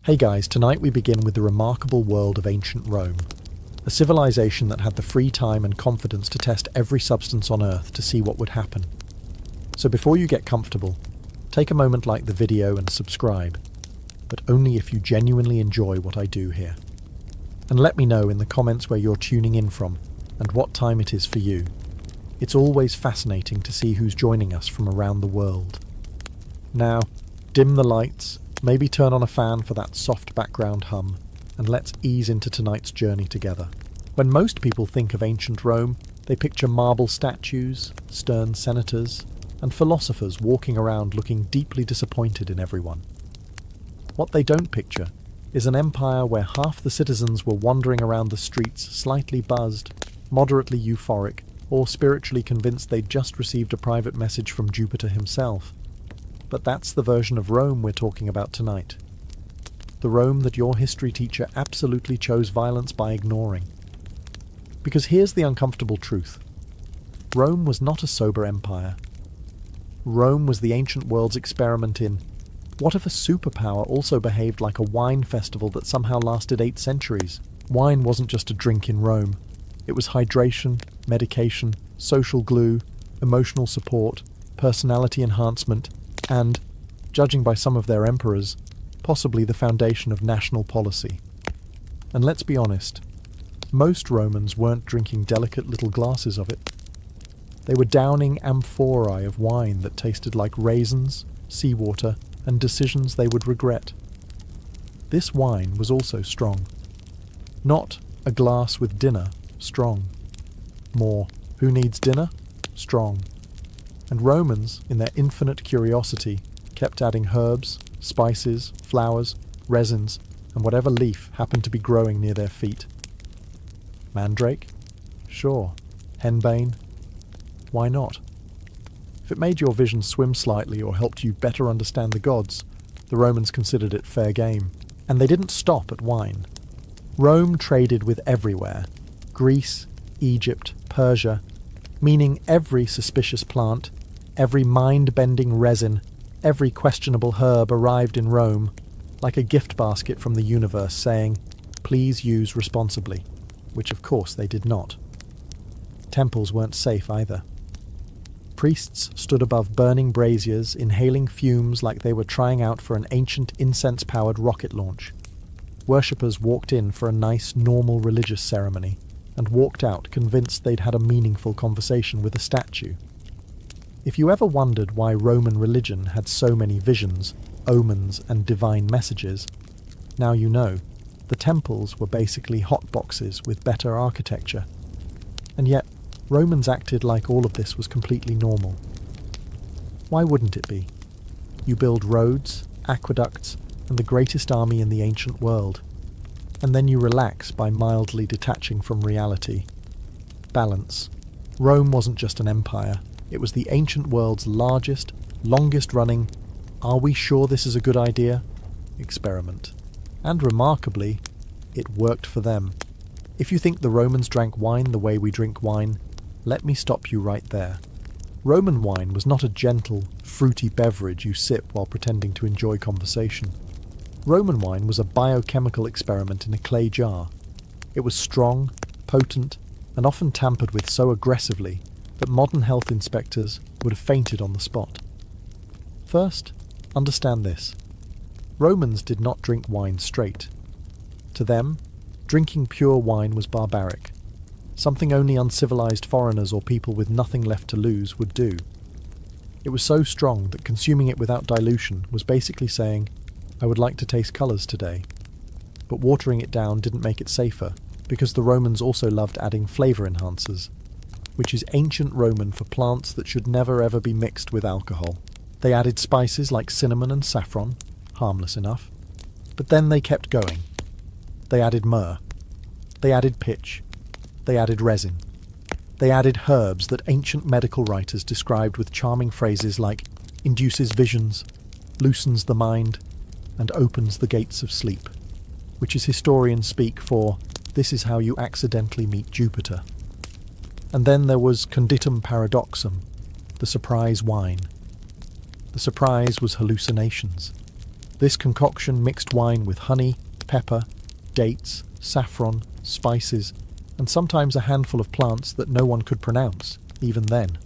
Hey guys, tonight we begin with the remarkable world of ancient Rome, a civilization that had the free time and confidence to test every substance on Earth to see what would happen. So before you get comfortable, take a moment, like the video and subscribe, but only if you genuinely enjoy what I do here. And let me know in the comments where you're tuning in from and what time it is for you. It's always fascinating to see who's joining us from around the world. Now, dim the lights, maybe turn on a fan for that soft background hum, and let's ease into tonight's journey together. When most people think of ancient Rome, they picture marble statues, stern senators, and philosophers walking around looking deeply disappointed in everyone. What they don't picture is an empire where half the citizens were wandering around the streets slightly buzzed, moderately euphoric, or spiritually convinced they'd just received a private message from Jupiter himself. But that's the version of Rome we're talking about tonight. The Rome that your history teacher absolutely chose violence by ignoring. Because here's the uncomfortable truth. Rome was not a sober empire. Rome was the ancient world's experiment in, what if a superpower also behaved like a wine festival that somehow lasted 8 centuries? Wine wasn't just a drink in Rome. It was hydration, medication, social glue, emotional support, personality enhancement, and, judging by some of their emperors, possibly the foundation of national policy. And let's be honest, most Romans weren't drinking delicate little glasses of it. They were downing amphorae of wine that tasted like raisins, seawater, and decisions they would regret. This wine was also strong. Not a glass with dinner, strong. More, who needs dinner? Strong. And Romans, in their infinite curiosity, kept adding herbs, spices, flowers, resins, and whatever leaf happened to be growing near their feet. Mandrake? Sure. Henbane? Why not? If it made your vision swim slightly or helped you better understand the gods, the Romans considered it fair game. And they didn't stop at wine. Rome traded with everywhere. Greece, Egypt, Persia, meaning every suspicious plant, every mind-bending resin, every questionable herb arrived in Rome, like a gift basket from the universe saying, please use responsibly, which of course they did not. Temples weren't safe either. Priests stood above burning braziers, inhaling fumes like they were trying out for an ancient incense-powered rocket launch. Worshippers walked in for a nice, normal religious ceremony, and walked out convinced they'd had a meaningful conversation with a statue. If you ever wondered why Roman religion had so many visions, omens, and divine messages, now you know. The temples were basically hot boxes with better architecture. And yet, Romans acted like all of this was completely normal. Why wouldn't it be? You build roads, aqueducts, and the greatest army in the ancient world. And then you relax by mildly detaching from reality. Balance. Rome wasn't just an empire. It was the ancient world's largest, longest-running, are we sure this is a good idea? Experiment. And remarkably, it worked for them. If you think the Romans drank wine the way we drink wine, let me stop you right there. Roman wine was not a gentle, fruity beverage you sip while pretending to enjoy conversation. Roman wine was a biochemical experiment in a clay jar. It was strong, potent, and often tampered with so aggressively that modern health inspectors would have fainted on the spot. First, understand this. Romans did not drink wine straight. To them, drinking pure wine was barbaric, something only uncivilized foreigners or people with nothing left to lose would do. It was so strong that consuming it without dilution was basically saying, I would like to taste colours today. But watering it down didn't make it safer, because the Romans also loved adding flavour enhancers, which is ancient Roman for plants that should never ever be mixed with alcohol. They added spices like cinnamon and saffron, harmless enough, but then they kept going. They added myrrh. They added pitch. They added resin. They added herbs that ancient medical writers described with charming phrases like induces visions, loosens the mind, and opens the gates of sleep, which is historians speak for, this is how you accidentally meet Jupiter. And then there was conditum paradoxum, the surprise wine. The surprise was hallucinations. This concoction mixed wine with honey, pepper, dates, saffron, spices, and sometimes a handful of plants that no one could pronounce, even then.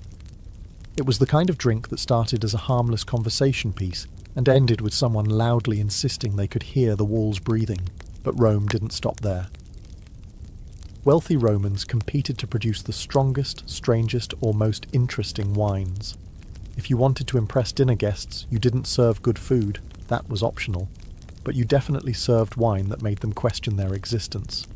It was the kind of drink that started as a harmless conversation piece and ended with someone loudly insisting they could hear the walls breathing, but Rome didn't stop there. Wealthy Romans competed to produce the strongest, strangest, or most interesting wines. If you wanted to impress dinner guests, you didn't serve good food, that was optional, but you definitely served wine that made them question their existence.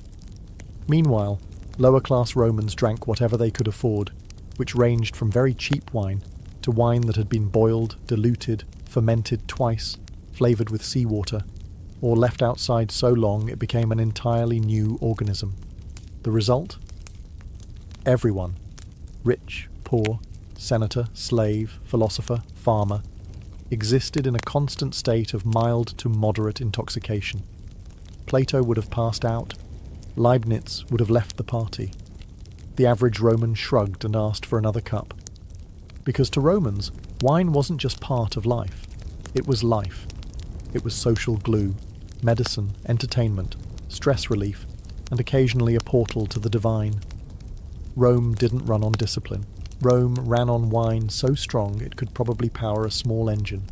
Meanwhile, lower-class Romans drank whatever they could afford, which ranged from very cheap wine to wine that had been boiled, diluted, fermented twice, flavoured with seawater, or left outside so long it became an entirely new organism. The result? Everyone, rich, poor, senator, slave, philosopher, farmer, existed in a constant state of mild to moderate intoxication. Plato would have passed out. Leibniz would have left the party. The average Roman shrugged and asked for another cup. Because to Romans, wine wasn't just part of life. It was life. It was social glue, medicine, entertainment, stress relief, and occasionally a portal to the divine. Rome didn't run on discipline. Rome ran on wine so strong it could probably power a small engine.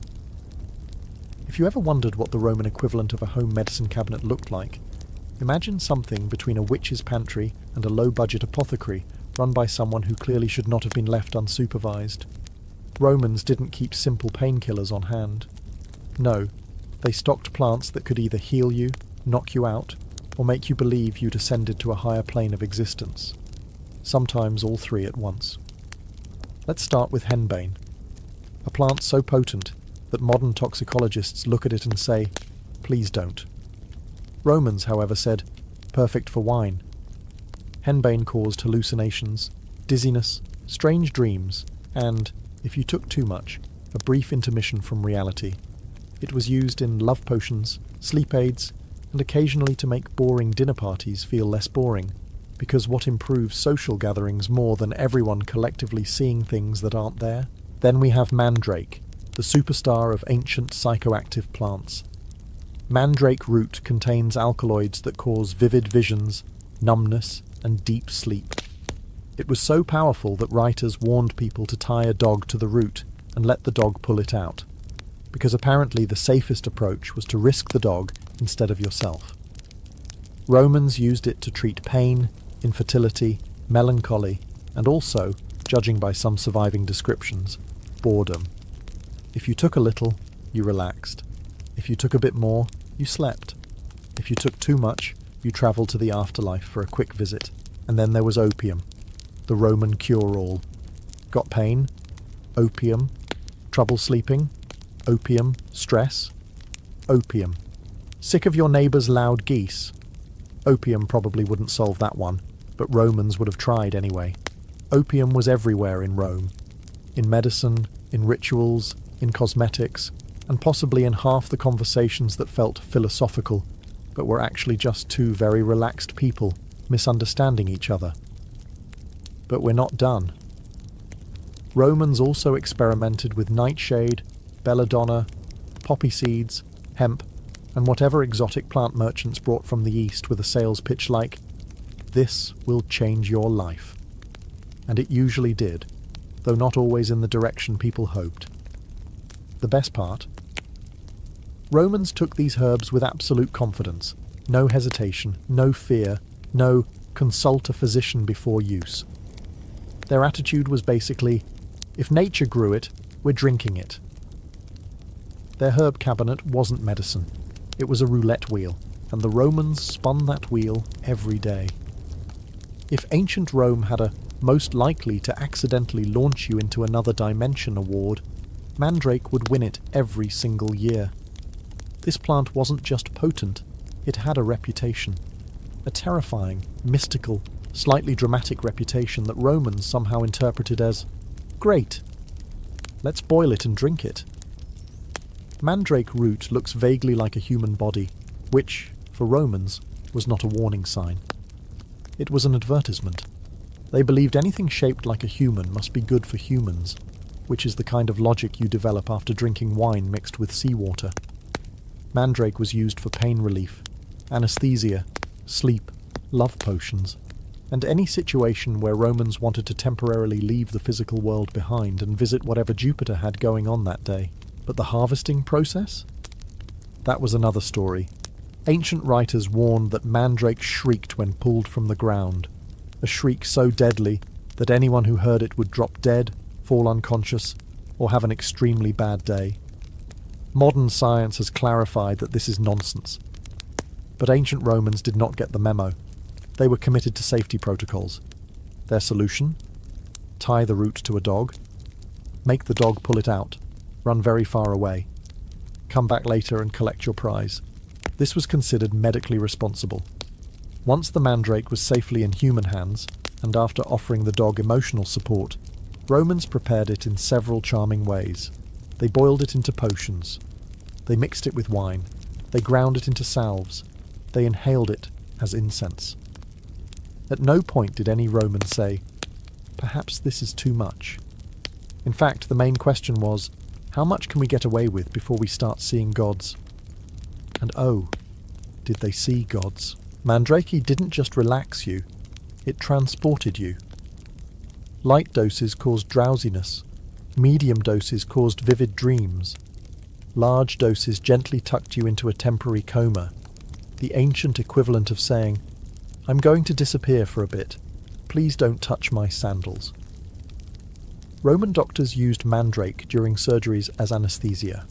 If you ever wondered what the Roman equivalent of a home medicine cabinet looked like, imagine something between a witch's pantry and a low-budget apothecary run by someone who clearly should not have been left unsupervised. Romans didn't keep simple painkillers on hand. No, they stocked plants that could either heal you, knock you out, or make you believe you'd ascended to a higher plane of existence. Sometimes all three at once. Let's start with henbane, a plant so potent that modern toxicologists look at it and say, please don't. Romans, however, said, perfect for wine. Henbane caused hallucinations, dizziness, strange dreams, and, if you took too much, a brief intermission from reality. It was used in love potions, sleep aids, and occasionally to make boring dinner parties feel less boring, because what improves social gatherings more than everyone collectively seeing things that aren't there? Then we have mandrake, the superstar of ancient psychoactive plants. Mandrake root contains alkaloids that cause vivid visions, numbness, and deep sleep. It was so powerful that writers warned people to tie a dog to the root and let the dog pull it out, because apparently the safest approach was to risk the dog instead of yourself. Romans used it to treat pain, infertility, melancholy, and also, judging by some surviving descriptions, boredom. If you took a little, you relaxed. If you took a bit more, you slept. If you took too much, you travelled to the afterlife for a quick visit. And then there was opium, the Roman cure-all. Got pain? Opium. Trouble sleeping? Opium. Stress? Opium. Sick of your neighbour's loud geese? Opium probably wouldn't solve that one, but Romans would have tried anyway. Opium was everywhere in Rome. In medicine, in rituals, in cosmetics, and possibly in half the conversations that felt philosophical, but were actually just two very relaxed people misunderstanding each other. But we're not done. Romans also experimented with nightshade, belladonna, poppy seeds, hemp, and whatever exotic plant merchants brought from the East with a sales pitch like, "This will change your life." And it usually did, though not always in the direction people hoped. The best part? Romans took these herbs with absolute confidence, no hesitation, no fear, no consult a physician before use. Their attitude was basically, if nature grew it, we're drinking it. Their herb cabinet wasn't medicine. It was a roulette wheel, and the Romans spun that wheel every day. If ancient Rome had a most likely to accidentally launch you into another dimension award, mandrake would win it every single year. This plant wasn't just potent, it had a reputation. A terrifying, mystical, slightly dramatic reputation that Romans somehow interpreted as, great, let's boil it and drink it. Mandrake root looks vaguely like a human body, which, for Romans, was not a warning sign. It was an advertisement. They believed anything shaped like a human must be good for humans, which is the kind of logic you develop after drinking wine mixed with seawater. Mandrake was used for pain relief, anesthesia, sleep, love potions, and any situation where Romans wanted to temporarily leave the physical world behind and visit whatever Jupiter had going on that day. But the harvesting process? That was another story. Ancient writers warned that Mandrake shrieked when pulled from the ground, a shriek so deadly that anyone who heard it would drop dead, fall unconscious, or have an extremely bad day. Modern science has clarified that this is nonsense. But ancient Romans did not get the memo. They were committed to safety protocols. Their solution? Tie the root to a dog. Make the dog pull it out. Run very far away. Come back later and collect your prize. This was considered medically responsible. Once the mandrake was safely in human hands, and after offering the dog emotional support, Romans prepared it in several charming ways. They boiled it into potions. They mixed it with wine. They ground it into salves. They inhaled it as incense. At no point did any Roman say, "Perhaps this is too much." In fact, the main question was, how much can we get away with before we start seeing gods? And oh, did they see gods? Mandrake didn't just relax you, it transported you. Light doses caused drowsiness. Medium doses caused vivid dreams. Large doses gently tucked you into a temporary coma, the ancient equivalent of saying, "I'm going to disappear for a bit. Please don't touch my sandals." Roman doctors used mandrake during surgeries as anesthesia.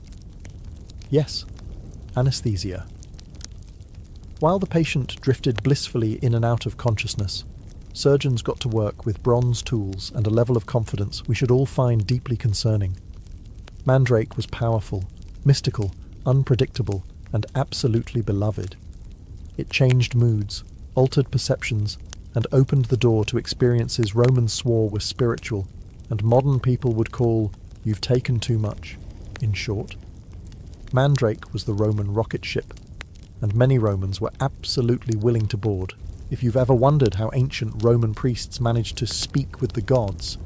Yes, anesthesia. While the patient drifted blissfully in and out of consciousness, surgeons got to work with bronze tools and a level of confidence we should all find deeply concerning. Mandrake was powerful, mystical, unpredictable, and absolutely beloved. It changed moods, altered perceptions, and opened the door to experiences Romans swore were spiritual, and modern people would call, "You've taken too much," in short. Mandrake was the Roman rocket ship, and many Romans were absolutely willing to board. If you've ever wondered how ancient Roman priests managed to speak with the gods,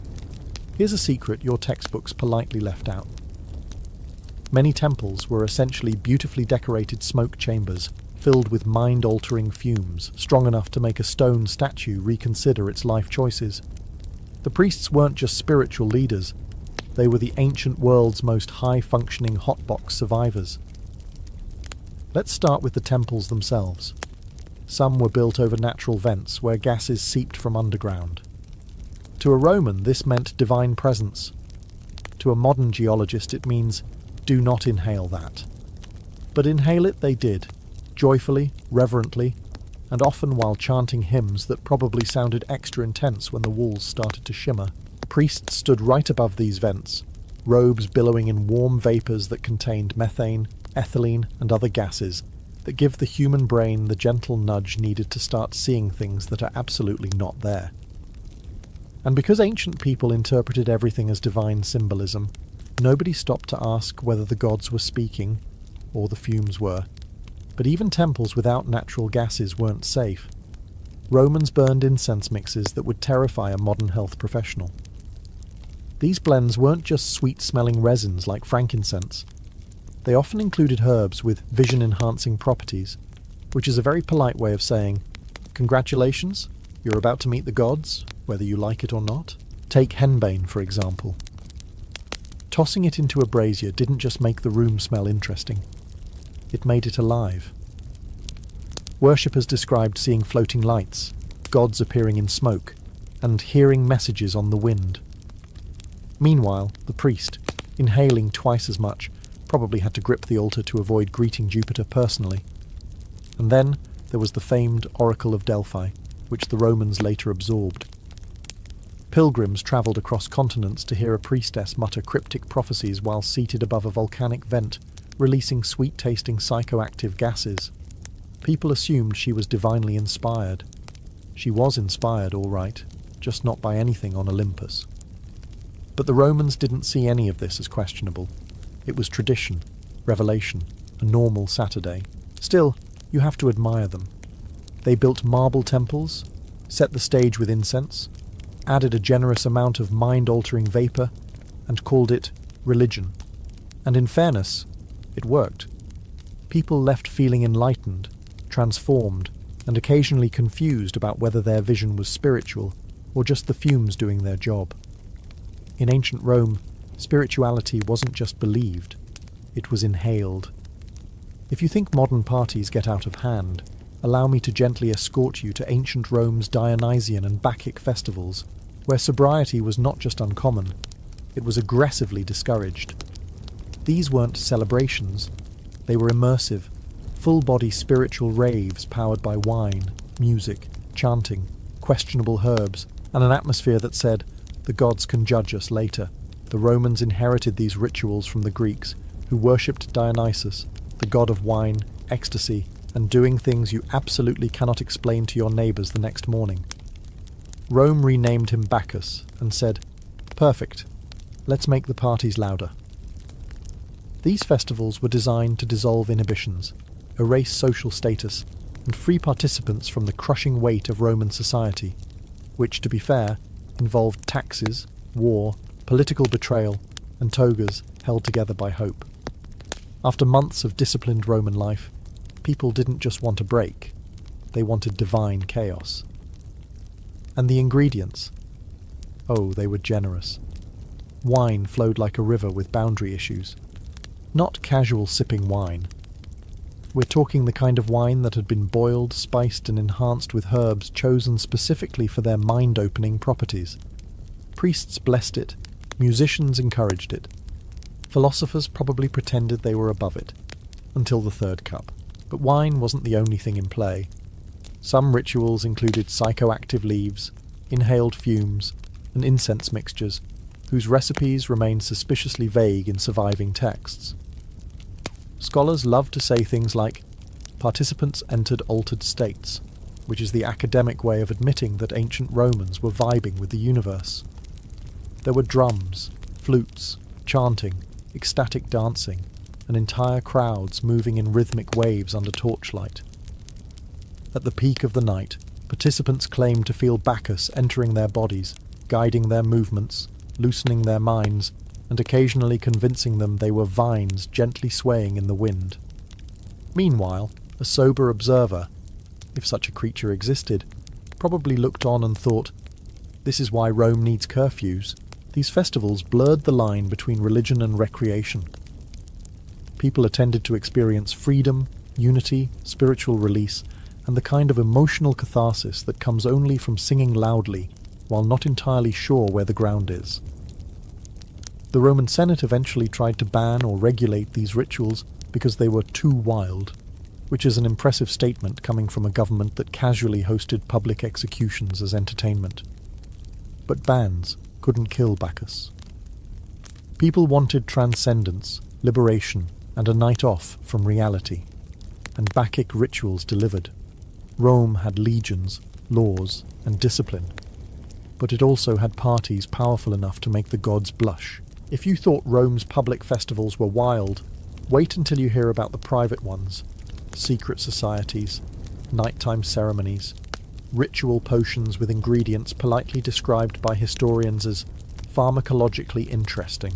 here's a secret your textbooks politely left out. Many temples were essentially beautifully decorated smoke chambers filled with mind-altering fumes, strong enough to make a stone statue reconsider its life choices. The priests weren't just spiritual leaders, they were the ancient world's most high-functioning hotbox survivors. Let's start with the temples themselves. Some were built over natural vents where gases seeped from underground. To a Roman, this meant divine presence. To a modern geologist, it means, do not inhale that. But inhale it they did, joyfully, reverently, and often while chanting hymns that probably sounded extra intense when the walls started to shimmer. Priests stood right above these vents, robes billowing in warm vapours that contained methane, ethylene, and other gases that give the human brain the gentle nudge needed to start seeing things that are absolutely not there. And because ancient people interpreted everything as divine symbolism, nobody stopped to ask whether the gods were speaking, or the fumes were. But even temples without natural gases weren't safe. Romans burned incense mixes that would terrify a modern health professional. These blends weren't just sweet-smelling resins like frankincense. They often included herbs with vision-enhancing properties, which is a very polite way of saying, "Congratulations, you're about to meet the gods, whether you like it or not." Take henbane, for example. Tossing it into a brazier didn't just make the room smell interesting. It made it alive. Worshippers described seeing floating lights, gods appearing in smoke, and hearing messages on the wind. Meanwhile, the priest, inhaling twice as much, probably had to grip the altar to avoid greeting Jupiter personally. And then there was the famed Oracle of Delphi, which the Romans later absorbed. Pilgrims travelled across continents to hear a priestess mutter cryptic prophecies while seated above a volcanic vent, releasing sweet-tasting psychoactive gases. People assumed she was divinely inspired. She was inspired, all right, just not by anything on Olympus. But the Romans didn't see any of this as questionable. It was tradition, revelation, a normal Saturday. Still, you have to admire them. They built marble temples, set the stage with incense, added a generous amount of mind-altering vapour, and called it religion. And in fairness, it worked. People left feeling enlightened, transformed, and occasionally confused about whether their vision was spiritual or just the fumes doing their job. In ancient Rome, spirituality wasn't just believed, it was inhaled. If you think modern parties get out of hand, allow me to gently escort you to ancient Rome's Dionysian and Bacchic festivals, where sobriety was not just uncommon, it was aggressively discouraged. These weren't celebrations, they were immersive, full-body spiritual raves powered by wine, music, chanting, questionable herbs, and an atmosphere that said, "The gods can judge us later." The Romans inherited these rituals from the Greeks, who worshipped Dionysus, the god of wine, ecstasy, and doing things you absolutely cannot explain to your neighbours the next morning. Rome renamed him Bacchus and said, "Perfect, let's make the parties louder." These festivals were designed to dissolve inhibitions, erase social status, and free participants from the crushing weight of Roman society, which, to be fair, involved taxes, war, political betrayal, and togas held together by hope. After months of disciplined Roman life, people didn't just want a break, they wanted divine chaos. And the ingredients? Oh, they were generous. Wine flowed like a river with boundary issues. Not casual sipping wine. We're talking the kind of wine that had been boiled, spiced, and enhanced with herbs chosen specifically for their mind-opening properties. Priests blessed it, musicians encouraged it. Philosophers probably pretended they were above it, until the third cup. But wine wasn't the only thing in play. Some rituals included psychoactive leaves, inhaled fumes, and incense mixtures, whose recipes remain suspiciously vague in surviving texts. Scholars love to say things like, participants entered altered states, which is the academic way of admitting that ancient Romans were vibing with the universe. There were drums, flutes, chanting, ecstatic dancing, and entire crowds moving in rhythmic waves under torchlight. At the peak of the night, participants claimed to feel Bacchus entering their bodies, guiding their movements, loosening their minds, and occasionally convincing them they were vines gently swaying in the wind. Meanwhile, a sober observer, if such a creature existed, probably looked on and thought, "This is why Rome needs curfews." These festivals blurred the line between religion and recreation. People attended to experience freedom, unity, spiritual release, and the kind of emotional catharsis that comes only from singing loudly while not entirely sure where the ground is. The Roman Senate eventually tried to ban or regulate these rituals because they were too wild, which is an impressive statement coming from a government that casually hosted public executions as entertainment. But bans couldn't kill Bacchus. People wanted transcendence, liberation, and a night off from reality, and Bacchic rituals delivered. Rome had legions, laws, and discipline, but it also had parties powerful enough to make the gods blush. If you thought Rome's public festivals were wild, wait until you hear about the private ones: secret societies, nighttime ceremonies, ritual potions with ingredients politely described by historians as pharmacologically interesting.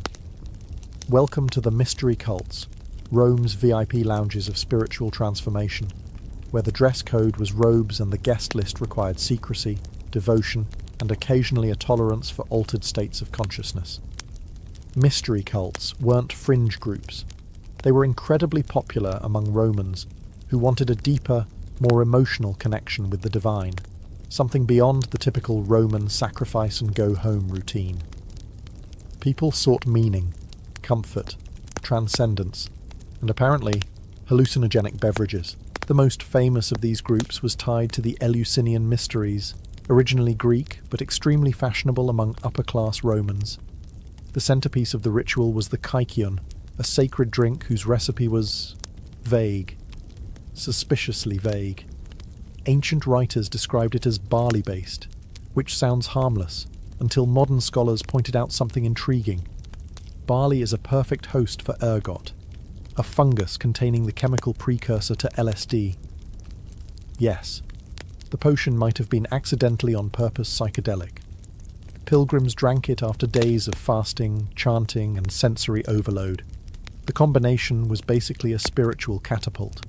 Welcome to the mystery cults, Rome's VIP lounges of spiritual transformation, where the dress code was robes and the guest list required secrecy, devotion, and occasionally a tolerance for altered states of consciousness. Mystery cults weren't fringe groups. They were incredibly popular among Romans, who wanted a deeper, more emotional connection with the divine, something beyond the typical Roman sacrifice and go home routine. People sought meaning, comfort, transcendence, and apparently hallucinogenic beverages. The most famous of these groups was tied to the Eleusinian Mysteries, originally Greek but extremely fashionable among upper-class Romans. The centerpiece of the ritual was the kykion, a sacred drink whose recipe was vague, suspiciously vague. Ancient writers described it as barley-based, which sounds harmless, until modern scholars pointed out something intriguing. Barley is a perfect host for ergot, a fungus containing the chemical precursor to LSD. Yes, the potion might have been accidentally on purpose psychedelic. Pilgrims drank it after days of fasting, chanting, and sensory overload. The combination was basically a spiritual catapult.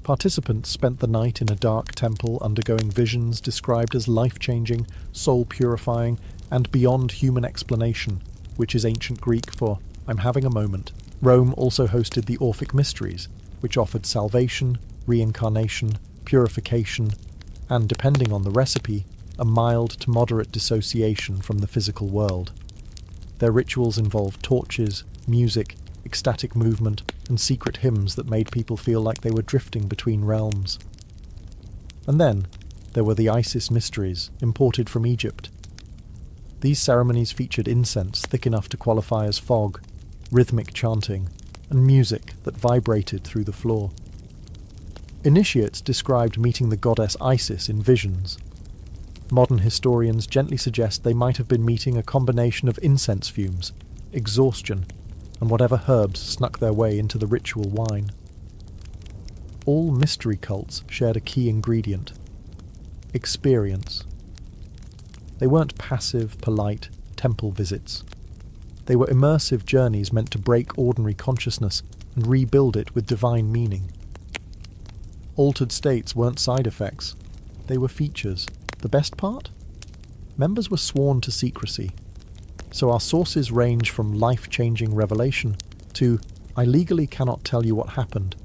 Participants spent the night in a dark temple undergoing visions described as life-changing, soul-purifying, and beyond human explanation, which is ancient Greek for "I'm having a moment." Rome also hosted the Orphic Mysteries, which offered salvation, reincarnation, purification, and, depending on the recipe, a mild to moderate dissociation from the physical world. Their rituals involved torches, music, ecstatic movement, and secret hymns that made people feel like they were drifting between realms. And then, there were the Isis Mysteries, imported from Egypt. These ceremonies featured incense thick enough to qualify as fog, rhythmic chanting, and music that vibrated through the floor. Initiates described meeting the goddess Isis in visions. Modern historians gently suggest they might have been meeting a combination of incense fumes, exhaustion, and whatever herbs snuck their way into the ritual wine. All mystery cults shared a key ingredient: experience. They weren't passive, polite temple visits. They were immersive journeys meant to break ordinary consciousness and rebuild it with divine meaning. Altered states weren't side effects. They were features. The best part? Members were sworn to secrecy. So our sources range from life-changing revelation to "I legally cannot tell you what happened,"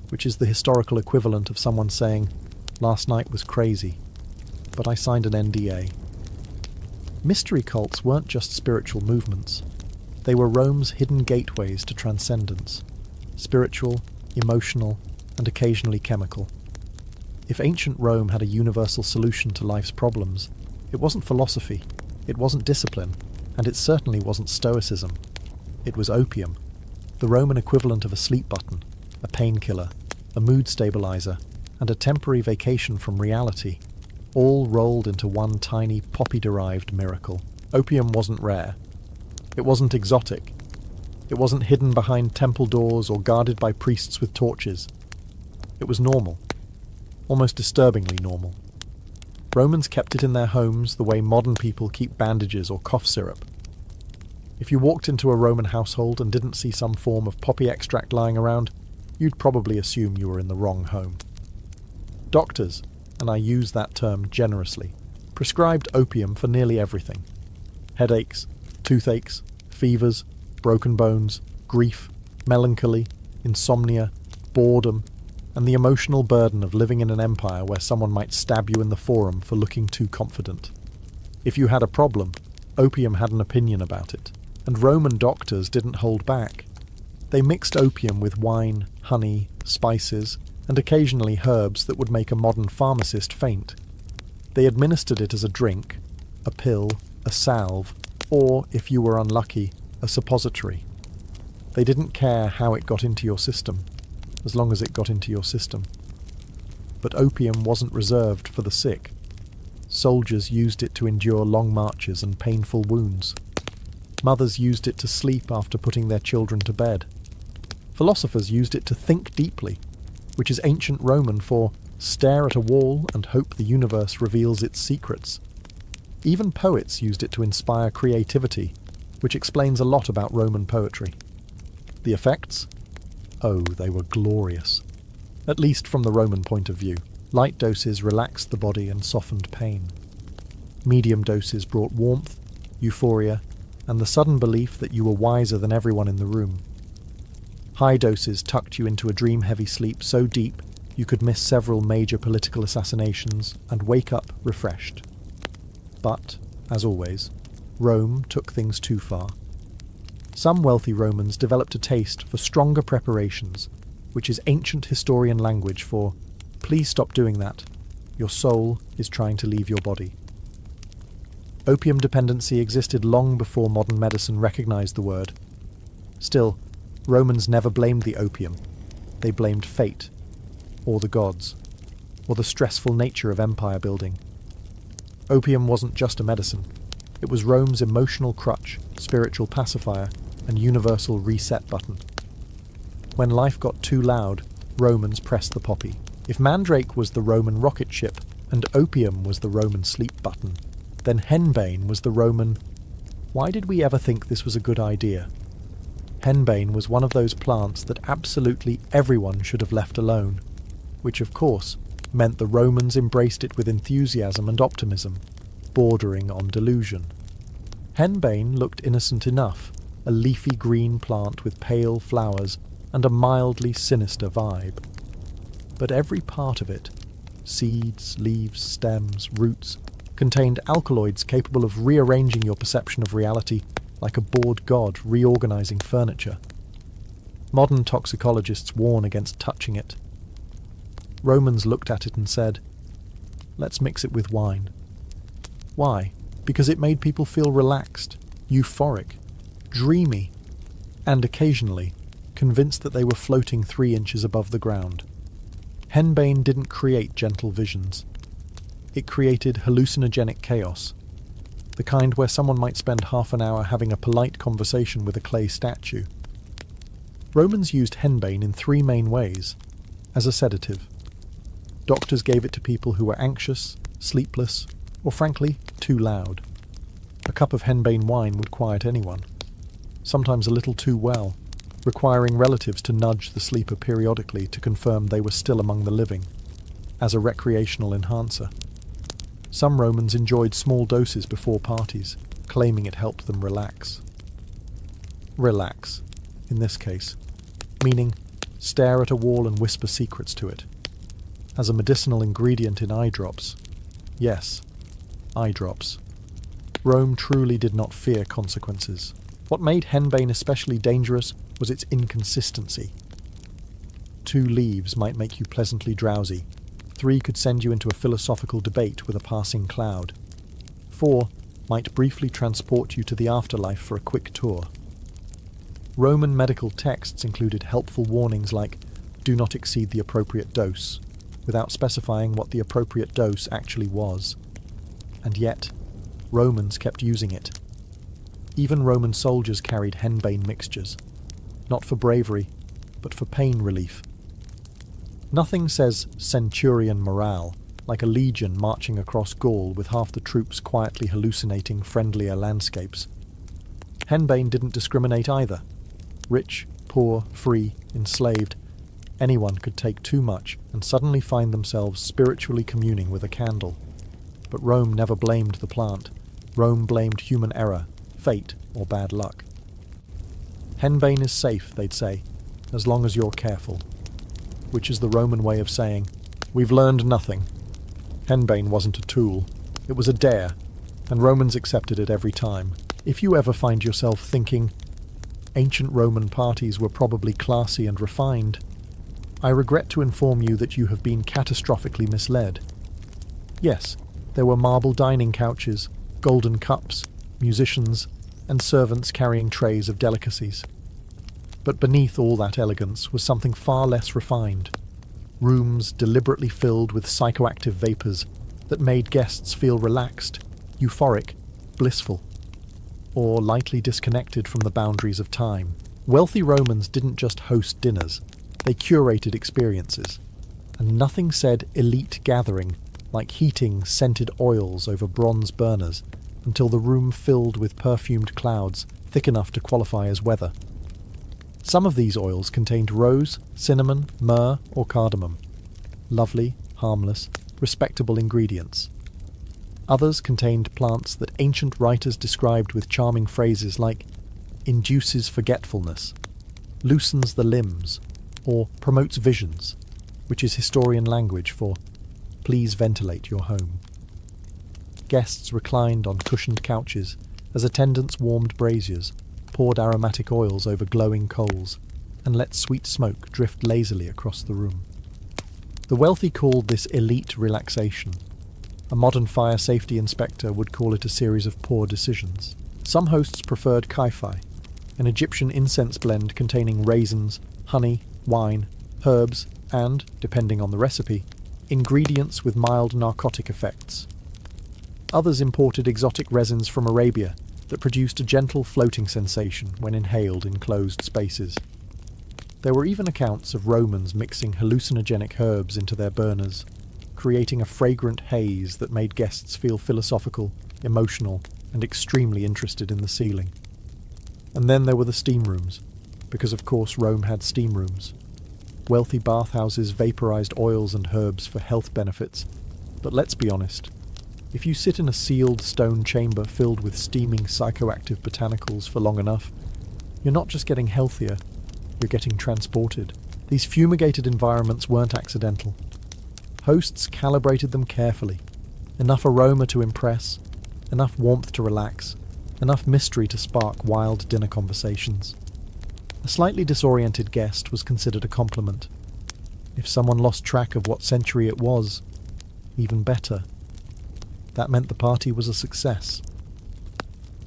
which is the historical equivalent of someone saying, "Last night was crazy, but I signed an NDA." Mystery cults weren't just spiritual movements. They were Rome's hidden gateways to transcendence, spiritual, emotional, and occasionally chemical. If ancient Rome had a universal solution to life's problems, it wasn't philosophy, it wasn't discipline, and it certainly wasn't stoicism. It was opium, the Roman equivalent of a sleep button, a painkiller, a mood stabilizer, and a temporary vacation from reality, all rolled into one tiny poppy-derived miracle. Opium wasn't rare. It wasn't exotic. It wasn't hidden behind temple doors or guarded by priests with torches. It was normal. Almost disturbingly normal. Romans kept it in their homes the way modern people keep bandages or cough syrup. If you walked into a Roman household and didn't see some form of poppy extract lying around, you'd probably assume you were in the wrong home. Doctors, and I use that term generously, prescribed opium for nearly everything. Headaches, toothaches, fevers, broken bones, grief, melancholy, insomnia, boredom, and the emotional burden of living in an empire where someone might stab you in the forum for looking too confident. If you had a problem, opium had an opinion about it, and Roman doctors didn't hold back. They mixed opium with wine, honey, spices, and occasionally herbs that would make a modern pharmacist faint. They administered it as a drink, a pill, a salve, or, if you were unlucky, a suppository. They didn't care how it got into your system, as long as it got into your system. But opium wasn't reserved for the sick. Soldiers used it to endure long marches and painful wounds. Mothers used it to sleep after putting their children to bed. Philosophers used it to think deeply, which is ancient Roman for stare at a wall and hope the universe reveals its secrets. Even poets used it to inspire creativity, which explains a lot about Roman poetry. The effects? Oh, they were glorious. At least from the Roman point of view. Light doses relaxed the body and softened pain. Medium doses brought warmth, euphoria, and the sudden belief that you were wiser than everyone in the room. High doses tucked you into a dream-heavy sleep so deep you could miss several major political assassinations and wake up refreshed. But, as always, Rome took things too far. Some wealthy Romans developed a taste for stronger preparations, which is ancient historian language for, please stop doing that, your soul is trying to leave your body. Opium dependency existed long before modern medicine recognized the word. Still, Romans never blamed the opium. They blamed fate, or the gods, or the stressful nature of empire building. Opium wasn't just a medicine. It was Rome's emotional crutch, spiritual pacifier, and universal reset button. When life got too loud, Romans pressed the poppy. If mandrake was the Roman rocket ship, and opium was the Roman sleep button, then henbane was the Roman... Why did we ever think this was a good idea? Henbane was one of those plants that absolutely everyone should have left alone, which of course meant the Romans embraced it with enthusiasm and optimism, bordering on delusion. Henbane looked innocent enough, a leafy green plant with pale flowers and a mildly sinister vibe. But every part of it, seeds, leaves, stems, roots, contained alkaloids capable of rearranging your perception of reality like a bored god reorganizing furniture. Modern toxicologists warn against touching it. Romans looked at it and said, "Let's mix it with wine." Why? Because it made people feel relaxed, euphoric, dreamy, and occasionally convinced that they were floating 3 inches above the ground. Henbane didn't create gentle visions. It created hallucinogenic chaos, the kind where someone might spend half an hour having a polite conversation with a clay statue. Romans used henbane in 3 main ways. As a sedative. Doctors gave it to people who were anxious, sleepless, or frankly, too loud. A cup of henbane wine would quiet anyone, sometimes a little too well, requiring relatives to nudge the sleeper periodically to confirm they were still among the living, as a recreational enhancer. Some Romans enjoyed small doses before parties, claiming it helped them relax. Relax, in this case, meaning stare at a wall and whisper secrets to it. As a medicinal ingredient in eye drops, yes, eye drops. Rome truly did not fear consequences. What made henbane especially dangerous was its inconsistency. 2 leaves might make you pleasantly drowsy. 3 could send you into a philosophical debate with a passing cloud. 4 might briefly transport you to the afterlife for a quick tour. Roman medical texts included helpful warnings like, "Do not exceed the appropriate dose," without specifying what the appropriate dose actually was. And yet, Romans kept using it. Even Roman soldiers carried henbane mixtures, not for bravery, but for pain relief. Nothing says centurion morale like a legion marching across Gaul with half the troops quietly hallucinating friendlier landscapes. Henbane didn't discriminate either. Rich, poor, free, enslaved, anyone could take too much and suddenly find themselves spiritually communing with a candle. But Rome never blamed the plant. Rome blamed human error, fate, or bad luck. Henbane is safe, they'd say, as long as you're careful. Which is the Roman way of saying, we've learned nothing. Henbane wasn't a tool. It was a dare, and Romans accepted it every time. If you ever find yourself thinking, ancient Roman parties were probably classy and refined, I regret to inform you that you have been catastrophically misled. Yes, there were marble dining couches, golden cups, musicians, and servants carrying trays of delicacies. But beneath all that elegance was something far less refined. Rooms deliberately filled with psychoactive vapors that made guests feel relaxed, euphoric, blissful, or lightly disconnected from the boundaries of time. Wealthy Romans didn't just host dinners, they curated experiences. And nothing said elite gathering like heating scented oils over bronze burners until the room filled with perfumed clouds thick enough to qualify as weather. Some of these oils contained rose, cinnamon, myrrh, or cardamom. Lovely, harmless, respectable ingredients. Others contained plants that ancient writers described with charming phrases like induces forgetfulness, loosens the limbs, or promotes visions, which is historian language for please ventilate your home. Guests reclined on cushioned couches as attendants warmed braziers, poured aromatic oils over glowing coals, and let sweet smoke drift lazily across the room. The wealthy called this elite relaxation. A modern fire safety inspector would call it a series of poor decisions. Some hosts preferred kai-fi, an Egyptian incense blend containing raisins, honey, wine, herbs, and, depending on the recipe, ingredients with mild narcotic effects. Others imported exotic resins from Arabia that produced a gentle floating sensation when inhaled in closed spaces. There were even accounts of Romans mixing hallucinogenic herbs into their burners, creating a fragrant haze that made guests feel philosophical, emotional, and extremely interested in the ceiling. And then there were the steam rooms, because of course Rome had steam rooms. Wealthy bathhouses vaporized oils and herbs for health benefits. But let's be honest, if you sit in a sealed stone chamber filled with steaming psychoactive botanicals for long enough, you're not just getting healthier, you're getting transported. These fumigated environments weren't accidental. Hosts calibrated them carefully. Enough aroma to impress, enough warmth to relax, enough mystery to spark wild dinner conversations. A slightly disoriented guest was considered a compliment. If someone lost track of what century it was, even better. That meant the party was a success.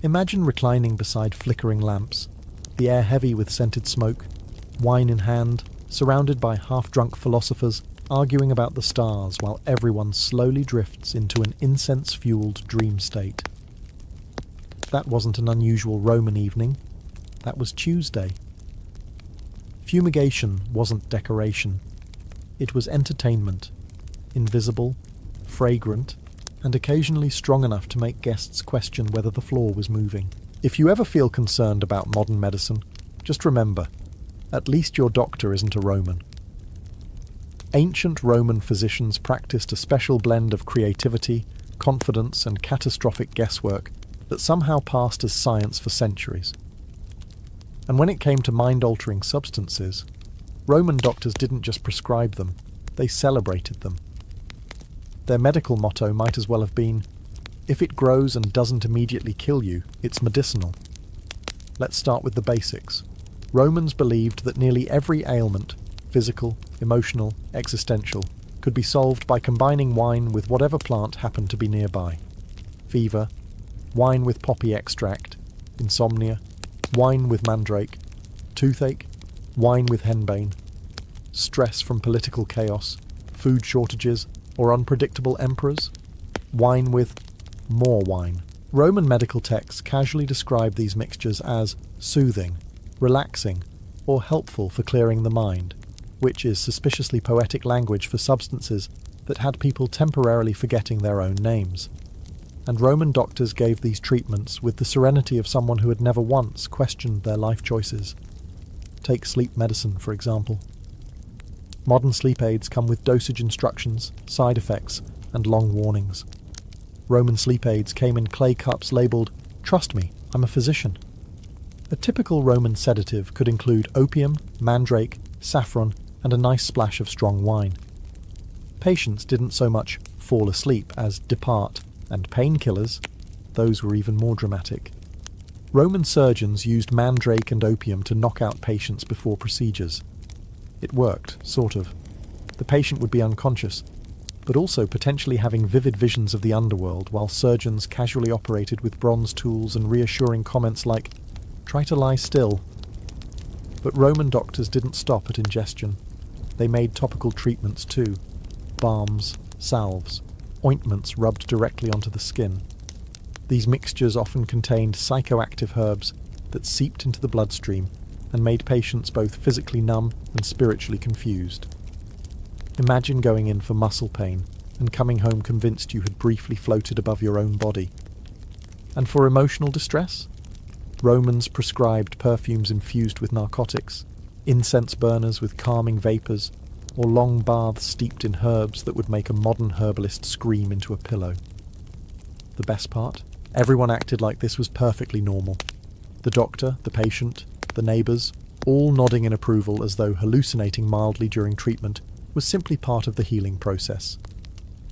Imagine reclining beside flickering lamps, the air heavy with scented smoke, wine in hand, surrounded by half-drunk philosophers arguing about the stars while everyone slowly drifts into an incense-fueled dream state. That wasn't an unusual Roman evening. That was Tuesday. Fumigation wasn't decoration. It was entertainment, invisible, fragrant, and occasionally strong enough to make guests question whether the floor was moving. If you ever feel concerned about modern medicine, just remember, at least your doctor isn't a Roman. Ancient Roman physicians practiced a special blend of creativity, confidence, and catastrophic guesswork that somehow passed as science for centuries. And when it came to mind-altering substances, Roman doctors didn't just prescribe them, they celebrated them. Their medical motto might as well have been, if it grows and doesn't immediately kill you, it's medicinal. Let's start with the basics. Romans believed that nearly every ailment, physical, emotional, existential, could be solved by combining wine with whatever plant happened to be nearby. Fever, wine with poppy extract, insomnia, wine with mandrake, toothache, wine with henbane, stress from political chaos, food shortages, or unpredictable emperors, wine with more wine. Roman medical texts casually describe these mixtures as soothing, relaxing, or helpful for clearing the mind, which is suspiciously poetic language for substances that had people temporarily forgetting their own names. And Roman doctors gave these treatments with the serenity of someone who had never once questioned their life choices. Take sleep medicine, for example. Modern sleep aids come with dosage instructions, side effects, and long warnings. Roman sleep aids came in clay cups labelled, "Trust me, I'm a physician." A typical Roman sedative could include opium, mandrake, saffron, and a nice splash of strong wine. Patients didn't so much fall asleep as depart, and painkillers, those were even more dramatic. Roman surgeons used mandrake and opium to knock out patients before procedures. It worked, sort of. The patient would be unconscious, but also potentially having vivid visions of the underworld while surgeons casually operated with bronze tools and reassuring comments like, "Try to lie still." But Roman doctors didn't stop at ingestion. They made topical treatments too. Balms, salves, ointments rubbed directly onto the skin. These mixtures often contained psychoactive herbs that seeped into the bloodstream and made patients both physically numb and spiritually confused. Imagine going in for muscle pain and coming home convinced you had briefly floated above your own body. And for emotional distress? Romans prescribed perfumes infused with narcotics, incense burners with calming vapours, or long baths steeped in herbs that would make a modern herbalist scream into a pillow. The best part? Everyone acted like this was perfectly normal. The doctor, the patient, the neighbours, all nodding in approval as though hallucinating mildly during treatment was simply part of the healing process.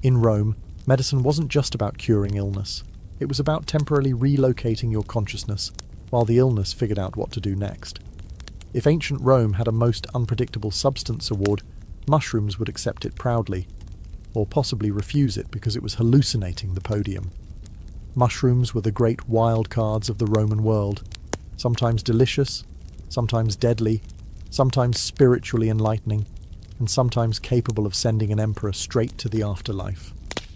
In Rome, medicine wasn't just about curing illness. It was about temporarily relocating your consciousness while the illness figured out what to do next. If ancient Rome had a most unpredictable substance award, mushrooms would accept it proudly, or possibly refuse it because it was hallucinating the podium. Mushrooms were the great wild cards of the Roman world, sometimes delicious, sometimes deadly, sometimes spiritually enlightening, and sometimes capable of sending an emperor straight to the afterlife.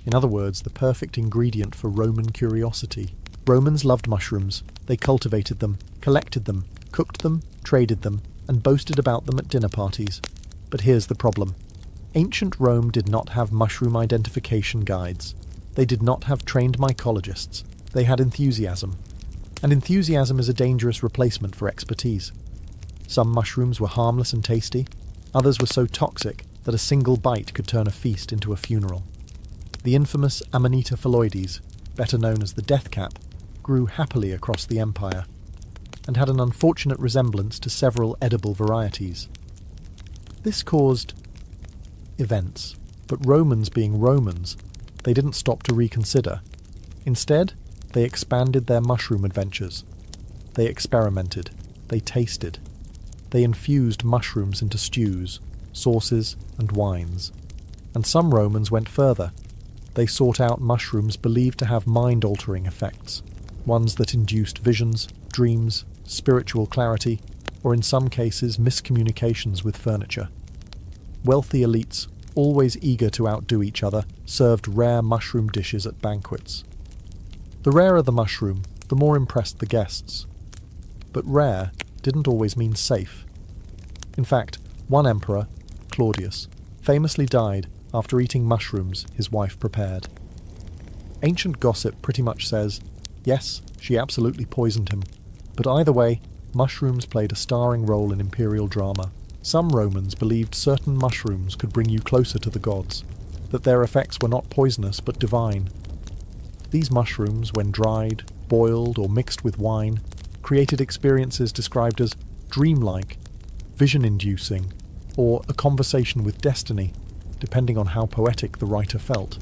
In other words, the perfect ingredient for Roman curiosity. Romans loved mushrooms. They cultivated them, collected them, cooked them, traded them, and boasted about them at dinner parties. But here's the problem. Ancient Rome did not have mushroom identification guides. They did not have trained mycologists. They had enthusiasm. And enthusiasm is a dangerous replacement for expertise. Some mushrooms were harmless and tasty, others were so toxic that a single bite could turn a feast into a funeral. The infamous Amanita phalloides, better known as the death cap, grew happily across the empire, and had an unfortunate resemblance to several edible varieties. This caused events, but Romans being Romans, they didn't stop to reconsider. Instead, they expanded their mushroom adventures. They experimented, they tasted, they infused mushrooms into stews, sauces, and wines. And some Romans went further. They sought out mushrooms believed to have mind-altering effects, ones that induced visions, dreams, spiritual clarity, or in some cases miscommunications with furniture. Wealthy elites, always eager to outdo each other, served rare mushroom dishes at banquets. The rarer the mushroom, the more impressed the guests. But rare didn't always mean safe. In fact, one emperor, Claudius, famously died after eating mushrooms his wife prepared. Ancient gossip pretty much says, yes, she absolutely poisoned him, but either way, mushrooms played a starring role in imperial drama. Some Romans believed certain mushrooms could bring you closer to the gods, that their effects were not poisonous but divine. These mushrooms, when dried, boiled, or mixed with wine, created experiences described as dreamlike, vision-inducing, or a conversation with destiny, depending on how poetic the writer felt.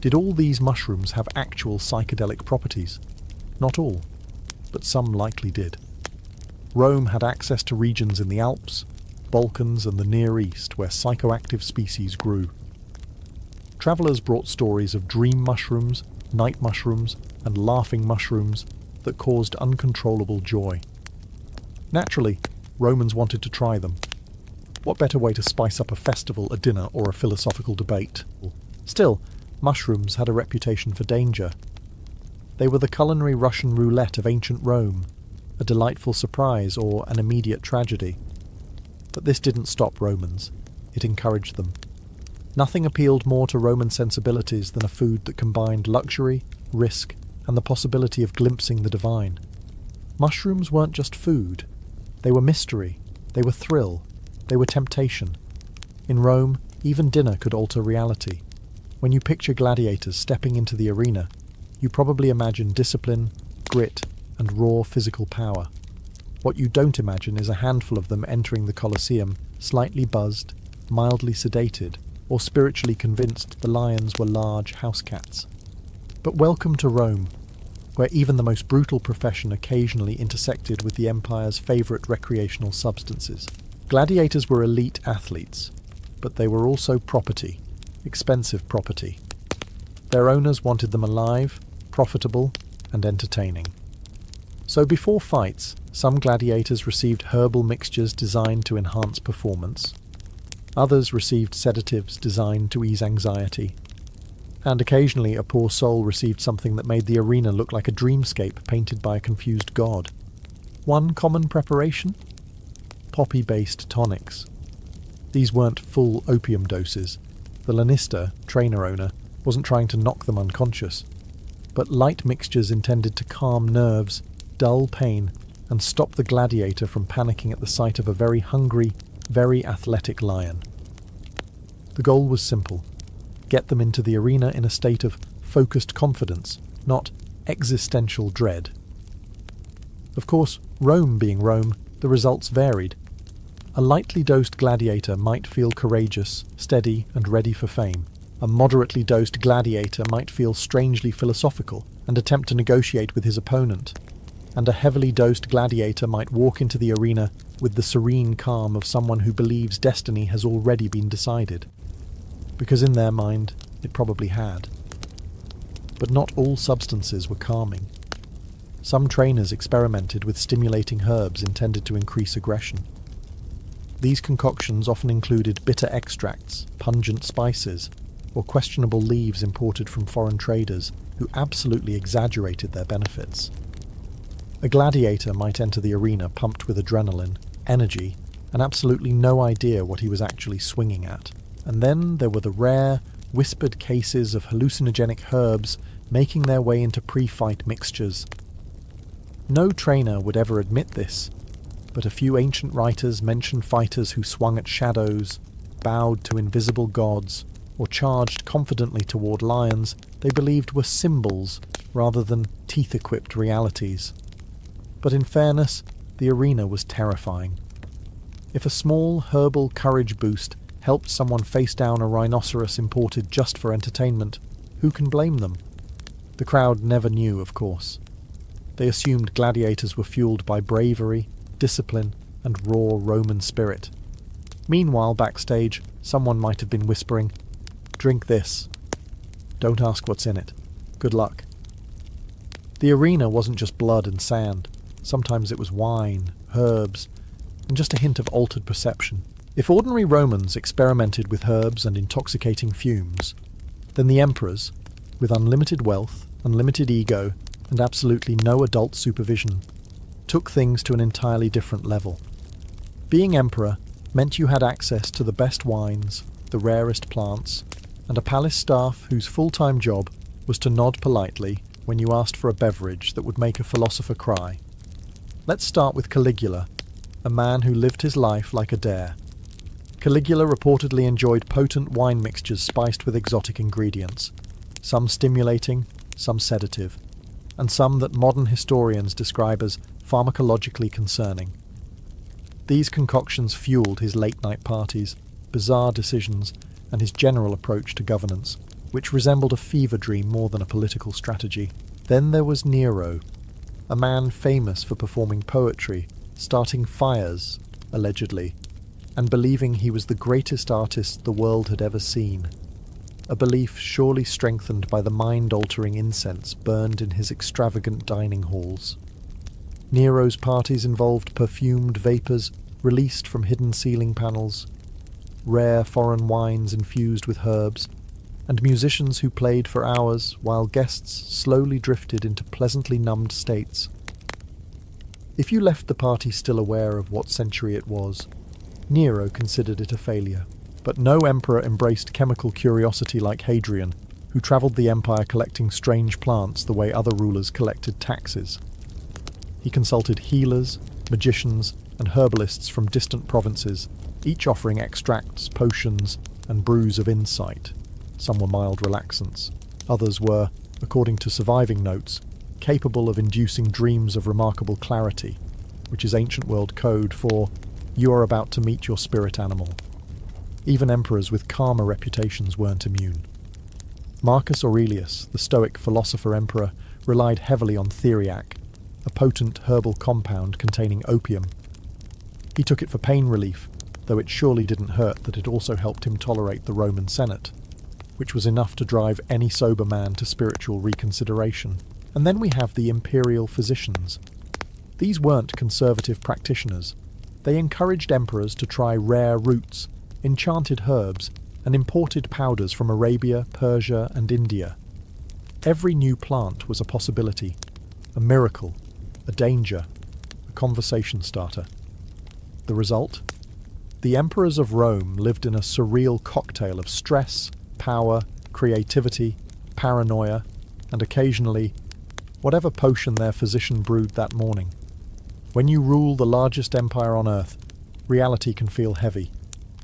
Did all these mushrooms have actual psychedelic properties? Not all, but some likely did. Rome had access to regions in the Alps, Balkans, and the Near East where psychoactive species grew. Travellers brought stories of dream mushrooms, night mushrooms, and laughing mushrooms that caused uncontrollable joy. Naturally, Romans wanted to try them. What better way to spice up a festival, a dinner, or a philosophical debate? Still, mushrooms had a reputation for danger. They were the culinary Russian roulette of ancient Rome, a delightful surprise or an immediate tragedy. But this didn't stop Romans. It encouraged them. Nothing appealed more to Roman sensibilities than a food that combined luxury, risk, and the possibility of glimpsing the divine. Mushrooms weren't just food. They were mystery. They were thrill. They were temptation. In Rome, even dinner could alter reality. When you picture gladiators stepping into the arena, you probably imagine discipline, grit, and raw physical power. What you don't imagine is a handful of them entering the Colosseum, slightly buzzed, mildly sedated, or spiritually convinced the lions were large house cats. But welcome to Rome, where even the most brutal profession occasionally intersected with the empire's favourite recreational substances. Gladiators were elite athletes, but they were also property, expensive property. Their owners wanted them alive, profitable, and entertaining. So before fights, some gladiators received herbal mixtures designed to enhance performance. Others received sedatives designed to ease anxiety. And occasionally a poor soul received something that made the arena look like a dreamscape painted by a confused god. One common preparation? Poppy-based tonics. These weren't full opium doses. The lanista, trainer owner, wasn't trying to knock them unconscious, but light mixtures intended to calm nerves, dull pain, and stop the gladiator from panicking at the sight of a very hungry, very athletic lion. The goal was simple: get them into the arena in a state of focused confidence, not existential dread. Of course, Rome being Rome, the results varied. A lightly dosed gladiator might feel courageous, steady, and ready for fame. A moderately dosed gladiator might feel strangely philosophical and attempt to negotiate with his opponent. And a heavily dosed gladiator might walk into the arena with the serene calm of someone who believes destiny has already been decided. Because in their mind, it probably had. But not all substances were calming. Some trainers experimented with stimulating herbs intended to increase aggression. These concoctions often included bitter extracts, pungent spices, or questionable leaves imported from foreign traders who absolutely exaggerated their benefits. A gladiator might enter the arena pumped with adrenaline, energy, and absolutely no idea what he was actually swinging at. And then there were the rare, whispered cases of hallucinogenic herbs making their way into pre-fight mixtures. No trainer would ever admit this, but a few ancient writers mention fighters who swung at shadows, bowed to invisible gods, or charged confidently toward lions they believed were symbols rather than teeth-equipped realities. But in fairness, the arena was terrifying. If a small herbal courage boost helped someone face down a rhinoceros imported just for entertainment, who can blame them? The crowd never knew, of course. They assumed gladiators were fueled by bravery, discipline, and raw Roman spirit. Meanwhile, backstage, someone might have been whispering, "Drink this. Don't ask what's in it. Good luck." The arena wasn't just blood and sand. Sometimes it was wine, herbs, and just a hint of altered perception. If ordinary Romans experimented with herbs and intoxicating fumes, then the emperors, with unlimited wealth, unlimited ego, and absolutely no adult supervision, took things to an entirely different level. Being emperor meant you had access to the best wines, the rarest plants, and a palace staff whose full-time job was to nod politely when you asked for a beverage that would make a philosopher cry. Let's start with Caligula, a man who lived his life like a dare. Caligula reportedly enjoyed potent wine mixtures spiced with exotic ingredients, some stimulating, some sedative, and some that modern historians describe as pharmacologically concerning. These concoctions fueled his late-night parties, bizarre decisions, and his general approach to governance, which resembled a fever dream more than a political strategy. Then there was Nero, a man famous for performing poetry, starting fires, allegedly, and believing he was the greatest artist the world had ever seen, a belief surely strengthened by the mind-altering incense burned in his extravagant dining halls. Nero's parties involved perfumed vapours released from hidden ceiling panels, rare foreign wines infused with herbs, and musicians who played for hours while guests slowly drifted into pleasantly numbed states. If you left the party still aware of what century it was, Nero considered it a failure. But no emperor embraced chemical curiosity like Hadrian, who travelled the empire collecting strange plants the way other rulers collected taxes. He consulted healers, magicians, and herbalists from distant provinces, each offering extracts, potions, and brews of insight. Some were mild relaxants. Others were, according to surviving notes, capable of inducing dreams of remarkable clarity, which is ancient world code for "you are about to meet your spirit animal." Even emperors with calmer reputations weren't immune. Marcus Aurelius, the Stoic philosopher-emperor, relied heavily on theriac, a potent herbal compound containing opium. He took it for pain relief, though it surely didn't hurt that it also helped him tolerate the Roman Senate, which was enough to drive any sober man to spiritual reconsideration. And then we have the imperial physicians. These weren't conservative practitioners. They encouraged emperors to try rare roots, enchanted herbs, and imported powders from Arabia, Persia, and India. Every new plant was a possibility, a miracle, a danger, a conversation starter. The result? The emperors of Rome lived in a surreal cocktail of stress, power, creativity, paranoia, and occasionally, whatever potion their physician brewed that morning. When you rule the largest empire on earth, reality can feel heavy,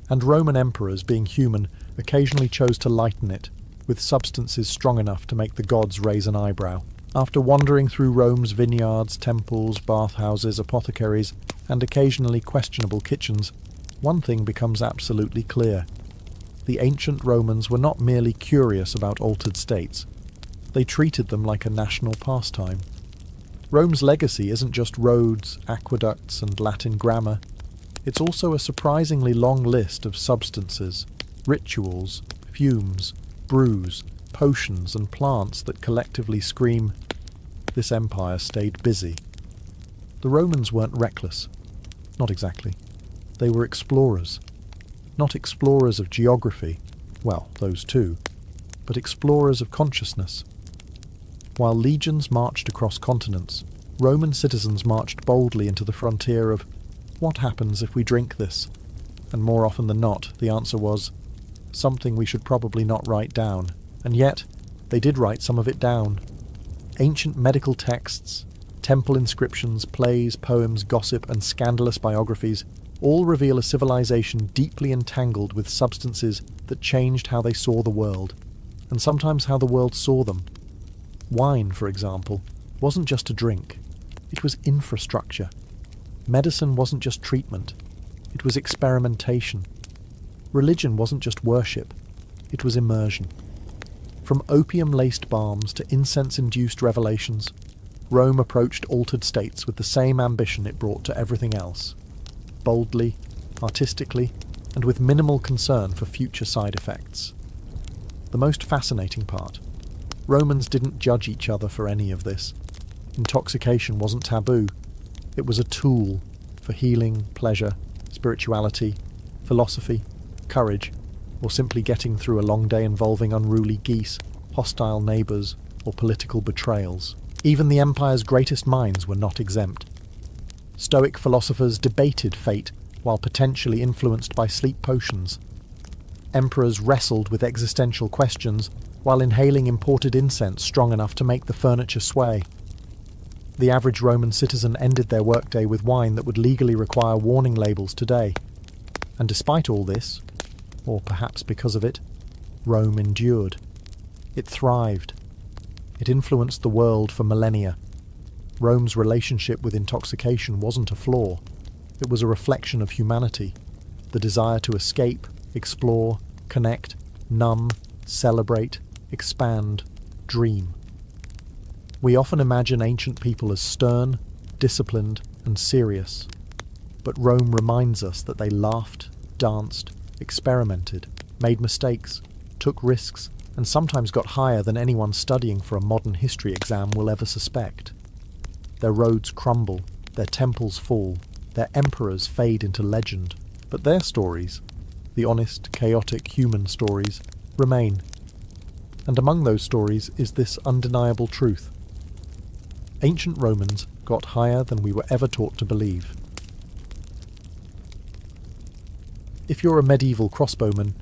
and Roman emperors, being human, occasionally chose to lighten it with substances strong enough to make the gods raise an eyebrow. After wandering through Rome's vineyards, temples, bathhouses, apothecaries, and occasionally questionable kitchens, one thing becomes absolutely clear. The ancient Romans were not merely curious about altered states. They treated them like a national pastime. Rome's legacy isn't just roads, aqueducts, and Latin grammar. It's also a surprisingly long list of substances, rituals, fumes, brews, potions, and plants that collectively scream, "This empire stayed busy." The Romans weren't reckless. Not exactly. They were explorers. Not explorers of geography, well, those too, but explorers of consciousness. While legions marched across continents, Roman citizens marched boldly into the frontier of, what happens if we drink this? And more often than not, the answer was, something we should probably not write down. And yet, they did write some of it down. Ancient medical texts, Temple inscriptions, plays, poems, gossip, and scandalous biographies all reveal a civilization deeply entangled with substances that changed how they saw the world, and sometimes how the world saw them. Wine, for example, wasn't just a drink, it was infrastructure. Medicine wasn't just treatment, it was experimentation. Religion wasn't just worship, it was immersion. From opium-laced balms to incense-induced revelations, Rome approached altered states with the same ambition it brought to everything else. Boldly, artistically, and with minimal concern for future side effects. The most fascinating part: Romans didn't judge each other for any of this. Intoxication wasn't taboo. It was a tool for healing, pleasure, spirituality, philosophy, courage, or simply getting through a long day involving unruly geese, hostile neighbours, or political betrayals. Even the empire's greatest minds were not exempt. Stoic philosophers debated fate while potentially influenced by sleep potions. Emperors wrestled with existential questions while inhaling imported incense strong enough to make the furniture sway. The average Roman citizen ended their workday with wine that would legally require warning labels today. And despite all this, or perhaps because of it, Rome endured. It thrived. It influenced the world for millennia. Rome's relationship with intoxication wasn't a flaw. It was a reflection of humanity, the desire to escape, explore, connect, numb, celebrate, expand, dream. We often imagine ancient people as stern, disciplined, and serious. But Rome reminds us that they laughed, danced, experimented, made mistakes, took risks, and sometimes got higher than anyone studying for a modern history exam will ever suspect. Their roads crumble, their temples fall, their emperors fade into legend, but their stories, the honest, chaotic human stories, remain. And among those stories is this undeniable truth. Ancient Romans got higher than we were ever taught to believe. If you're a medieval crossbowman,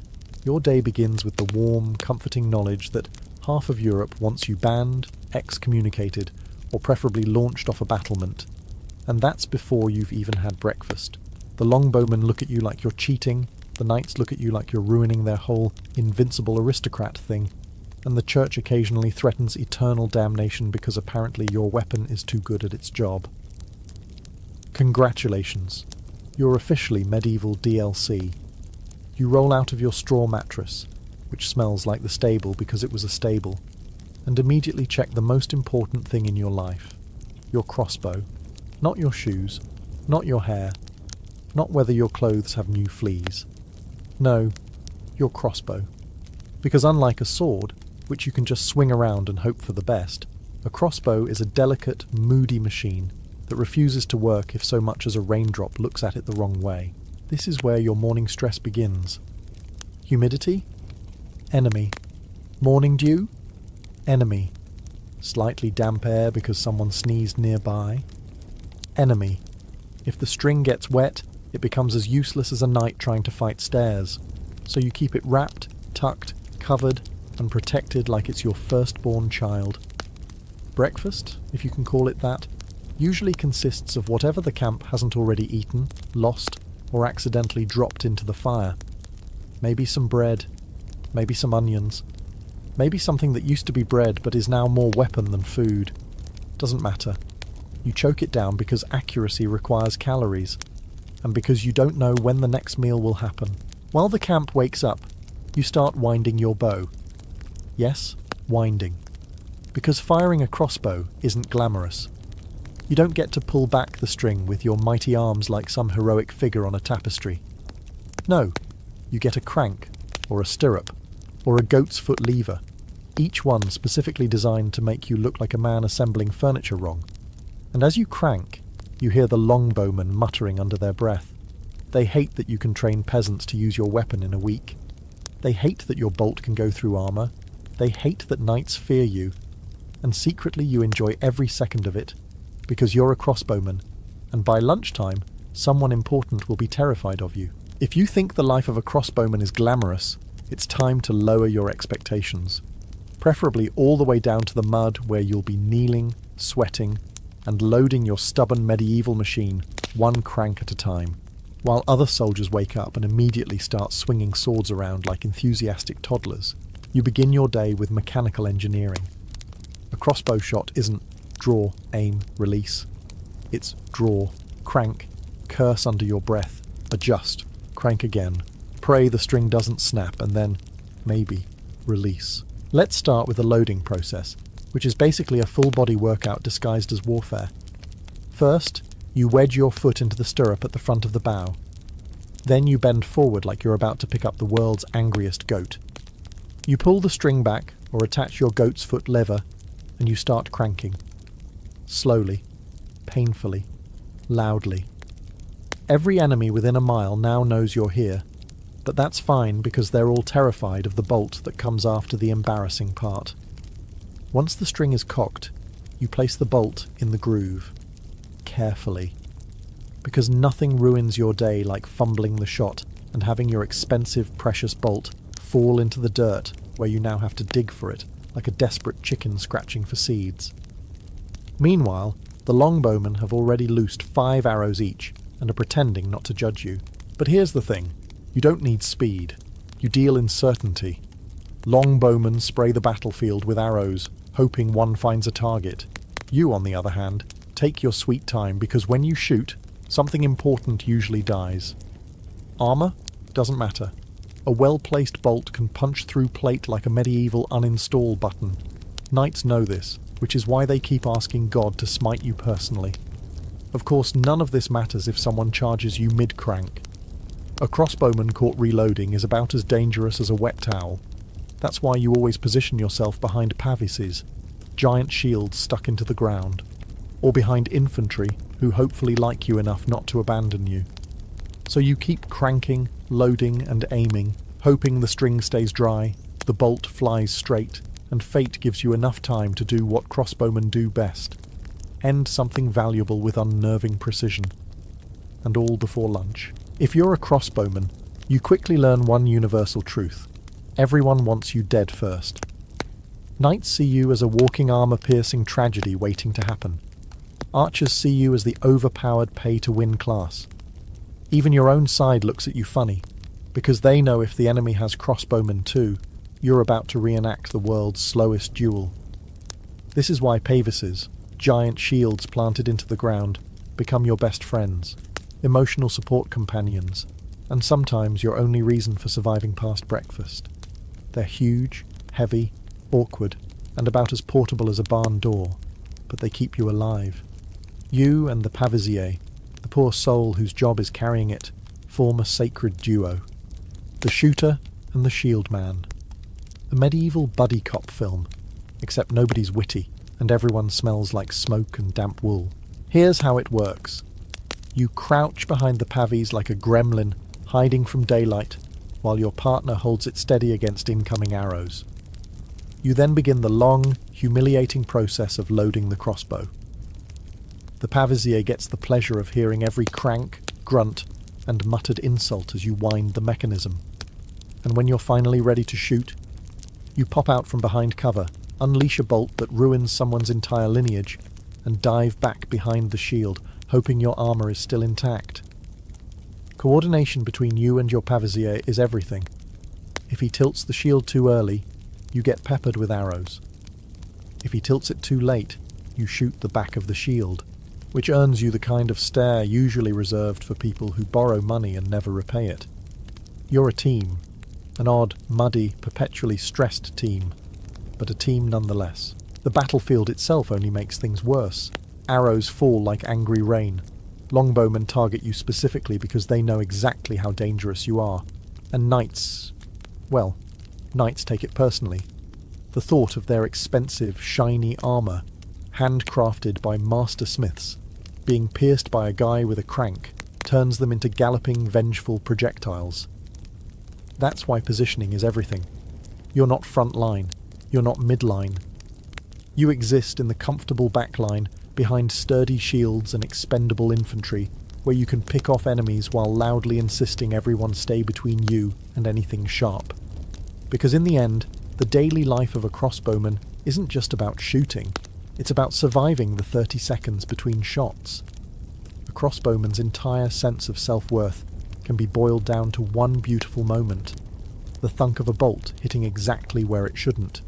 your day begins with the warm, comforting knowledge that half of Europe wants you banned, excommunicated, or preferably launched off a battlement. And that's before you've even had breakfast. The longbowmen look at you like you're cheating, the knights look at you like you're ruining their whole invincible aristocrat thing, and the church occasionally threatens eternal damnation because apparently your weapon is too good at its job. Congratulations, you're officially medieval DLC. You roll out of your straw mattress, which smells like the stable because it was a stable, and immediately check the most important thing in your life, your crossbow. Not your shoes, not your hair, not whether your clothes have new fleas. No, your crossbow. Because unlike a sword, which you can just swing around and hope for the best, a crossbow is a delicate, moody machine that refuses to work if so much as a raindrop looks at it the wrong way. This is where your morning stress begins. Humidity? Enemy. Morning dew? Enemy. Slightly damp air because someone sneezed nearby? Enemy. If the string gets wet, it becomes as useless as a knight trying to fight stairs. So you keep it wrapped, tucked, covered, and protected like it's your firstborn child. Breakfast, if you can call it that, usually consists of whatever the camp hasn't already eaten, lost, or accidentally dropped into the fire. Maybe some bread, maybe some onions, maybe something that used to be bread but is now more weapon than food. Doesn't matter. You choke it down because accuracy requires calories, and because you don't know when the next meal will happen. While the camp wakes up, you start winding your bow. Yes, winding. Because firing a crossbow isn't glamorous. You don't get to pull back the string with your mighty arms like some heroic figure on a tapestry. No, you get a crank, or a stirrup, or a goat's foot lever, each one specifically designed to make you look like a man assembling furniture wrong. And as you crank, you hear the longbowmen muttering under their breath. They hate that you can train peasants to use your weapon in a week. They hate that your bolt can go through armour. They hate that knights fear you. And secretly you enjoy every second of it, because you're a crossbowman, and by lunchtime, someone important will be terrified of you. If you think the life of a crossbowman is glamorous, it's time to lower your expectations. Preferably all the way down to the mud where you'll be kneeling, sweating, and loading your stubborn medieval machine one crank at a time. While other soldiers wake up and immediately start swinging swords around like enthusiastic toddlers, you begin your day with mechanical engineering. A crossbow shot isn't draw, aim, release. It's draw, crank, curse under your breath, adjust, crank again, pray the string doesn't snap, and then, maybe, release. Let's start with the loading process, which is basically a full-body workout disguised as warfare. First, you wedge your foot into the stirrup at the front of the bow. Then you bend forward like you're about to pick up the world's angriest goat. You pull the string back or attach your goat's foot lever, and you start cranking. Slowly, painfully, loudly. Every enemy within a mile now knows you're here, but that's fine because they're all terrified of the bolt that comes after the embarrassing part. Once the string is cocked, you place the bolt in the groove. Carefully. Because nothing ruins your day like fumbling the shot and having your expensive, precious bolt fall into the dirt where you now have to dig for it, like a desperate chicken scratching for seeds. Meanwhile, the longbowmen have already loosed 5 arrows each and are pretending not to judge you. But here's the thing. You don't need speed. You deal in certainty. Longbowmen spray the battlefield with arrows, hoping one finds a target. You, on the other hand, take your sweet time because when you shoot, something important usually dies. Armor? Doesn't matter. A well-placed bolt can punch through plate like a medieval uninstall button. Knights know this, which is why they keep asking God to smite you personally. Of course, none of this matters if someone charges you mid-crank. A crossbowman caught reloading is about as dangerous as a wet towel. That's why you always position yourself behind pavises, giant shields stuck into the ground, or behind infantry who hopefully like you enough not to abandon you. So you keep cranking, loading and aiming, hoping the string stays dry, the bolt flies straight, and fate gives you enough time to do what crossbowmen do best. End something valuable with unnerving precision. And all before lunch. If you're a crossbowman, you quickly learn one universal truth. Everyone wants you dead first. Knights see you as a walking armor-piercing tragedy waiting to happen. Archers see you as the overpowered pay-to-win class. Even your own side looks at you funny, because they know if the enemy has crossbowmen too, you're about to reenact the world's slowest duel. This is why pavises, giant shields planted into the ground, become your best friends, emotional support companions, and sometimes your only reason for surviving past breakfast. They're huge, heavy, awkward, and about as portable as a barn door, but they keep you alive. You and the pavisier, the poor soul whose job is carrying it, form a sacred duo. The shooter and the shield man. A medieval buddy cop film, except nobody's witty, and everyone smells like smoke and damp wool. Here's how it works. You crouch behind the pavies like a gremlin, hiding from daylight, while your partner holds it steady against incoming arrows. You then begin the long, humiliating process of loading the crossbow. The pavisier gets the pleasure of hearing every crank, grunt, and muttered insult as you wind the mechanism. And when you're finally ready to shoot, you pop out from behind cover, unleash a bolt that ruins someone's entire lineage, and dive back behind the shield, hoping your armor is still intact. Coordination between you and your pavisier is everything. If he tilts the shield too early, you get peppered with arrows. If he tilts it too late, you shoot the back of the shield, which earns you the kind of stare usually reserved for people who borrow money and never repay it. You're a team, an odd, muddy, perpetually stressed team, but a team nonetheless. The battlefield itself only makes things worse. Arrows fall like angry rain. Longbowmen target you specifically because they know exactly how dangerous you are. And knights take it personally. The thought of their expensive, shiny armor, handcrafted by master smiths, being pierced by a guy with a crank, turns them into galloping, vengeful projectiles. That's why positioning is everything. You're not front line. You're not midline. You exist in the comfortable backline behind sturdy shields and expendable infantry, where you can pick off enemies while loudly insisting everyone stay between you and anything sharp. Because in the end, the daily life of a crossbowman isn't just about shooting. It's about surviving the 30 seconds between shots. A crossbowman's entire sense of self-worth can be boiled down to one beautiful moment: the thunk of a bolt hitting exactly where it shouldn't.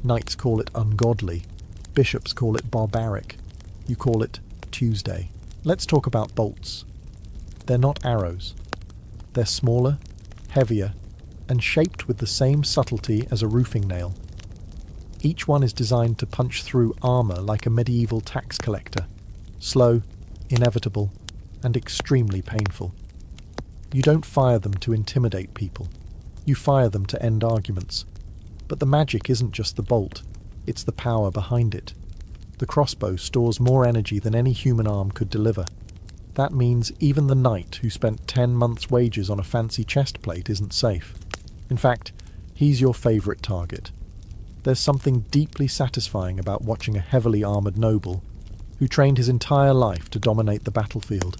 Knights call it ungodly. Bishops call it barbaric. You call it Tuesday. Let's talk about bolts. They're not arrows. They're smaller, heavier, and shaped with the same subtlety as a roofing nail. Each one is designed to punch through armour like a medieval tax collector. Slow, inevitable, and extremely painful. You don't fire them to intimidate people. You fire them to end arguments. But the magic isn't just the bolt, it's the power behind it. The crossbow stores more energy than any human arm could deliver. That means even the knight who spent 10 months' wages on a fancy chest plate isn't safe. In fact, he's your favourite target. There's something deeply satisfying about watching a heavily armoured noble, who trained his entire life to dominate the battlefield,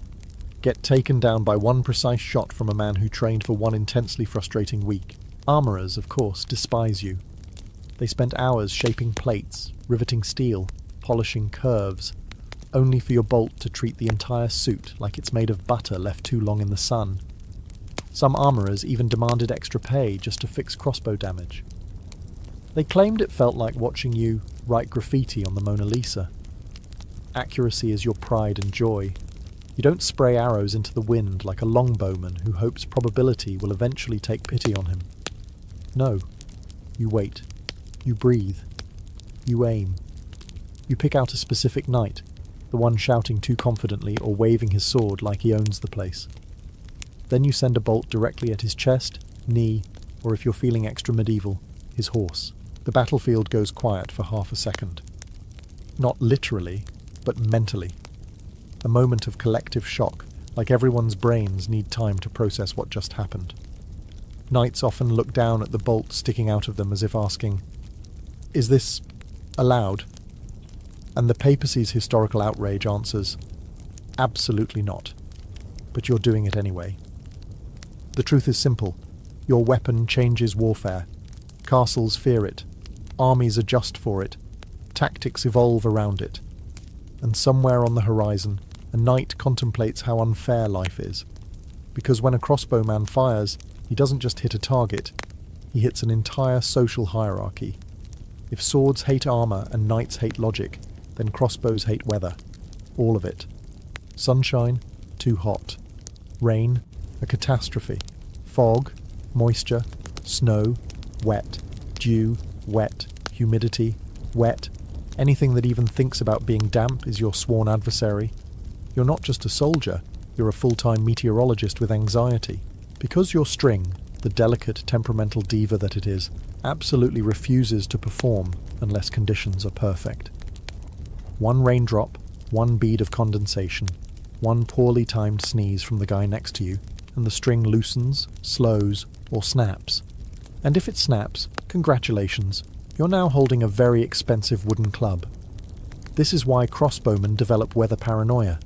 get taken down by one precise shot from a man who trained for one intensely frustrating week. Armourers, of course, despise you. They spent hours shaping plates, riveting steel, polishing curves, only for your bolt to treat the entire suit like it's made of butter left too long in the sun. Some armourers even demanded extra pay just to fix crossbow damage. They claimed it felt like watching you write graffiti on the Mona Lisa. Accuracy is your pride and joy. You don't spray arrows into the wind like a longbowman who hopes probability will eventually take pity on him. No, you wait. You breathe. You aim. You pick out a specific knight, the one shouting too confidently or waving his sword like he owns the place. Then you send a bolt directly at his chest, knee, or if you're feeling extra medieval, his horse. The battlefield goes quiet for half a second. Not literally, but mentally. A moment of collective shock, like everyone's brains need time to process what just happened. Knights often look down at the bolt sticking out of them as if asking, "Is this allowed?" And the papacy's historical outrage answers, "Absolutely not. But you're doing it anyway." The truth is simple. Your weapon changes warfare. Castles fear it. Armies adjust for it. Tactics evolve around it. And somewhere on the horizon, a knight contemplates how unfair life is. Because when a crossbowman fires, he doesn't just hit a target, he hits an entire social hierarchy. If swords hate armour and knights hate logic, then crossbows hate weather. All of it. Sunshine, too hot. Rain, a catastrophe. Fog, moisture, snow, wet. Dew, wet. Humidity, wet. Anything that even thinks about being damp is your sworn adversary. You're not just a soldier, you're a full-time meteorologist with anxiety. Because your string, the delicate, temperamental diva that it is, absolutely refuses to perform unless conditions are perfect. One raindrop, one bead of condensation, one poorly timed sneeze from the guy next to you, and the string loosens, slows, or snaps. And if it snaps, congratulations, you're now holding a very expensive wooden club. This is why crossbowmen develop weather paranoia.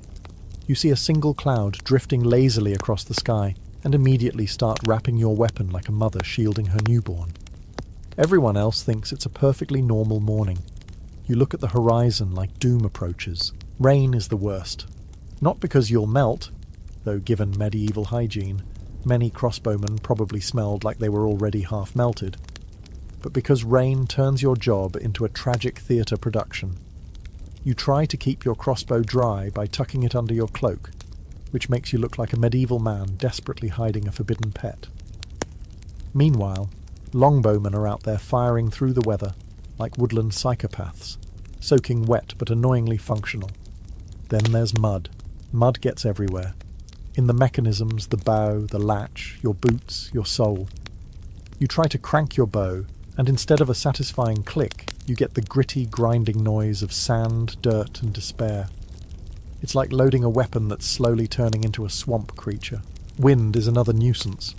You see a single cloud drifting lazily across the sky, and immediately start wrapping your weapon like a mother shielding her newborn. Everyone else thinks it's a perfectly normal morning. You look at the horizon like doom approaches. Rain is the worst. Not because you'll melt, though given medieval hygiene, many crossbowmen probably smelled like they were already half melted, but because rain turns your job into a tragic theatre production. You try to keep your crossbow dry by tucking it under your cloak, which makes you look like a medieval man desperately hiding a forbidden pet. Meanwhile, longbowmen are out there firing through the weather like woodland psychopaths, soaking wet but annoyingly functional. Then there's mud. Mud gets everywhere. In the mechanisms, the bow, the latch, your boots, your sole. You try to crank your bow, and instead of a satisfying click, you get the gritty, grinding noise of sand, dirt, and despair. It's like loading a weapon that's slowly turning into a swamp creature. Wind is another nuisance.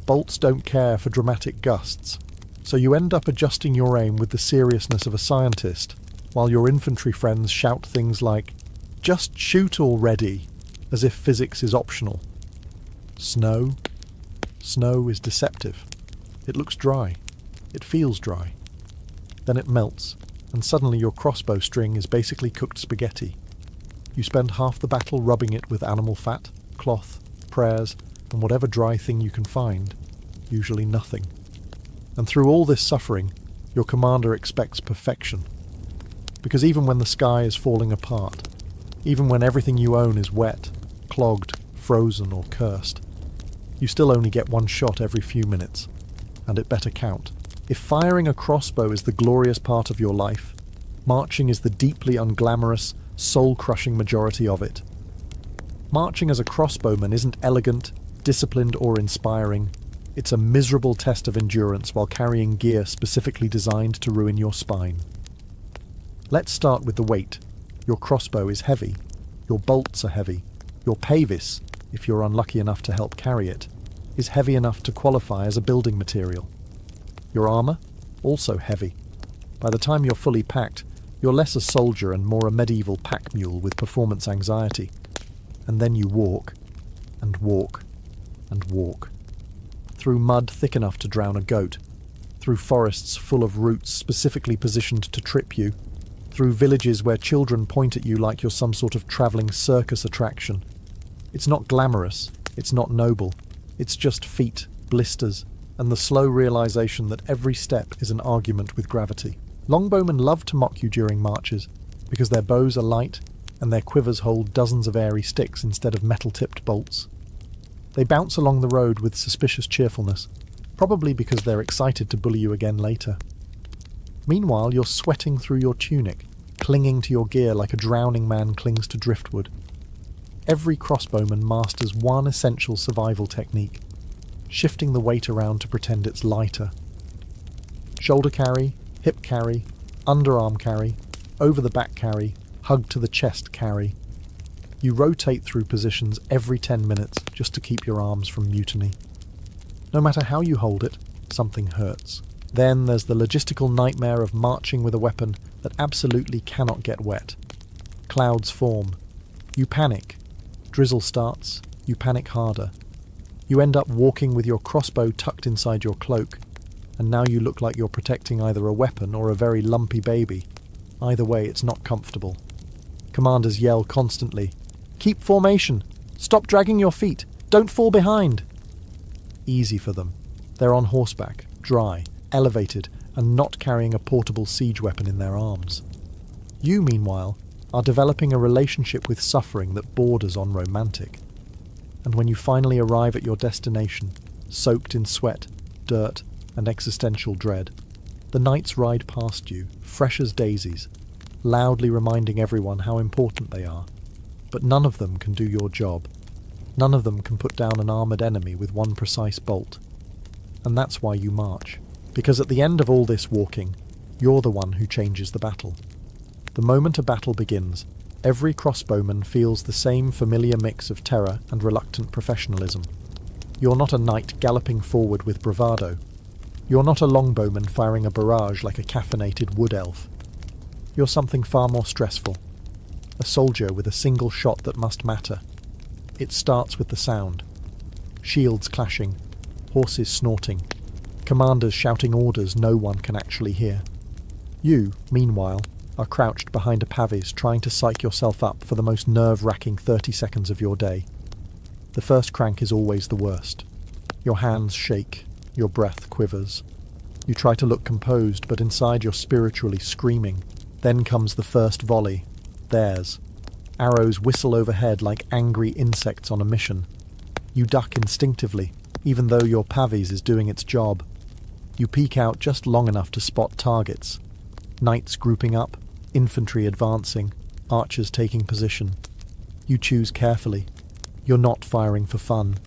Bolts don't care for dramatic gusts, so you end up adjusting your aim with the seriousness of a scientist, while your infantry friends shout things like, "Just shoot already," as if physics is optional. Snow? Snow is deceptive. It looks dry. It feels dry. Then it melts, and suddenly your crossbow string is basically cooked spaghetti. You spend half the battle rubbing it with animal fat, cloth, prayers, and whatever dry thing you can find, usually nothing. And through all this suffering, your commander expects perfection. Because even when the sky is falling apart, even when everything you own is wet, clogged, frozen, or cursed, you still only get one shot every few minutes, and it better count. If firing a crossbow is the glorious part of your life, marching is the deeply unglamorous, soul-crushing majority of it. Marching as a crossbowman isn't elegant, disciplined, or inspiring. It's a miserable test of endurance while carrying gear specifically designed to ruin your spine. Let's start with the weight. Your crossbow is heavy. Your bolts are heavy. Your pavis, if you're unlucky enough to help carry it, is heavy enough to qualify as a building material. Your armour? Also heavy. By the time you're fully packed, you're less a soldier and more a medieval pack mule with performance anxiety. And then you walk, and walk, and walk. Through mud thick enough to drown a goat, through forests full of roots specifically positioned to trip you, through villages where children point at you like you're some sort of travelling circus attraction. It's not glamorous, it's not noble, it's just feet, blisters, and the slow realisation that every step is an argument with gravity. Longbowmen love to mock you during marches, because their bows are light and their quivers hold dozens of airy sticks instead of metal-tipped bolts. They bounce along the road with suspicious cheerfulness, probably because they're excited to bully you again later. Meanwhile, you're sweating through your tunic, clinging to your gear like a drowning man clings to driftwood. Every crossbowman masters one essential survival technique: shifting the weight around to pretend it's lighter. Shoulder carry, hip carry, underarm carry, over the back carry, hug to the chest carry. You rotate through positions every 10 minutes just to keep your arms from mutiny. No matter how you hold it, something hurts. Then there's the logistical nightmare of marching with a weapon that absolutely cannot get wet. Clouds form. You panic. Drizzle starts. You panic harder. You end up walking with your crossbow tucked inside your cloak, and now you look like you're protecting either a weapon or a very lumpy baby. Either way, it's not comfortable. Commanders yell constantly, "Keep formation! Stop dragging your feet! Don't fall behind!" Easy for them. They're on horseback, dry, elevated, and not carrying a portable siege weapon in their arms. You, meanwhile, are developing a relationship with suffering that borders on romantic. And when you finally arrive at your destination, soaked in sweat, dirt, and existential dread, the knights ride past you, fresh as daisies, loudly reminding everyone how important they are. But none of them can do your job. None of them can put down an armoured enemy with one precise bolt. And that's why you march. Because at the end of all this walking, you're the one who changes the battle. The moment a battle begins, every crossbowman feels the same familiar mix of terror and reluctant professionalism. You're not a knight galloping forward with bravado. You're not a longbowman firing a barrage like a caffeinated wood elf. You're something far more stressful. A soldier with a single shot that must matter. It starts with the sound. Shields clashing, horses snorting, commanders shouting orders no one can actually hear. You, meanwhile, are crouched behind a pavis trying to psych yourself up for the most nerve-wracking 30 seconds of your day. The first crank is always the worst. Your hands shake, your breath quivers. You try to look composed, but inside you're spiritually screaming. Then comes the first volley. Theirs. Arrows whistle overhead like angry insects on a mission. You duck instinctively, even though your pavis is doing its job. You peek out just long enough to spot targets. Knights grouping up, infantry advancing, archers taking position. You choose carefully. You're not firing for fun.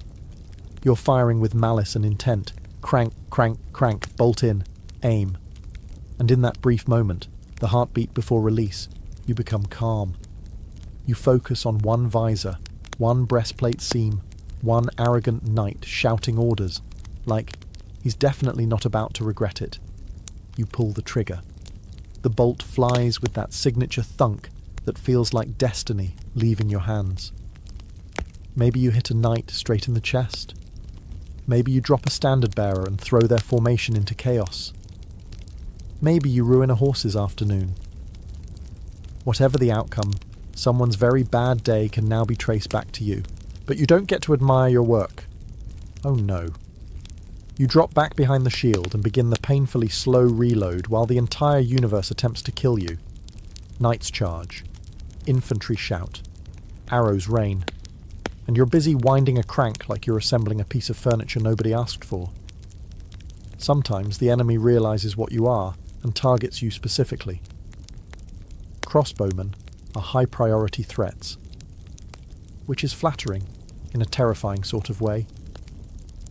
You're firing with malice and intent. Crank, crank, crank, bolt in, aim. And in that brief moment, the heartbeat before release, you become calm. You focus on one visor, one breastplate seam, one arrogant knight shouting orders, like, he's definitely not about to regret it. You pull the trigger. The bolt flies with that signature thunk that feels like destiny leaving your hands. Maybe you hit a knight straight in the chest. Maybe you drop a standard bearer and throw their formation into chaos. Maybe you ruin a horse's afternoon. Whatever the outcome, someone's very bad day can now be traced back to you. But you don't get to admire your work. Oh no. You drop back behind the shield and begin the painfully slow reload while the entire universe attempts to kill you. Knights charge. Infantry shout. Arrows rain. And you're busy winding a crank like you're assembling a piece of furniture nobody asked for. Sometimes the enemy realizes what you are and targets you specifically. Crossbowmen are high-priority threats, which is flattering in a terrifying sort of way.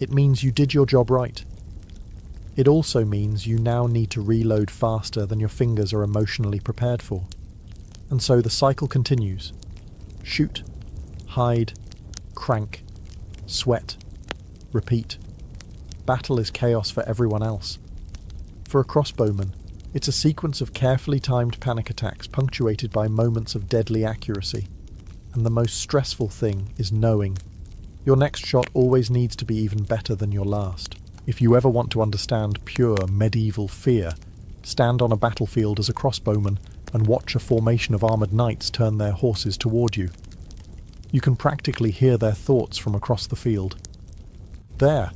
It means you did your job right. It also means you now need to reload faster than your fingers are emotionally prepared for. And so the cycle continues. Shoot, hide, crank, sweat, repeat. Battle is chaos for everyone else. For a crossbowman, it's a sequence of carefully timed panic attacks punctuated by moments of deadly accuracy. And the most stressful thing is knowing your next shot always needs to be even better than your last. If you ever want to understand pure medieval fear, stand on a battlefield as a crossbowman and watch a formation of armoured knights turn their horses toward you. You can practically hear their thoughts from across the field. There,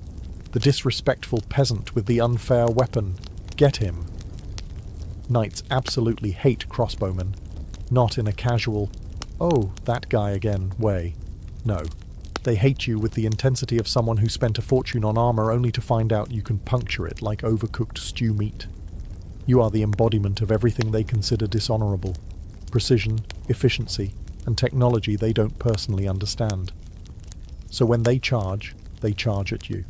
the disrespectful peasant with the unfair weapon. Get him. Knights absolutely hate crossbowmen, not in a casual, "Oh, that guy again" way. No. They hate you with the intensity of someone who spent a fortune on armour only to find out you can puncture it like overcooked stew meat. You are the embodiment of everything they consider dishonourable. Precision, efficiency, and technology they don't personally understand. So when they charge at you.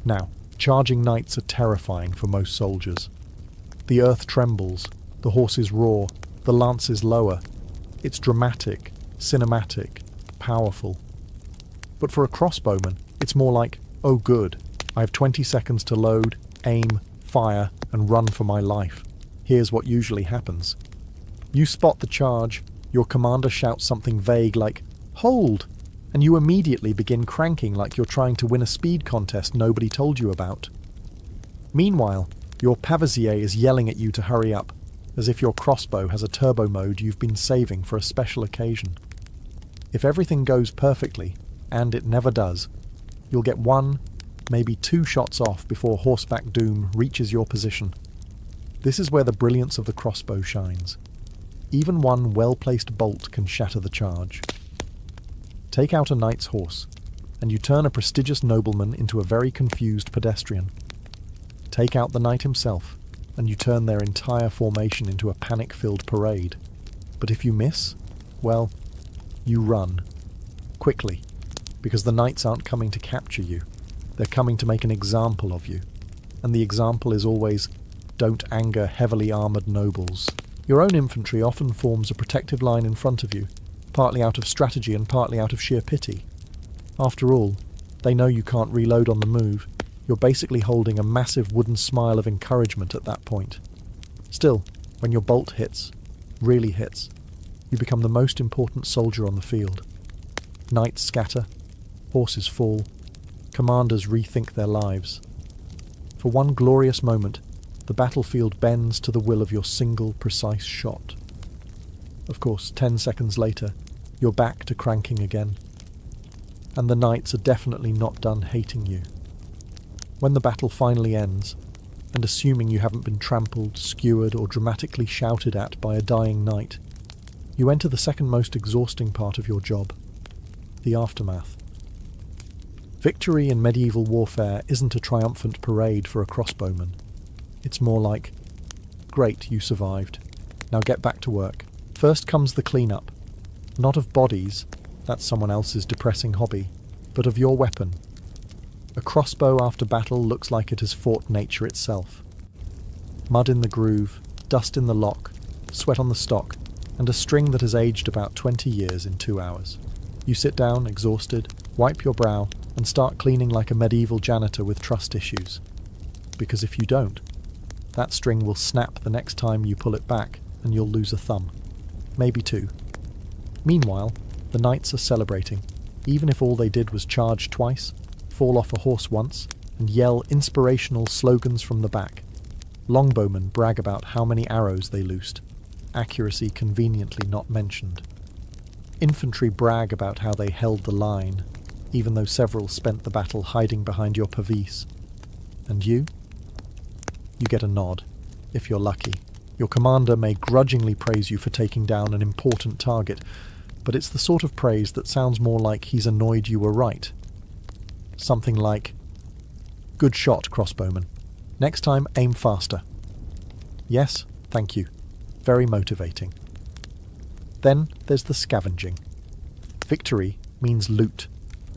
Now, charging knights are terrifying for most soldiers. The earth trembles, the horses roar, the lances lower. It's dramatic, cinematic, powerful. But for a crossbowman, it's more like, oh good, I have 20 seconds to load, aim, fire, and run for my life. Here's what usually happens. You spot the charge, your commander shouts something vague like, "Hold!" and you immediately begin cranking like you're trying to win a speed contest nobody told you about. Meanwhile, your pavesier is yelling at you to hurry up, as if your crossbow has a turbo mode you've been saving for a special occasion. If everything goes perfectly, and it never does, you'll get 1, maybe 2 shots off before horseback doom reaches your position. This is where the brilliance of the crossbow shines. Even one well-placed bolt can shatter the charge. Take out a knight's horse, and you turn a prestigious nobleman into a very confused pedestrian. Take out the knight himself, and you turn their entire formation into a panic-filled parade. But if you miss, well, you run. Quickly. Because the knights aren't coming to capture you. They're coming to make an example of you. And the example is always, don't anger heavily armoured nobles. Your own infantry often forms a protective line in front of you, partly out of strategy and partly out of sheer pity. After all, they know you can't reload on the move. You're basically holding a massive wooden smile of encouragement at that point. Still, when your bolt hits, really hits, you become the most important soldier on the field. Knights scatter, horses fall, commanders rethink their lives. For one glorious moment, the battlefield bends to the will of your single, precise shot. Of course, 10 seconds later, you're back to cranking again. And the knights are definitely not done hating you. When the battle finally ends, and assuming you haven't been trampled, skewered, or dramatically shouted at by a dying knight, you enter the second most exhausting part of your job, the aftermath. Victory in medieval warfare isn't a triumphant parade for a crossbowman. It's more like, great, you survived. Now get back to work. First comes the cleanup. Not of bodies, that's someone else's depressing hobby, but of your weapon. A crossbow after battle looks like it has fought nature itself. Mud in the groove, dust in the lock, sweat on the stock, and a string that has aged about 20 years in 2 hours. You sit down, exhausted, wipe your brow, and start cleaning like a medieval janitor with trust issues. Because if you don't, that string will snap the next time you pull it back, and you'll lose a thumb. Maybe 2. Meanwhile, the knights are celebrating, even if all they did was charge twice, fall off a horse once, and yell inspirational slogans from the back. Longbowmen brag about how many arrows they loosed, accuracy conveniently not mentioned. Infantry brag about how they held the line, even though several spent the battle hiding behind your pavise. And you? You get a nod, if you're lucky. Your commander may grudgingly praise you for taking down an important target, but it's the sort of praise that sounds more like he's annoyed you were right. Something like, "Good shot, crossbowman. Next time, aim faster." Yes, thank you. Very motivating. Then there's the scavenging. Victory means loot,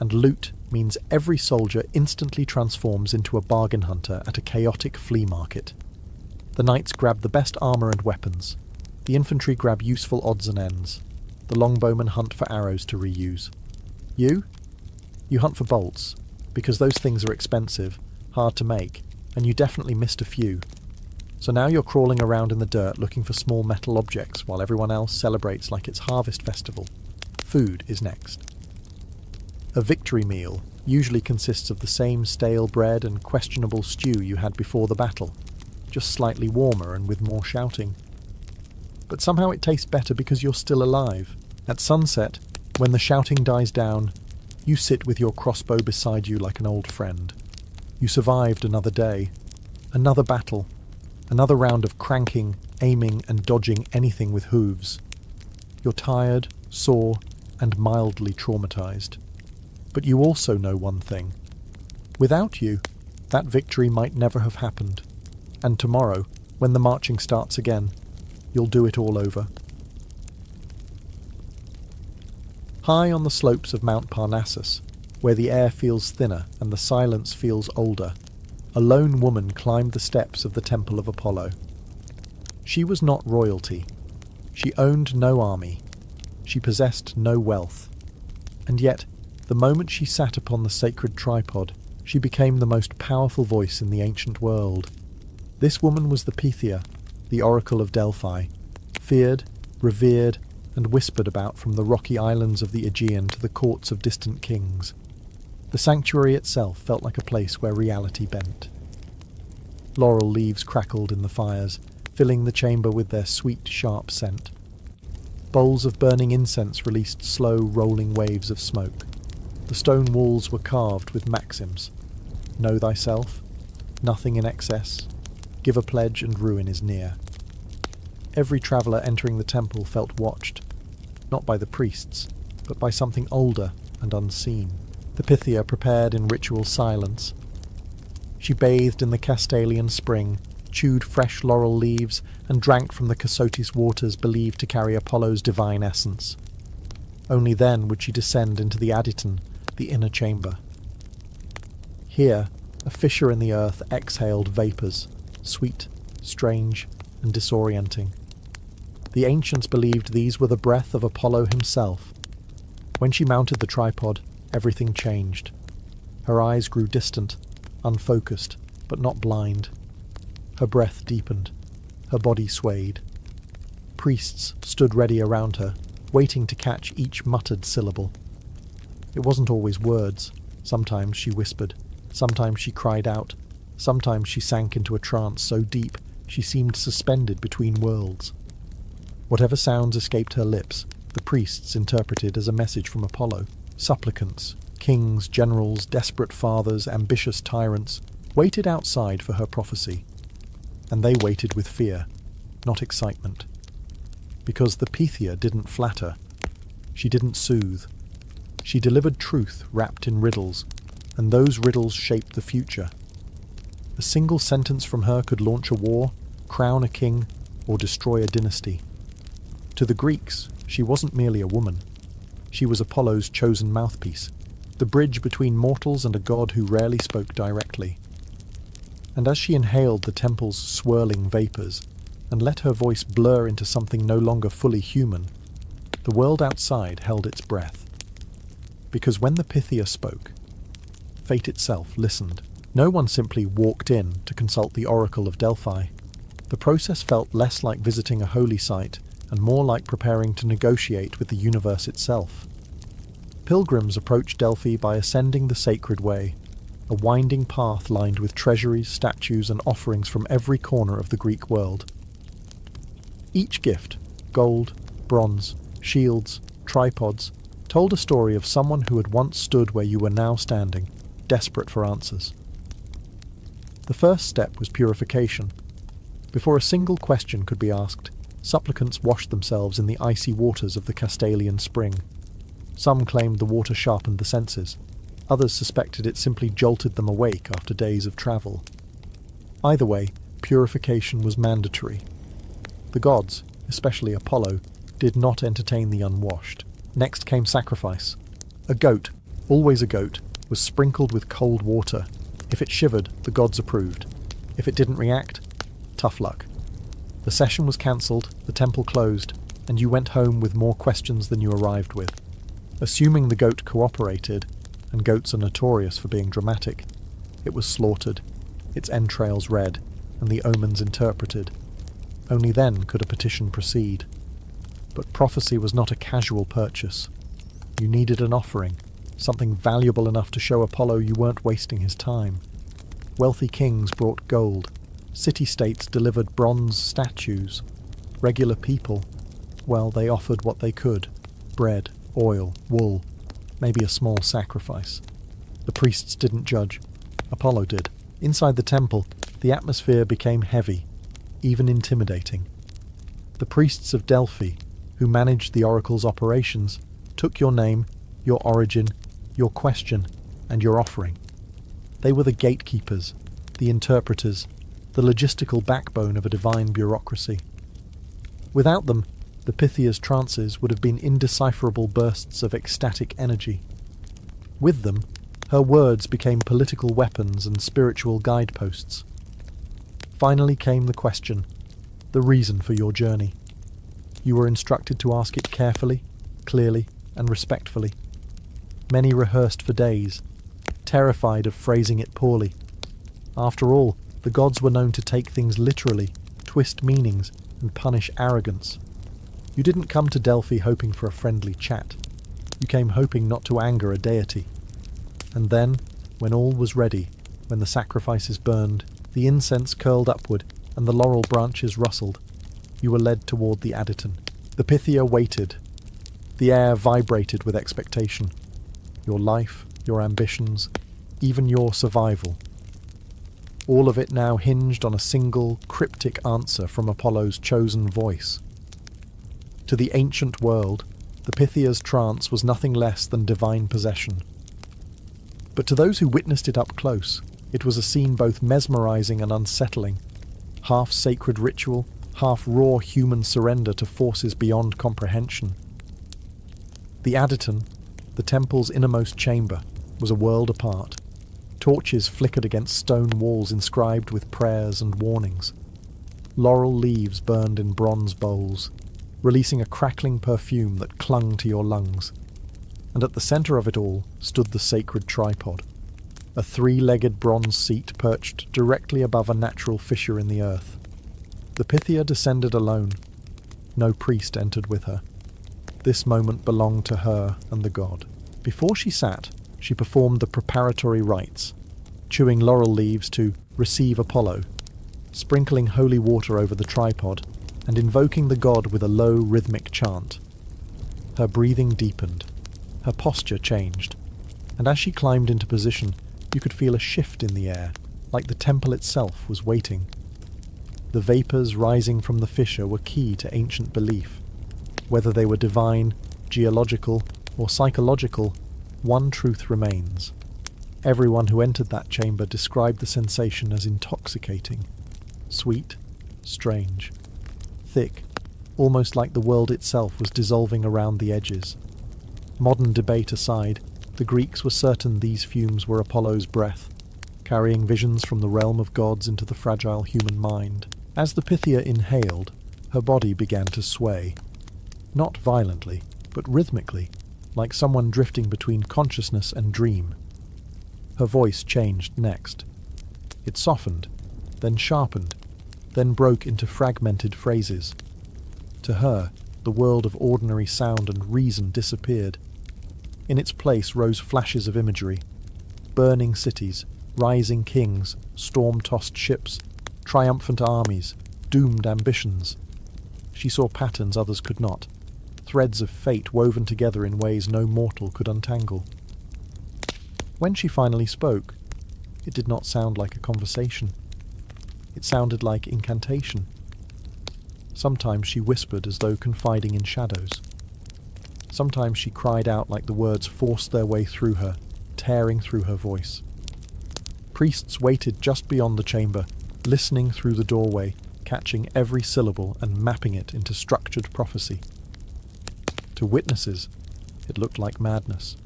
and loot means every soldier instantly transforms into a bargain hunter at a chaotic flea market. The knights grab the best armour and weapons. The infantry grab useful odds and ends. The longbowmen hunt for arrows to reuse. You? You hunt for bolts, because those things are expensive, hard to make, and you definitely missed a few. So now you're crawling around in the dirt looking for small metal objects while everyone else celebrates like it's harvest festival. Food is next. A victory meal usually consists of the same stale bread and questionable stew you had before the battle, just slightly warmer and with more shouting. But somehow it tastes better because you're still alive. At sunset, when the shouting dies down, you sit with your crossbow beside you like an old friend. You survived another day, another battle, another round of cranking, aiming and dodging anything with hooves. You're tired, sore, and mildly traumatized. But you also know one thing. Without you, that victory might never have happened. And tomorrow, when the marching starts again, you'll do it all over. High on the slopes of Mount Parnassus, where the air feels thinner and the silence feels older, a lone woman climbed the steps of the Temple of Apollo. She was not royalty. She owned no army. She possessed no wealth. And yet, the moment she sat upon the sacred tripod, she became the most powerful voice in the ancient world. This woman was the Pythia, the oracle of Delphi, feared, revered, and whispered about from the rocky islands of the Aegean to the courts of distant kings. The sanctuary itself felt like a place where reality bent. Laurel leaves crackled in the fires, filling the chamber with their sweet, sharp scent. Bowls of burning incense released slow, rolling waves of smoke. The stone walls were carved with maxims. Know thyself, nothing in excess, give a pledge and ruin is near. Every traveller entering the temple felt watched, not by the priests, but by something older and unseen. The Pythia prepared in ritual silence. She bathed in the Castalian spring, chewed fresh laurel leaves, and drank from the Cassotis waters believed to carry Apollo's divine essence. Only then would she descend into the Adyton, the inner chamber. Here, a fissure in the earth exhaled vapours, sweet, strange, and disorienting. The ancients believed these were the breath of Apollo himself. When she mounted the tripod, everything changed. Her eyes grew distant, unfocused, but not blind. Her breath deepened. Her body swayed. Priests stood ready around her, waiting to catch each muttered syllable. It wasn't always words. Sometimes she whispered. Sometimes she cried out. Sometimes she sank into a trance so deep she seemed suspended between worlds. Whatever sounds escaped her lips, the priests interpreted as a message from Apollo. Supplicants, kings, generals, desperate fathers, ambitious tyrants, waited outside for her prophecy. And they waited with fear, not excitement. Because the Pythia didn't flatter. She didn't soothe. She delivered truth wrapped in riddles, and those riddles shaped the future. A single sentence from her could launch a war, crown a king, or destroy a dynasty. To the Greeks, she wasn't merely a woman. She was Apollo's chosen mouthpiece, the bridge between mortals and a god who rarely spoke directly. And as she inhaled the temple's swirling vapours, and let her voice blur into something no longer fully human, the world outside held its breath. Because when the Pythia spoke, fate itself listened. No one simply walked in to consult the oracle of Delphi. The process felt less like visiting a holy site and more like preparing to negotiate with the universe itself. Pilgrims approached Delphi by ascending the sacred way, a winding path lined with treasuries, statues, and offerings from every corner of the Greek world. Each gift, gold, bronze, shields, tripods, told a story of someone who had once stood where you were now standing, desperate for answers. The first step was purification. Before a single question could be asked, supplicants washed themselves in the icy waters of the Castalian spring. Some claimed the water sharpened the senses. Others suspected it simply jolted them awake after days of travel. Either way, purification was mandatory. The gods, especially Apollo, did not entertain the unwashed. Next came sacrifice. A goat, always a goat, was sprinkled with cold water. If it shivered, the gods approved. If it didn't react, tough luck. The session was cancelled, the temple closed, and you went home with more questions than you arrived with. Assuming the goat cooperated, and goats are notorious for being dramatic, it was slaughtered, its entrails read, and the omens interpreted. Only then could a petition proceed. But prophecy was not a casual purchase. You needed an offering, something valuable enough to show Apollo you weren't wasting his time. Wealthy kings brought gold. City-states delivered bronze statues. Regular people, well, they offered what they could. Bread, oil, wool, maybe a small sacrifice. The priests didn't judge. Apollo did. Inside the temple, the atmosphere became heavy, even intimidating. The priests of Delphi, who managed the oracle's operations, took your name, your origin, your question, and your offering. They were the gatekeepers, the interpreters, the logistical backbone of a divine bureaucracy. Without them, the Pythia's trances would have been indecipherable bursts of ecstatic energy. With them, her words became political weapons and spiritual guideposts. Finally came the question, the reason for your journey. You were instructed to ask it carefully, clearly, and respectfully. Many rehearsed for days, terrified of phrasing it poorly. After all, the gods were known to take things literally, twist meanings, and punish arrogance. You didn't come to Delphi hoping for a friendly chat. You came hoping not to anger a deity. And then, when all was ready, when the sacrifices burned, the incense curled upward, and the laurel branches rustled, you were led toward the Adyton. The Pythia waited. The air vibrated with expectation. Your life, your ambitions, even your survival. All of it now hinged on a single, cryptic answer from Apollo's chosen voice. To the ancient world, the Pythia's trance was nothing less than divine possession. But to those who witnessed it up close, it was a scene both mesmerizing and unsettling, half sacred ritual, half raw human surrender to forces beyond comprehension. The Adyton, the temple's innermost chamber, was a world apart. Torches flickered against stone walls inscribed with prayers and warnings. Laurel leaves burned in bronze bowls, releasing a crackling perfume that clung to your lungs. And at the centre of it all stood the sacred tripod, a three-legged bronze seat perched directly above a natural fissure in the earth. The Pythia descended alone. No priest entered with her. This moment belonged to her and the god. Before she sat, she performed the preparatory rites, chewing laurel leaves to receive Apollo, sprinkling holy water over the tripod, and invoking the god with a low rhythmic chant. Her breathing deepened, her posture changed, and as she climbed into position, you could feel a shift in the air, like the temple itself was waiting. The vapours rising from the fissure were key to ancient belief. Whether they were divine, geological, or psychological, one truth remains. Everyone who entered that chamber described the sensation as intoxicating, sweet, strange, thick, almost like the world itself was dissolving around the edges. Modern debate aside, the Greeks were certain these fumes were Apollo's breath, carrying visions from the realm of gods into the fragile human mind. As the Pythia inhaled, her body began to sway. Not violently, but rhythmically, like someone drifting between consciousness and dream. Her voice changed next. It softened, then sharpened, then broke into fragmented phrases. To her, the world of ordinary sound and reason disappeared. In its place rose flashes of imagery, burning cities, rising kings, storm-tossed ships, triumphant armies, doomed ambitions. She saw patterns others could not, threads of fate woven together in ways no mortal could untangle. When she finally spoke, it did not sound like a conversation. It sounded like incantation. Sometimes she whispered as though confiding in shadows. Sometimes she cried out like the words forced their way through her, tearing through her voice. Priests waited just beyond the chamber, listening through the doorway, catching every syllable and mapping it into structured prophecy. To witnesses, it looked like madness.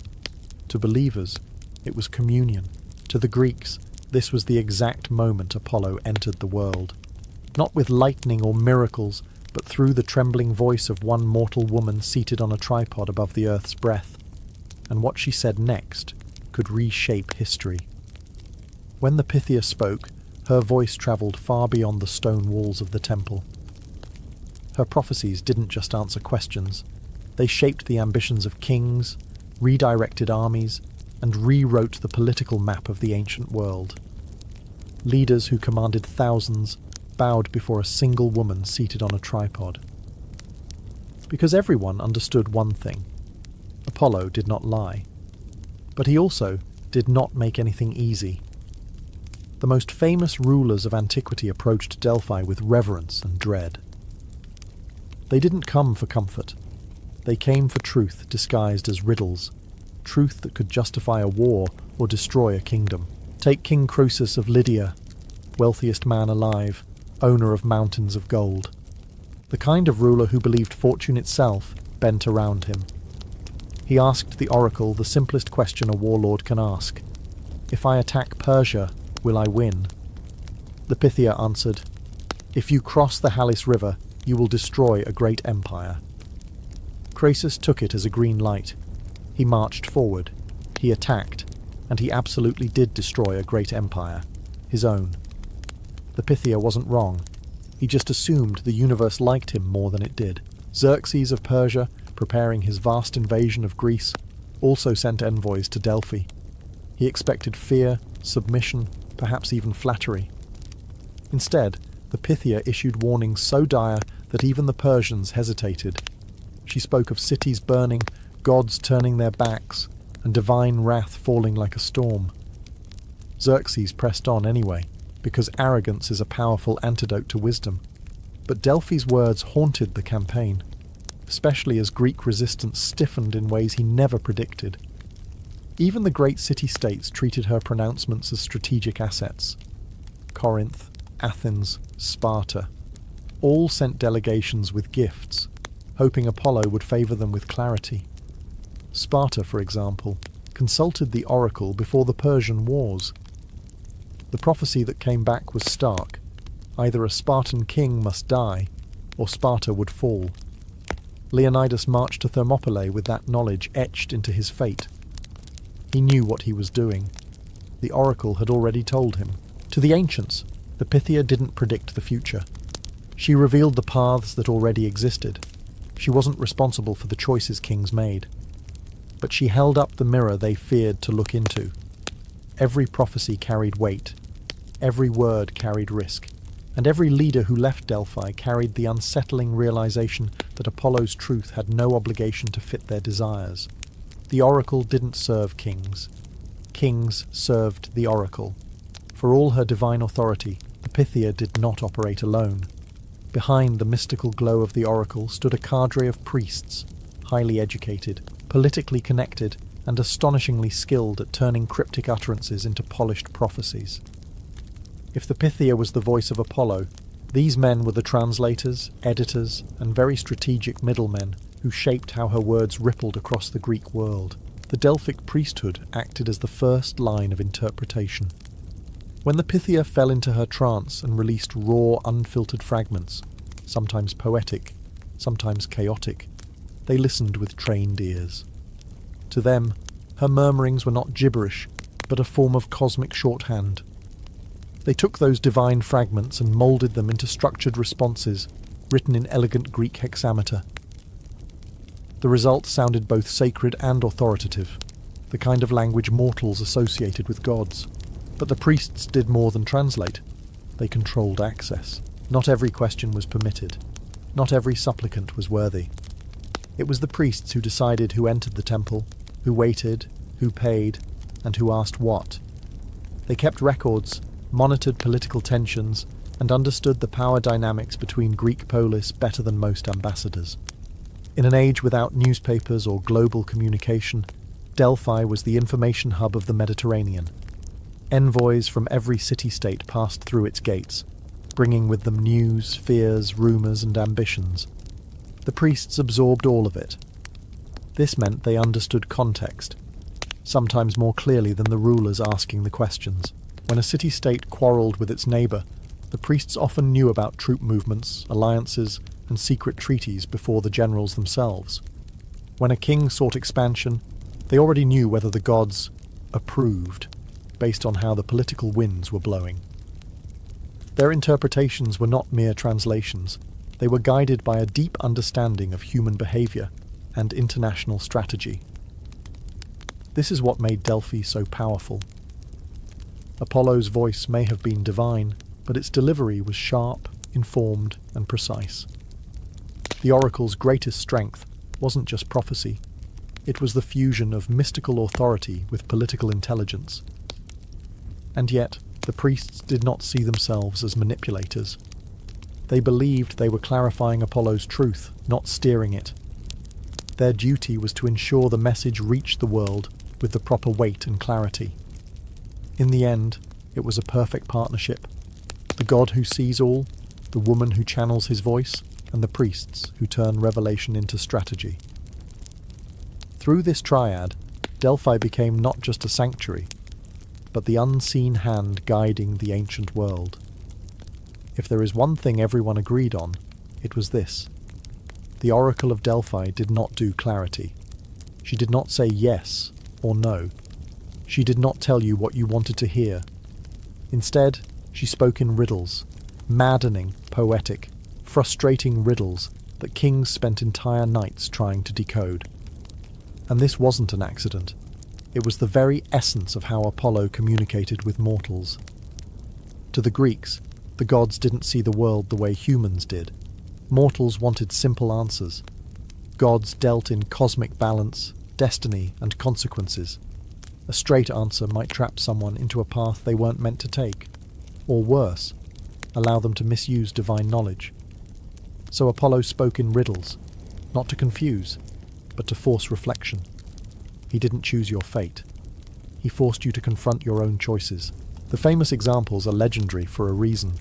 To believers, it was communion. To the Greeks, this was the exact moment Apollo entered the world. Not with lightning or miracles, but through the trembling voice of one mortal woman seated on a tripod above the earth's breath. And what she said next could reshape history. When the Pythia spoke, her voice travelled far beyond the stone walls of the temple. Her prophecies didn't just answer questions. They shaped the ambitions of kings, redirected armies, and rewrote the political map of the ancient world. Leaders who commanded thousands bowed before a single woman seated on a tripod. Because everyone understood one thing: Apollo did not lie. But he also did not make anything easy. The most famous rulers of antiquity approached Delphi with reverence and dread. They didn't come for comfort. They came for truth disguised as riddles, truth that could justify a war or destroy a kingdom. Take King Croesus of Lydia, wealthiest man alive, owner of mountains of gold. The kind of ruler who believed fortune itself bent around him. He asked the oracle the simplest question a warlord can ask: "If I attack Persia, will I win?" The Pythia answered, "If you cross the Halys River, you will destroy a great empire." Croesus took it as a green light. He marched forward, he attacked, and he absolutely did destroy a great empire, his own. The Pythia wasn't wrong. He just assumed the universe liked him more than it did. Xerxes of Persia, preparing his vast invasion of Greece, also sent envoys to Delphi. He expected fear, submission, perhaps even flattery. Instead, the Pythia issued warnings so dire that even the Persians hesitated. She spoke of cities burning, gods turning their backs, and divine wrath falling like a storm. Xerxes pressed on anyway, because arrogance is a powerful antidote to wisdom. But Delphi's words haunted the campaign, especially as Greek resistance stiffened in ways he never predicted. Even the great city-states treated her pronouncements as strategic assets. Corinth, Athens, Sparta, all sent delegations with gifts, hoping Apollo would favour them with clarity. Sparta, for example, consulted the oracle before the Persian wars. The prophecy that came back was stark. Either a Spartan king must die, or Sparta would fall. Leonidas marched to Thermopylae with that knowledge etched into his fate. He knew what he was doing. The oracle had already told him. To the ancients, the Pythia didn't predict the future. She revealed the paths that already existed. She wasn't responsible for the choices kings made. But she held up the mirror they feared to look into. Every prophecy carried weight. Every word carried risk. And every leader who left Delphi carried the unsettling realization that Apollo's truth had no obligation to fit their desires. The oracle didn't serve kings. Kings served the oracle. For all her divine authority, the Pythia did not operate alone. Behind the mystical glow of the oracle stood a cadre of priests, highly educated, politically connected, and astonishingly skilled at turning cryptic utterances into polished prophecies. If the Pythia was the voice of Apollo, these men were the translators, editors, and very strategic middlemen who shaped how her words rippled across the Greek world. The Delphic priesthood acted as the first line of interpretation. When the Pythia fell into her trance and released raw, unfiltered fragments, sometimes poetic, sometimes chaotic, they listened with trained ears. To them, her murmurings were not gibberish, but a form of cosmic shorthand. They took those divine fragments and moulded them into structured responses, written in elegant Greek hexameter. The result sounded both sacred and authoritative, the kind of language mortals associated with gods. But the priests did more than translate. They controlled access. Not every question was permitted. Not every supplicant was worthy. It was the priests who decided who entered the temple, who waited, who paid, and who asked what. They kept records, monitored political tensions, and understood the power dynamics between Greek polis better than most ambassadors. In an age without newspapers or global communication, Delphi was the information hub of the Mediterranean. Envoys from every city-state passed through its gates, bringing with them news, fears, rumours, and ambitions. The priests absorbed all of it. This meant they understood context, sometimes more clearly than the rulers asking the questions. When a city-state quarrelled with its neighbour, the priests often knew about troop movements, alliances, and secret treaties before the generals themselves. When a king sought expansion, they already knew whether the gods approved, based on how the political winds were blowing. Their interpretations were not mere translations. They were guided by a deep understanding of human behaviour and international strategy. This is what made Delphi so powerful. Apollo's voice may have been divine, but its delivery was sharp, informed, and precise. The oracle's greatest strength wasn't just prophecy. It was the fusion of mystical authority with political intelligence. And yet, the priests did not see themselves as manipulators. They believed they were clarifying Apollo's truth, not steering it. Their duty was to ensure the message reached the world with the proper weight and clarity. In the end, it was a perfect partnership. The god who sees all, the woman who channels his voice, and the priests who turn revelation into strategy. Through this triad, Delphi became not just a sanctuary, but the unseen hand guiding the ancient world. If there is one thing everyone agreed on, it was this. The Oracle of Delphi did not do clarity. She did not say yes or no. She did not tell you what you wanted to hear. Instead, she spoke in riddles, maddening, poetic, frustrating riddles that kings spent entire nights trying to decode. And this wasn't an accident. It was the very essence of how Apollo communicated with mortals. To the Greeks, the gods didn't see the world the way humans did. Mortals wanted simple answers. Gods dealt in cosmic balance, destiny, and consequences. A straight answer might trap someone into a path they weren't meant to take, or worse, allow them to misuse divine knowledge. So Apollo spoke in riddles, not to confuse, but to force reflection. He didn't choose your fate. He forced you to confront your own choices. The famous examples are legendary for a reason.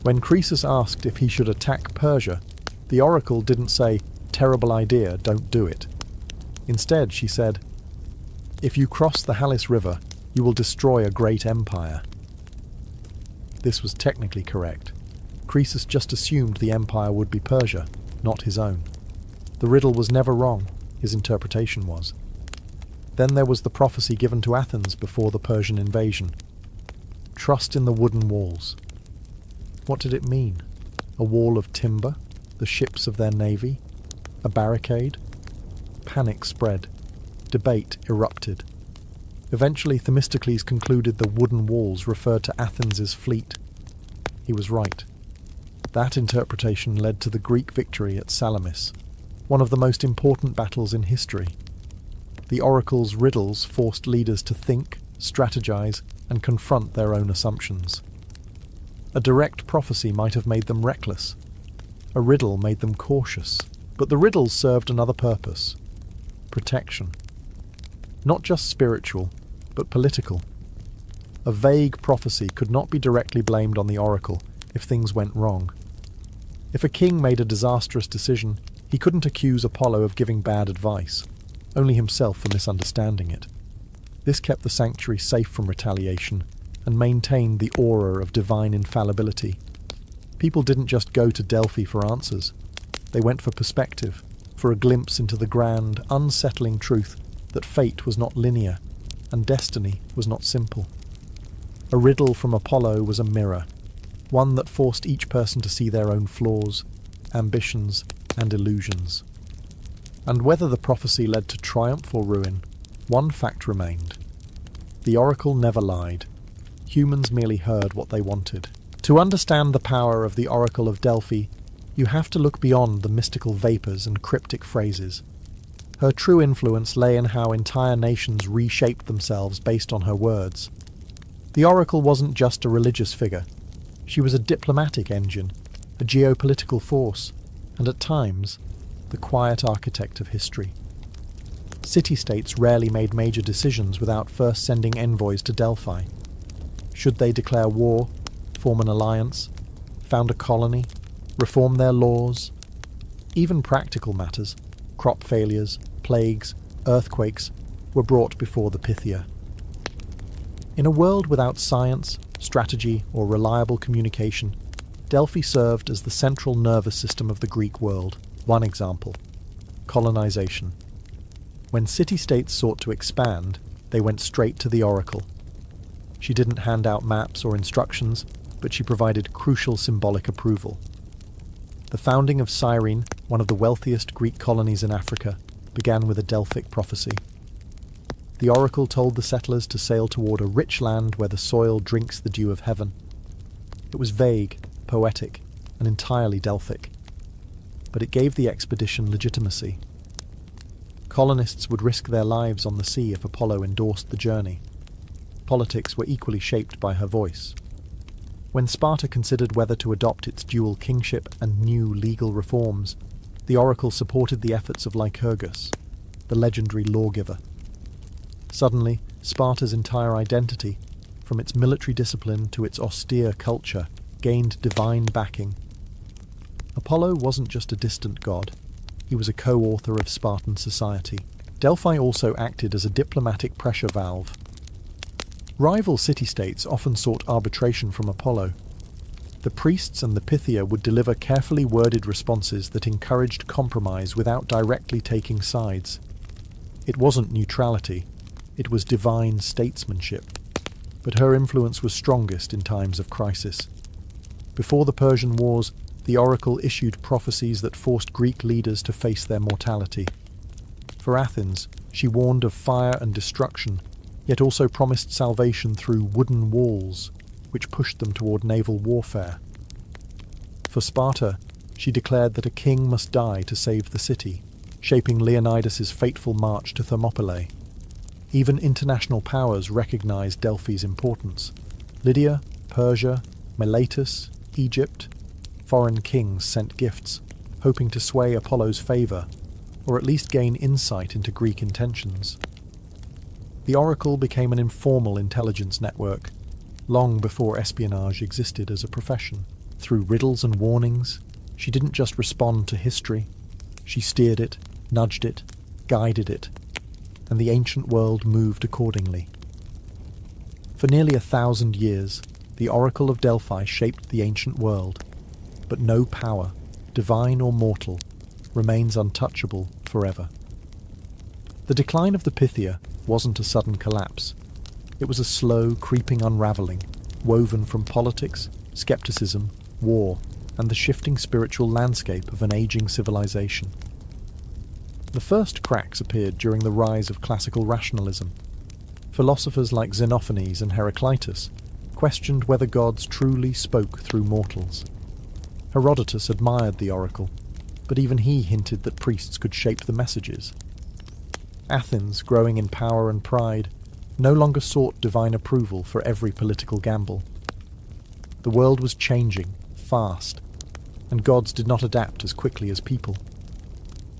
When Croesus asked if he should attack Persia, the oracle didn't say, "Terrible idea, don't do it." Instead, she said, "If you cross the Halys River, you will destroy a great empire." This was technically correct. Croesus just assumed the empire would be Persia, not his own. The riddle was never wrong, his interpretation was. Then there was the prophecy given to Athens before the Persian invasion. Trust in the wooden walls. What did it mean? A wall of timber? The ships of their navy? A barricade? Panic spread. Debate erupted. Eventually Themistocles concluded the wooden walls referred to Athens' fleet. He was right. That interpretation led to the Greek victory at Salamis, one of the most important battles in history. The oracle's riddles forced leaders to think, strategize, and confront their own assumptions. A direct prophecy might have made them reckless. A riddle made them cautious. But the riddles served another purpose: protection. Not just spiritual, but political. A vague prophecy could not be directly blamed on the oracle if things went wrong. If a king made a disastrous decision, he couldn't accuse Apollo of giving bad advice, only himself for misunderstanding it. This kept the sanctuary safe from retaliation and maintained the aura of divine infallibility. People didn't just go to Delphi for answers. They went for perspective, for a glimpse into the grand, unsettling truth that fate was not linear and destiny was not simple. A riddle from Apollo was a mirror, one that forced each person to see their own flaws, ambitions, and illusions. And whether the prophecy led to triumph or ruin, one fact remained. The oracle never lied. Humans merely heard what they wanted. To understand the power of the Oracle of Delphi, you have to look beyond the mystical vapours and cryptic phrases. Her true influence lay in how entire nations reshaped themselves based on her words. The Oracle wasn't just a religious figure. She was a diplomatic engine, a geopolitical force, and at times, the quiet architect of history. City-states rarely made major decisions without first sending envoys to Delphi. Should they declare war, form an alliance, found a colony, reform their laws? Even practical matters, crop failures, plagues, earthquakes, were brought before the Pythia. In a world without science, strategy, or reliable communication, Delphi served as the central nervous system of the Greek world. One example: colonization. When city-states sought to expand, they went straight to the Oracle. She didn't hand out maps or instructions, but she provided crucial symbolic approval. The founding of Cyrene, one of the wealthiest Greek colonies in Africa, began with a Delphic prophecy. The oracle told the settlers to sail toward a rich land where the soil drinks the dew of heaven. It was vague, poetic, and entirely Delphic, but it gave the expedition legitimacy. Colonists would risk their lives on the sea if Apollo endorsed the journey. Politics were equally shaped by her voice. When Sparta considered whether to adopt its dual kingship and new legal reforms, the oracle supported the efforts of Lycurgus, the legendary lawgiver. Suddenly, Sparta's entire identity, from its military discipline to its austere culture, gained divine backing. Apollo wasn't just a distant god, he was a co-author of Spartan society. Delphi also acted as a diplomatic pressure valve. Rival city-states often sought arbitration from Apollo. The priests and the Pythia would deliver carefully worded responses that encouraged compromise without directly taking sides. It wasn't neutrality, it was divine statesmanship. But her influence was strongest in times of crisis. Before the Persian Wars, the oracle issued prophecies that forced Greek leaders to face their mortality. For Athens, she warned of fire and destruction, yet also promised salvation through wooden walls, which pushed them toward naval warfare. For Sparta, she declared that a king must die to save the city, shaping Leonidas's fateful march to Thermopylae. Even international powers recognized Delphi's importance. Lydia, Persia, Miletus, Egypt. Foreign kings sent gifts, hoping to sway Apollo's favor, or at least gain insight into Greek intentions. The oracle became an informal intelligence network, long before espionage existed as a profession. Through riddles and warnings, she didn't just respond to history, she steered it, nudged it, guided it, and the ancient world moved accordingly. For nearly 1,000 years, the Oracle of Delphi shaped the ancient world, but no power, divine or mortal, remains untouchable forever. The decline of the Pythia wasn't a sudden collapse. It was a slow, creeping unravelling, woven from politics, skepticism, war, and the shifting spiritual landscape of an ageing civilization. The first cracks appeared during the rise of classical rationalism. Philosophers like Xenophanes and Heraclitus questioned whether gods truly spoke through mortals. Herodotus admired the oracle, but even he hinted that priests could shape the messages. Athens, growing in power and pride, no longer sought divine approval for every political gamble. The world was changing, fast, and gods did not adapt as quickly as people.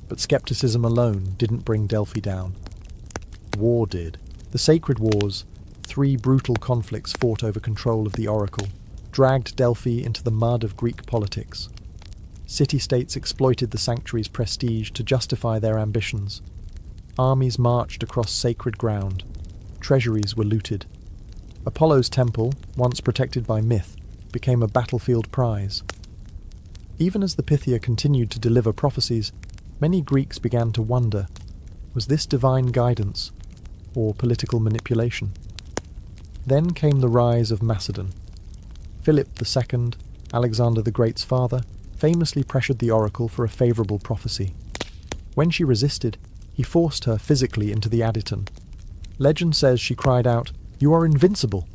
But skepticism alone didn't bring Delphi down. War did. The sacred wars, 3 brutal conflicts fought over control of the oracle, dragged Delphi into the mud of Greek politics. City-states exploited the sanctuary's prestige to justify their ambitions. Armies marched across sacred ground. Treasuries were looted. Apollo's temple, once protected by myth, became a battlefield prize. Even as the Pythia continued to deliver prophecies, many Greeks began to wonder, was this divine guidance or political manipulation? Then came the rise of Macedon. Philip II, Alexander the Great's father, famously pressured the oracle for a favourable prophecy. When she resisted, he forced her physically into the Adyton. Legend says she cried out, "You are invincible!"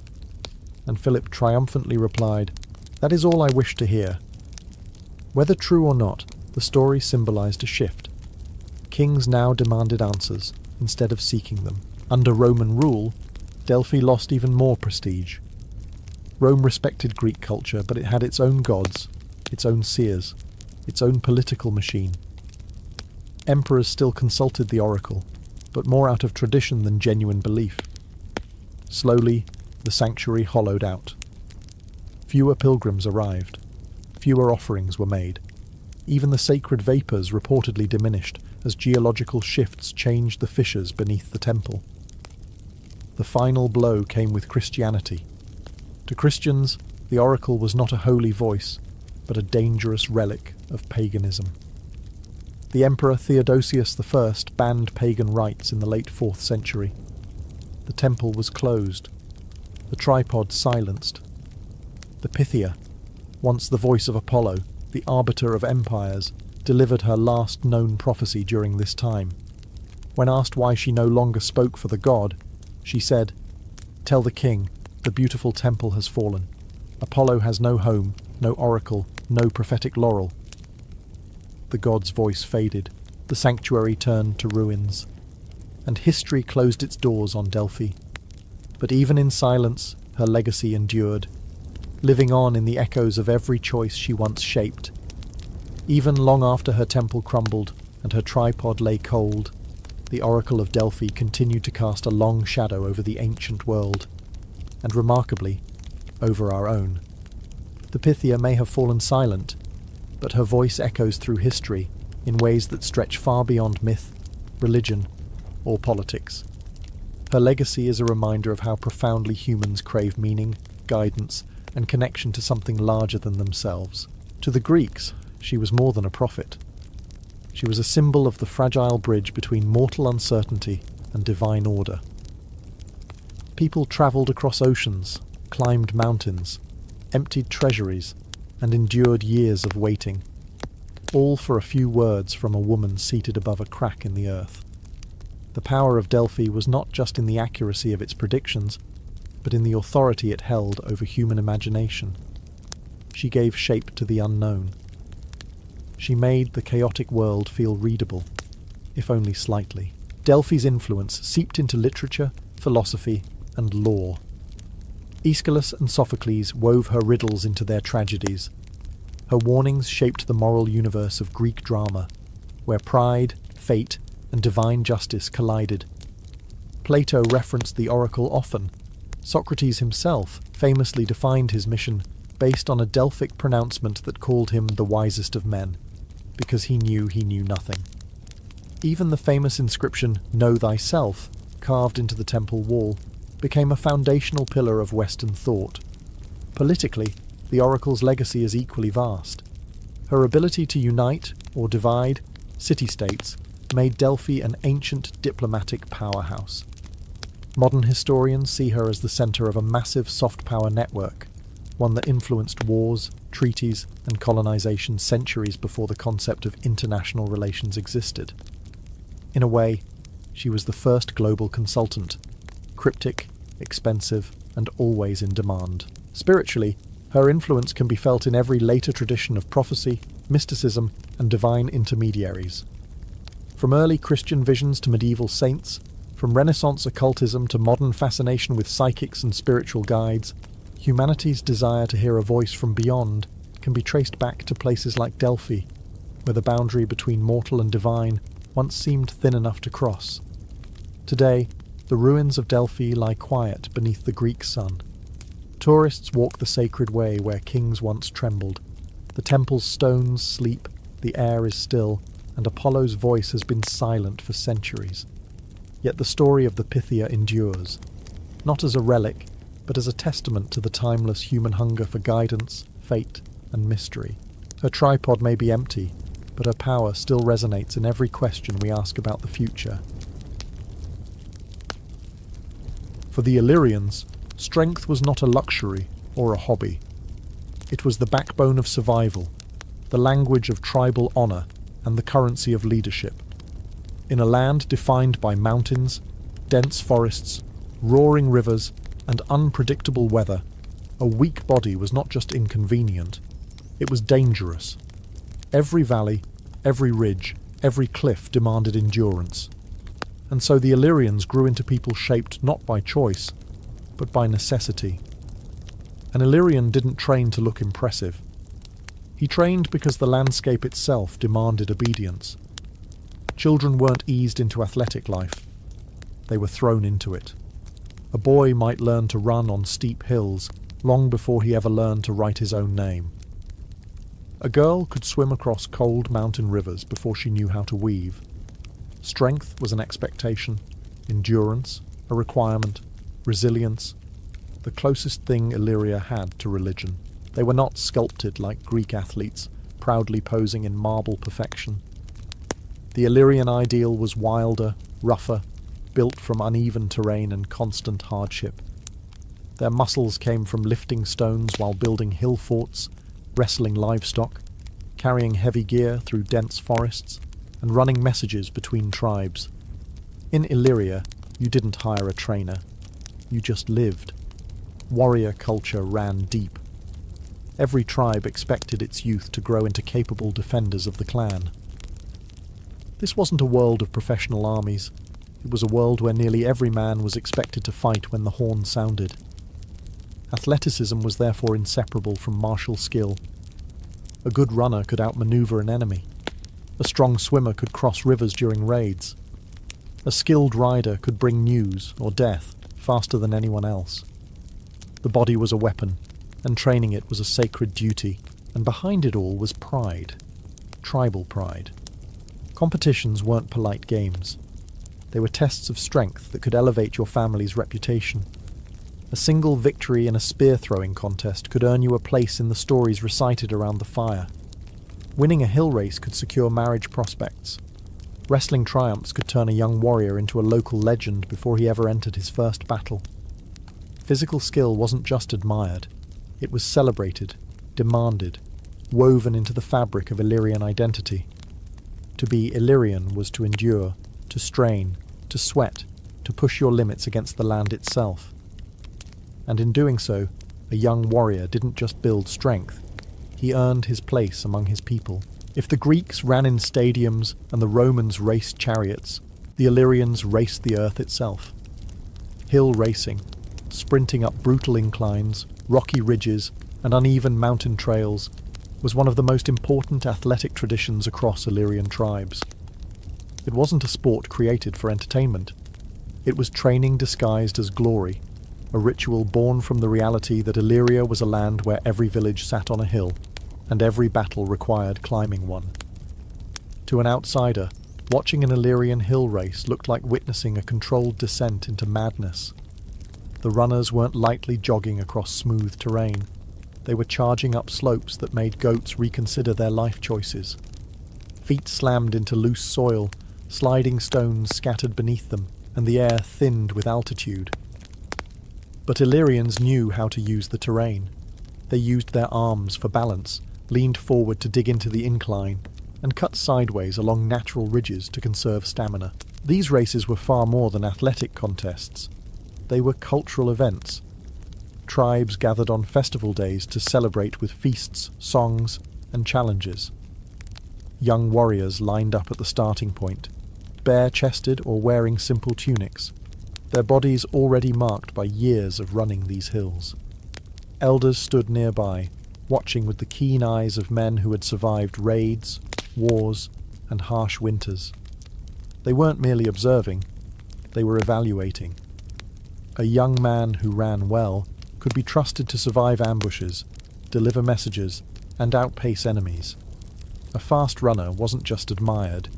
and Philip triumphantly replied, "That is all I wish to hear." Whether true or not, the story symbolized a shift. Kings now demanded answers, instead of seeking them. Under Roman rule, Delphi lost even more prestige. Rome respected Greek culture, but it had its own gods, its own seers, its own political machine. Emperors still consulted the oracle, but more out of tradition than genuine belief. Slowly, the sanctuary hollowed out. Fewer pilgrims arrived. Fewer offerings were made. Even the sacred vapours reportedly diminished as geological shifts changed the fissures beneath the temple. The final blow came with Christianity. To Christians, the oracle was not a holy voice, but a dangerous relic of paganism. The Emperor Theodosius I banned pagan rites in the late 4th century. The temple was closed, the tripod silenced. The Pythia, once the voice of Apollo, the arbiter of empires, delivered her last known prophecy during this time. When asked why she no longer spoke for the god, she said, "Tell the king, the beautiful temple has fallen. Apollo has no home, no oracle, no prophetic laurel." The god's voice faded, the sanctuary turned to ruins, and history closed its doors on Delphi. But even in silence, her legacy endured, living on in the echoes of every choice she once shaped. Even long after her temple crumbled and her tripod lay cold, the Oracle of Delphi continued to cast a long shadow over the ancient world, and remarkably, over our own. The Pythia may have fallen silent, but her voice echoes through history in ways that stretch far beyond myth, religion, or politics. Her legacy is a reminder of how profoundly humans crave meaning, guidance, and connection to something larger than themselves. To the Greeks, she was more than a prophet. She was a symbol of the fragile bridge between mortal uncertainty and divine order. People travelled across oceans, climbed mountains, emptied treasuries, and endured years of waiting, all for a few words from a woman seated above a crack in the earth. The power of Delphi was not just in the accuracy of its predictions, but in the authority it held over human imagination. She gave shape to the unknown. She made the chaotic world feel readable, if only slightly. Delphi's influence seeped into literature, philosophy, and law. Aeschylus and Sophocles wove her riddles into their tragedies. Her warnings shaped the moral universe of Greek drama, where pride, fate, and divine justice collided. Plato referenced the oracle often. Socrates himself famously defined his mission based on a Delphic pronouncement that called him the wisest of men, because he knew nothing. Even the famous inscription, "Know thyself," carved into the temple wall, became a foundational pillar of Western thought. Politically, the oracle's legacy is equally vast. Her ability to unite, or divide, city-states made Delphi an ancient diplomatic powerhouse. Modern historians see her as the centre of a massive soft power network, one that influenced wars, treaties, and colonization centuries before the concept of international relations existed. In a way, she was the first global consultant, cryptic, expensive, and always in demand. Spiritually, her influence can be felt in every later tradition of prophecy, mysticism, and divine intermediaries. From early Christian visions to medieval saints, from Renaissance occultism to modern fascination with psychics and spiritual guides, humanity's desire to hear a voice from beyond can be traced back to places like Delphi, where the boundary between mortal and divine once seemed thin enough to cross. Today, the ruins of Delphi lie quiet beneath the Greek sun. Tourists walk the sacred way where kings once trembled. The temple's stones sleep, the air is still, and Apollo's voice has been silent for centuries. Yet the story of the Pythia endures, not as a relic, but as a testament to the timeless human hunger for guidance, fate, and mystery. Her tripod may be empty, but her power still resonates in every question we ask about the future. For the Illyrians, strength was not a luxury or a hobby. It was the backbone of survival, the language of tribal honour, and the currency of leadership. In a land defined by mountains, dense forests, roaring rivers, and unpredictable weather, A weak body was not just inconvenient, it was dangerous. Every valley, every ridge, every cliff demanded endurance. And so the Illyrians grew into people shaped not by choice, but by necessity. An Illyrian didn't train to look impressive. He trained because the landscape itself demanded obedience. Children weren't eased into athletic life. They were thrown into it. A boy might learn to run on steep hills long before he ever learned to write his own name. A girl could swim across cold mountain rivers before she knew how to weave. Strength was an expectation, endurance a requirement, resilience the closest thing Illyria had to religion. They were not sculpted like Greek athletes, proudly posing in marble perfection. The Illyrian ideal was wilder, rougher, built from uneven terrain and constant hardship. Their muscles came from lifting stones while building hill forts, wrestling livestock, carrying heavy gear through dense forests, and running messages between tribes. In Illyria, you didn't hire a trainer. You just lived. Warrior culture ran deep. Every tribe expected its youth to grow into capable defenders of the clan. This wasn't a world of professional armies. It was a world where nearly every man was expected to fight when the horn sounded. Athleticism was therefore inseparable from martial skill. A good runner could outmaneuver an enemy. A strong swimmer could cross rivers during raids. A skilled rider could bring news or death faster than anyone else. The body was a weapon, and training it was a sacred duty, and behind it all was pride. Tribal pride. Competitions weren't polite games. They were tests of strength that could elevate your family's reputation. A single victory in a spear-throwing contest could earn you a place in the stories recited around the fire. Winning a hill race could secure marriage prospects. Wrestling triumphs could turn a young warrior into a local legend before he ever entered his first battle. Physical skill wasn't just admired. It was celebrated, demanded, woven into the fabric of Illyrian identity. To be Illyrian was to endure, to strain, to sweat, to push your limits against the land itself. And in doing so, a young warrior didn't just build strength, he earned his place among his people. If the Greeks ran in stadiums and the Romans raced chariots, the Illyrians raced the earth itself. Hill racing, sprinting up brutal inclines, rocky ridges, and uneven mountain trails, was one of the most important athletic traditions across Illyrian tribes. It wasn't a sport created for entertainment. It was training disguised as glory, a ritual born from the reality that Illyria was a land where every village sat on a hill, and every battle required climbing one. To an outsider, watching an Illyrian hill race looked like witnessing a controlled descent into madness. The runners weren't lightly jogging across smooth terrain. They were charging up slopes that made goats reconsider their life choices. Feet slammed into loose soil, sliding stones scattered beneath them, and the air thinned with altitude. But Illyrians knew how to use the terrain. They used their arms for balance, leaned forward to dig into the incline, and cut sideways along natural ridges to conserve stamina. These races were far more than athletic contests. They were cultural events. Tribes gathered on festival days to celebrate with feasts, songs, and challenges. Young warriors lined up at the starting point, bare-chested or wearing simple tunics, their bodies already marked by years of running these hills. Elders stood nearby, watching with the keen eyes of men who had survived raids, wars, and harsh winters. They weren't merely observing, they were evaluating. A young man who ran well could be trusted to survive ambushes, deliver messages, and outpace enemies. A fast runner wasn't just admired,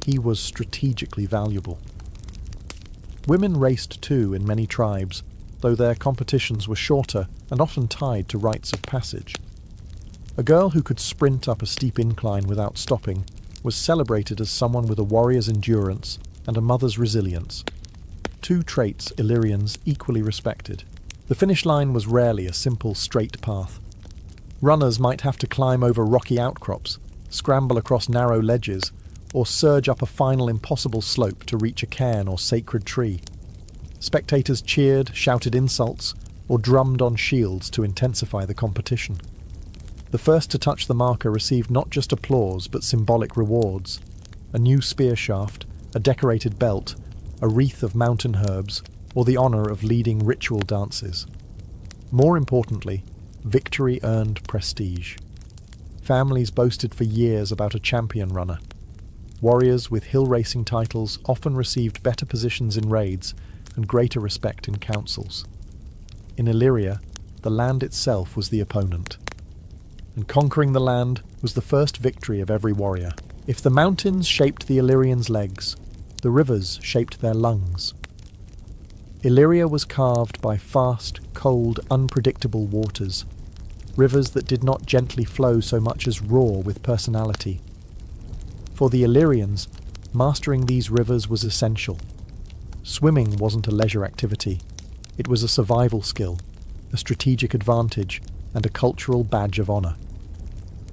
he was strategically valuable. Women raced too in many tribes, though their competitions were shorter and often tied to rites of passage. A girl who could sprint up a steep incline without stopping was celebrated as someone with a warrior's endurance and a mother's resilience. Two traits Illyrians equally respected. The finish line was rarely a simple straight path. Runners might have to climb over rocky outcrops, scramble across narrow ledges, or surge up a final impossible slope to reach a cairn or sacred tree. Spectators cheered, shouted insults, or drummed on shields to intensify the competition. The first to touch the marker received not just applause but symbolic rewards: a new spear shaft, a decorated belt, a wreath of mountain herbs, or the honor of leading ritual dances. More importantly, victory earned prestige. Families boasted for years about a champion runner. Warriors with hill racing titles often received better positions in raids and greater respect in councils. In Illyria, the land itself was the opponent, and conquering the land was the first victory of every warrior. If the mountains shaped the Illyrians' legs, the rivers shaped their lungs. Illyria was carved by fast, cold, unpredictable waters, rivers that did not gently flow so much as roar with personality. For the Illyrians, mastering these rivers was essential. Swimming wasn't a leisure activity. It was a survival skill, a strategic advantage, and a cultural badge of honor.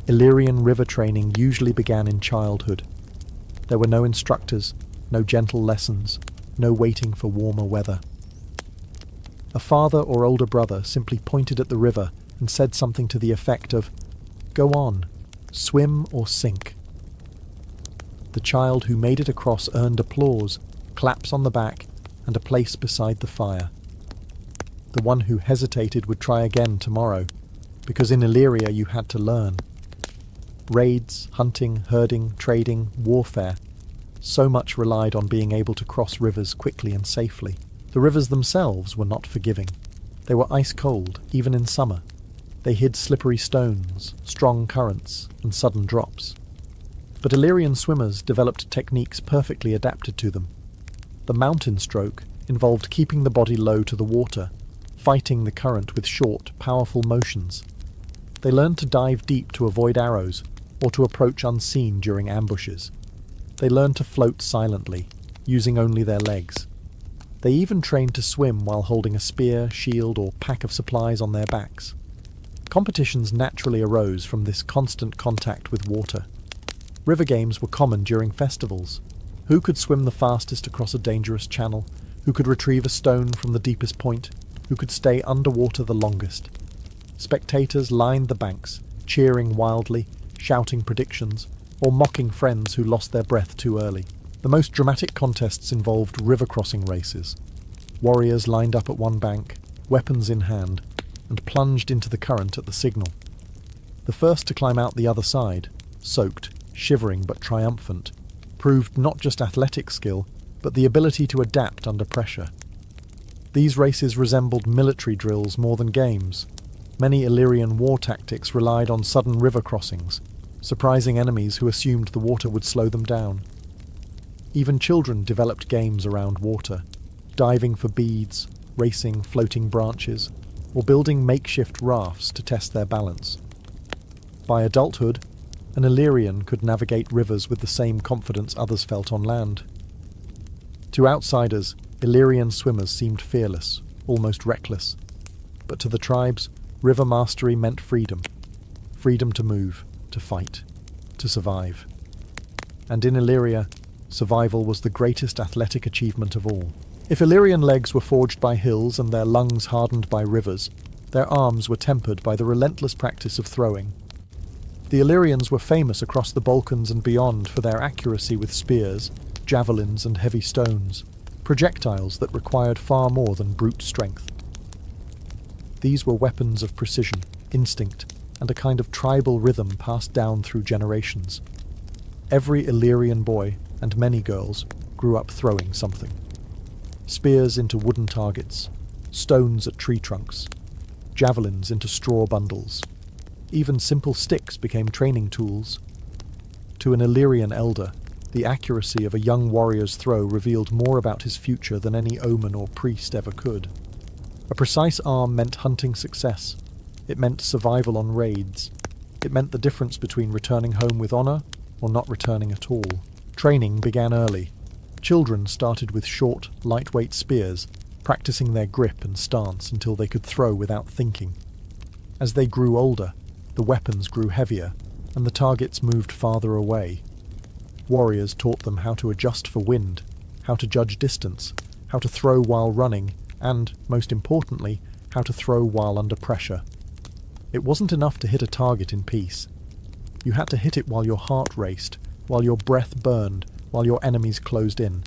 Illyrian river training usually began in childhood. There were no instructors, no gentle lessons, no waiting for warmer weather. A father or older brother simply pointed at the river and said something to the effect of, "Go on, swim or sink." The child who made it across earned applause, claps on the back, and a place beside the fire. The one who hesitated would try again tomorrow, because in Illyria you had to learn. Raids, hunting, herding, trading, warfare, so much relied on being able to cross rivers quickly and safely. The rivers themselves were not forgiving. They were ice cold, even in summer. They hid slippery stones, strong currents, and sudden drops. But Illyrian swimmers developed techniques perfectly adapted to them. The mountain stroke involved keeping the body low to the water, fighting the current with short, powerful motions. They learned to dive deep to avoid arrows, or to approach unseen during ambushes. They learned to float silently, using only their legs. They even trained to swim while holding a spear, shield, or pack of supplies on their backs. Competitions naturally arose from this constant contact with water. River games were common during festivals. Who could swim the fastest across a dangerous channel? Who could retrieve a stone from the deepest point? Who could stay underwater the longest? Spectators lined the banks, cheering wildly, shouting predictions, or mocking friends who lost their breath too early. The most dramatic contests involved river crossing races. Warriors lined up at one bank, weapons in hand, and plunged into the current at the signal. The first to climb out the other side, soaked, shivering but triumphant, proved not just athletic skill, but the ability to adapt under pressure. These races resembled military drills more than games. Many Illyrian war tactics relied on sudden river crossings, surprising enemies who assumed the water would slow them down. Even children developed games around water, diving for beads, racing floating branches, or building makeshift rafts to test their balance. By adulthood, an Illyrian could navigate rivers with the same confidence others felt on land. To outsiders, Illyrian swimmers seemed fearless, almost reckless. But to the tribes, river mastery meant freedom. Freedom to move, to fight, to survive. And in Illyria, survival was the greatest athletic achievement of all. If Illyrian legs were forged by hills and their lungs hardened by rivers, their arms were tempered by the relentless practice of throwing. The Illyrians were famous across the Balkans and beyond for their accuracy with spears, javelins, and heavy stones, projectiles that required far more than brute strength. These were weapons of precision, instinct, and a kind of tribal rhythm passed down through generations. Every Illyrian boy, and many girls, grew up throwing something. Spears into wooden targets, stones at tree trunks, javelins into straw bundles. Even simple sticks became training tools. To an Illyrian elder, the accuracy of a young warrior's throw revealed more about his future than any omen or priest ever could. A precise arm meant hunting success. It meant survival on raids. It meant the difference between returning home with honor or not returning at all. Training began early. Children started with short, lightweight spears, practicing their grip and stance until they could throw without thinking. As they grew older, the weapons grew heavier, and the targets moved farther away. Warriors taught them how to adjust for wind, how to judge distance, how to throw while running, and, most importantly, how to throw while under pressure. It wasn't enough to hit a target in peace. You had to hit it while your heart raced, while your breath burned, while your enemies closed in.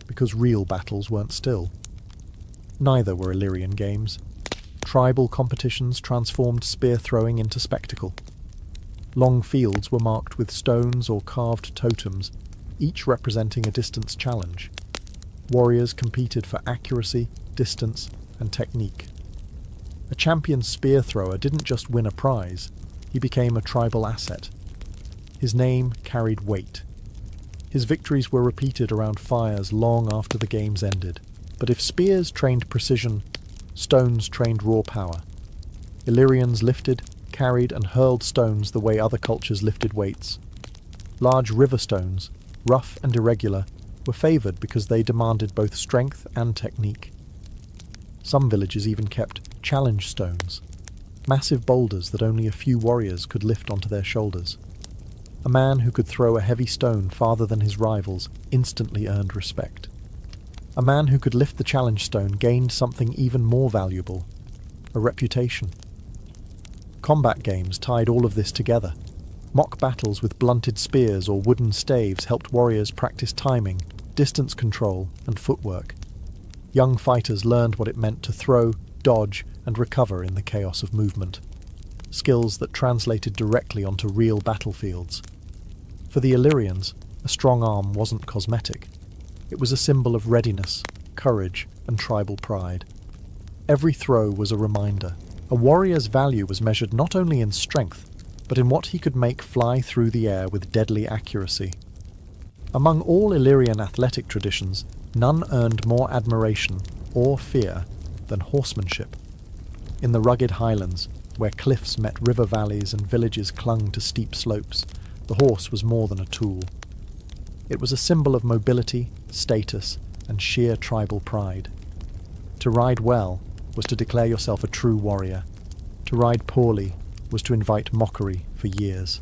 Because real battles weren't still. Neither were Illyrian games. Tribal competitions transformed spear throwing into spectacle. Long fields were marked with stones or carved totems, each representing a distance challenge. Warriors competed for accuracy, distance, and technique. A champion spear thrower didn't just win a prize, he became a tribal asset. His name carried weight. His victories were repeated around fires long after the games ended. But if spears trained precision, stones trained raw power. Illyrians lifted, carried, and hurled stones the way other cultures lifted weights. Large river stones, rough and irregular, were favoured because they demanded both strength and technique. Some villages even kept challenge stones, massive boulders that only a few warriors could lift onto their shoulders. A man who could throw a heavy stone farther than his rivals instantly earned respect. A man who could lift the challenge stone gained something even more valuable, a reputation. Combat games tied all of this together. Mock battles with blunted spears or wooden staves helped warriors practice timing, distance control, and footwork. Young fighters learned what it meant to throw, dodge, and recover in the chaos of movement. Skills that translated directly onto real battlefields. For the Illyrians, a strong arm wasn't cosmetic. It was a symbol of readiness, courage, and tribal pride. Every throw was a reminder. A warrior's value was measured not only in strength, but in what he could make fly through the air with deadly accuracy. Among all Illyrian athletic traditions, none earned more admiration or fear than horsemanship. In the rugged highlands, where cliffs met river valleys and villages clung to steep slopes, the horse was more than a tool. It was a symbol of mobility, status, and sheer tribal pride. To ride well was to declare yourself a true warrior. To ride poorly was to invite mockery for years.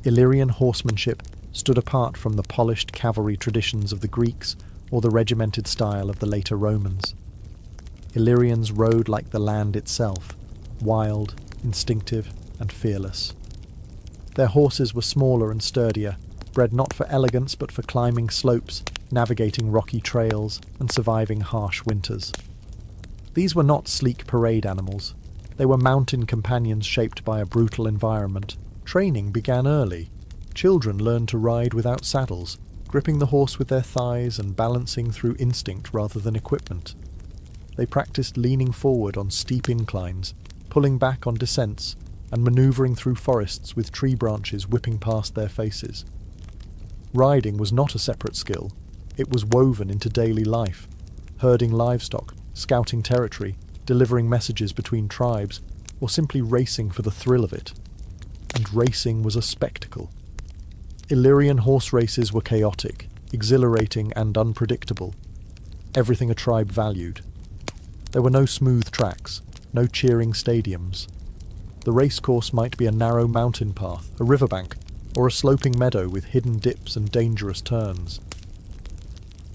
Illyrian horsemanship stood apart from the polished cavalry traditions of the Greeks or the regimented style of the later Romans. Illyrians rode like the land itself, wild, instinctive, and fearless. Their horses were smaller and sturdier, bred not for elegance but for climbing slopes, navigating rocky trails, and surviving harsh winters. These were not sleek parade animals. They were mountain companions shaped by a brutal environment. Training began early. Children learned to ride without saddles, gripping the horse with their thighs and balancing through instinct rather than equipment. They practiced leaning forward on steep inclines, pulling back on descents, and manoeuvring through forests with tree branches whipping past their faces. Riding was not a separate skill. It was woven into daily life, herding livestock, scouting territory, delivering messages between tribes, or simply racing for the thrill of it. And racing was a spectacle. Illyrian horse races were chaotic, exhilarating, and unpredictable. Everything a tribe valued. There were no smooth tracks, no cheering stadiums. The racecourse might be a narrow mountain path, a riverbank, or a sloping meadow with hidden dips and dangerous turns.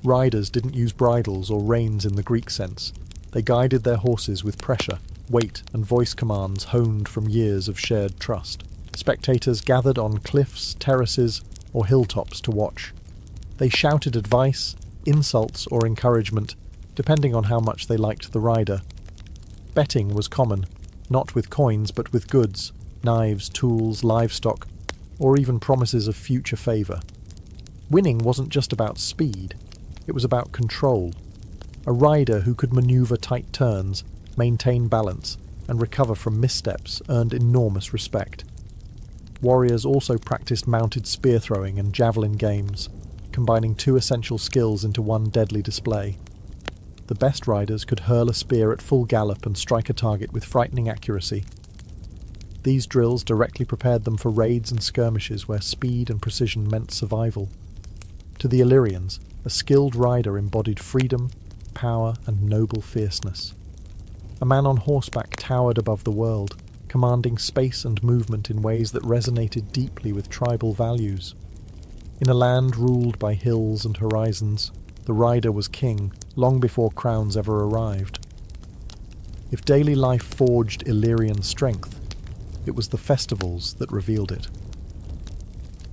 Riders didn't use bridles or reins in the Greek sense. They guided their horses with pressure, weight, and voice commands honed from years of shared trust. Spectators gathered on cliffs, terraces, or hilltops to watch. They shouted advice, insults, or encouragement, depending on how much they liked the rider. Betting was common, not with coins but with goods, knives, tools, livestock, or even promises of future favour. Winning wasn't just about speed, it was about control. A rider who could manoeuvre tight turns, maintain balance, and recover from missteps earned enormous respect. Warriors also practiced mounted spear throwing and javelin games, combining two essential skills into one deadly display. The best riders could hurl a spear at full gallop and strike a target with frightening accuracy. These drills directly prepared them for raids and skirmishes where speed and precision meant survival. To the Illyrians, a skilled rider embodied freedom, power, and noble fierceness. A man on horseback towered above the world, commanding space and movement in ways that resonated deeply with tribal values. In a land ruled by hills and horizons, the rider was king long before crowns ever arrived. If daily life forged Illyrian strength, it was the festivals that revealed it.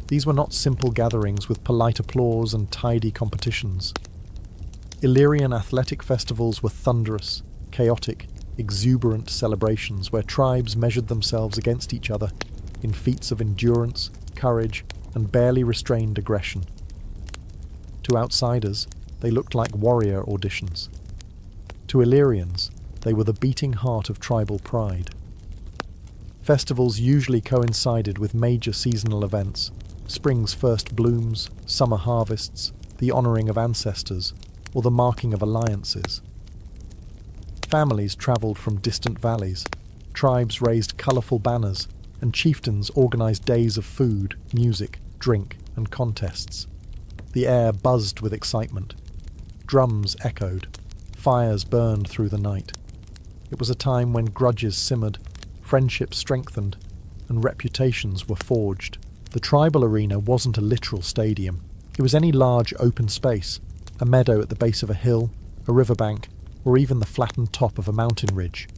These were not simple gatherings with polite applause and tidy competitions. Illyrian athletic festivals were thunderous, chaotic, exuberant celebrations where tribes measured themselves against each other in feats of endurance, courage, and barely restrained aggression. To outsiders, they looked like warrior auditions. To Illyrians, they were the beating heart of tribal pride. Festivals usually coincided with major seasonal events: spring's first blooms, summer harvests, the honouring of ancestors, or the marking of alliances. Families travelled from distant valleys, tribes raised colourful banners, and chieftains organised days of food, music, drink, and contests. The air buzzed with excitement. Drums echoed. Fires burned through the night. It was a time when grudges simmered, friendships strengthened, and reputations were forged. The tribal arena wasn't a literal stadium. It was any large open space, a meadow at the base of a hill, a riverbank, or even the flattened top of a mountain ridge.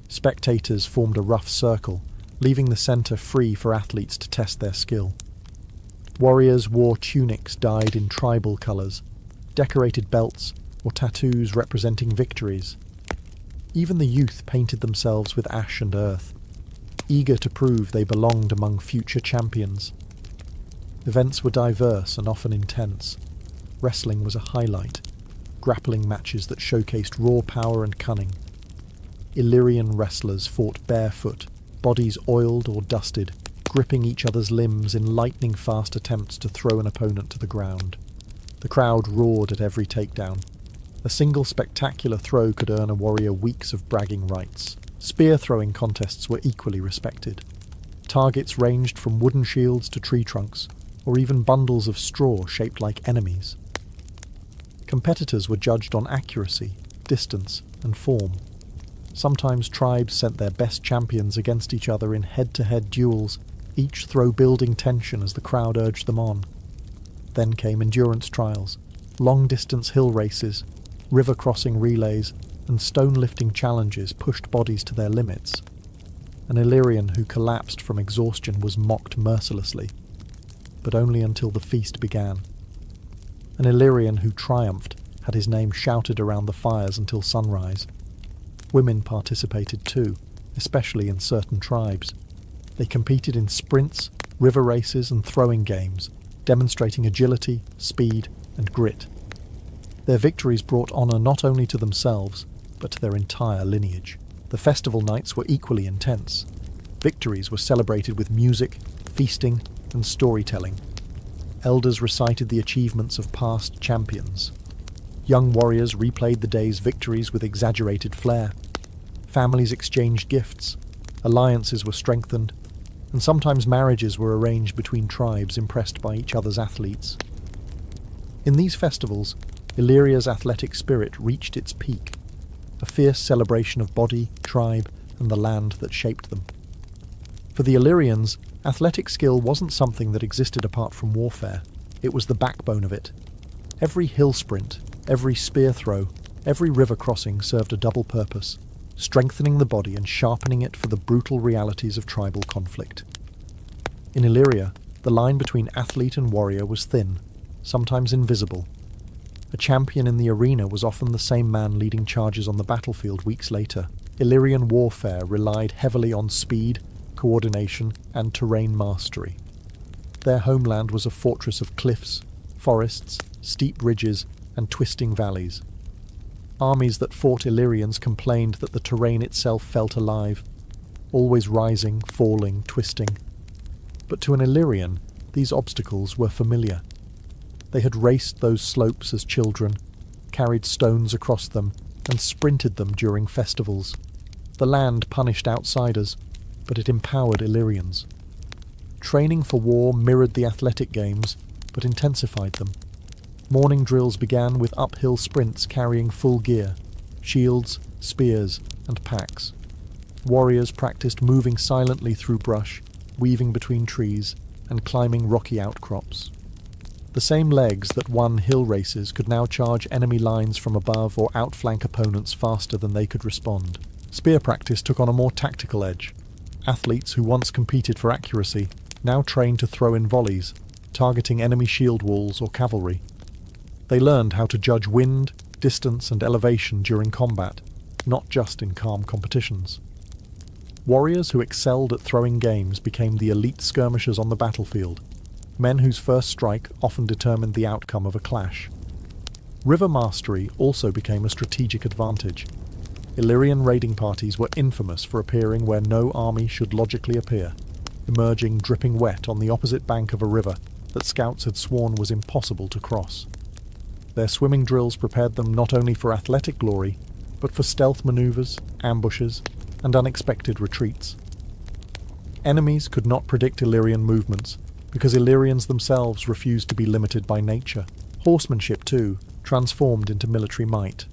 Spectators formed a rough circle, leaving the centre free for athletes to test their skill. Warriors wore tunics dyed in tribal colours, decorated belts, or tattoos representing victories. Even the youth painted themselves with ash and earth, eager to prove they belonged among future champions. Events were diverse and often intense. Wrestling was a highlight, grappling matches that showcased raw power and cunning. Illyrian wrestlers fought barefoot, bodies oiled or dusted, gripping each other's limbs in lightning-fast attempts to throw an opponent to the ground. The crowd roared at every takedown. A single spectacular throw could earn a warrior weeks of bragging rights. Spear-throwing contests were equally respected. Targets ranged from wooden shields to tree trunks, or even bundles of straw shaped like enemies. Competitors were judged on accuracy, distance, and form. Sometimes tribes sent their best champions against each other in head-to-head duels, each throw building tension as the crowd urged them on. Then came endurance trials, long-distance hill races, river-crossing relays, and stone-lifting challenges pushed bodies to their limits. An Illyrian who collapsed from exhaustion was mocked mercilessly, but only until the feast began. An Illyrian who triumphed had his name shouted around the fires until sunrise. Women participated too, especially in certain tribes. They competed in sprints, river races, and throwing games, demonstrating agility, speed, and grit. Their victories brought honour not only to themselves, but to their entire lineage. The festival nights were equally intense. Victories were celebrated with music, feasting, and storytelling. Elders recited the achievements of past champions. Young warriors replayed the day's victories with exaggerated flair. Families exchanged gifts, alliances were strengthened, and sometimes marriages were arranged between tribes impressed by each other's athletes. In these festivals, Illyria's athletic spirit reached its peak, a fierce celebration of body, tribe, and the land that shaped them. For the Illyrians, athletic skill wasn't something that existed apart from warfare. It was the backbone of it. Every hill sprint, every spear throw, every river crossing served a double purpose, strengthening the body and sharpening it for the brutal realities of tribal conflict. In Illyria, the line between athlete and warrior was thin, sometimes invisible. A champion in the arena was often the same man leading charges on the battlefield weeks later. Illyrian warfare relied heavily on speed, coordination, and terrain mastery. Their homeland was a fortress of cliffs, forests, steep ridges, and twisting valleys. Armies that fought Illyrians complained that the terrain itself felt alive, always rising, falling, twisting. But to an Illyrian, these obstacles were familiar. They had raced those slopes as children, carried stones across them, and sprinted them during festivals. The land punished outsiders, but it empowered Illyrians. Training for war mirrored the athletic games, but intensified them. Morning drills began with uphill sprints carrying full gear, shields, spears, and packs. Warriors practiced moving silently through brush, weaving between trees, and climbing rocky outcrops. The same legs that won hill races could now charge enemy lines from above or outflank opponents faster than they could respond. Spear practice took on a more tactical edge. Athletes who once competed for accuracy now trained to throw in volleys, targeting enemy shield walls or cavalry. They learned how to judge wind, distance and elevation during combat, not just in calm competitions. Warriors who excelled at throwing games became the elite skirmishers on the battlefield, men whose first strike often determined the outcome of a clash. River mastery also became a strategic advantage. Illyrian raiding parties were infamous for appearing where no army should logically appear, emerging dripping wet on the opposite bank of a river that scouts had sworn was impossible to cross. Their swimming drills prepared them not only for athletic glory, but for stealth maneuvers, ambushes, and unexpected retreats. Enemies could not predict Illyrian movements, because Illyrians themselves refused to be limited by nature. Horsemanship, too, transformed into military might.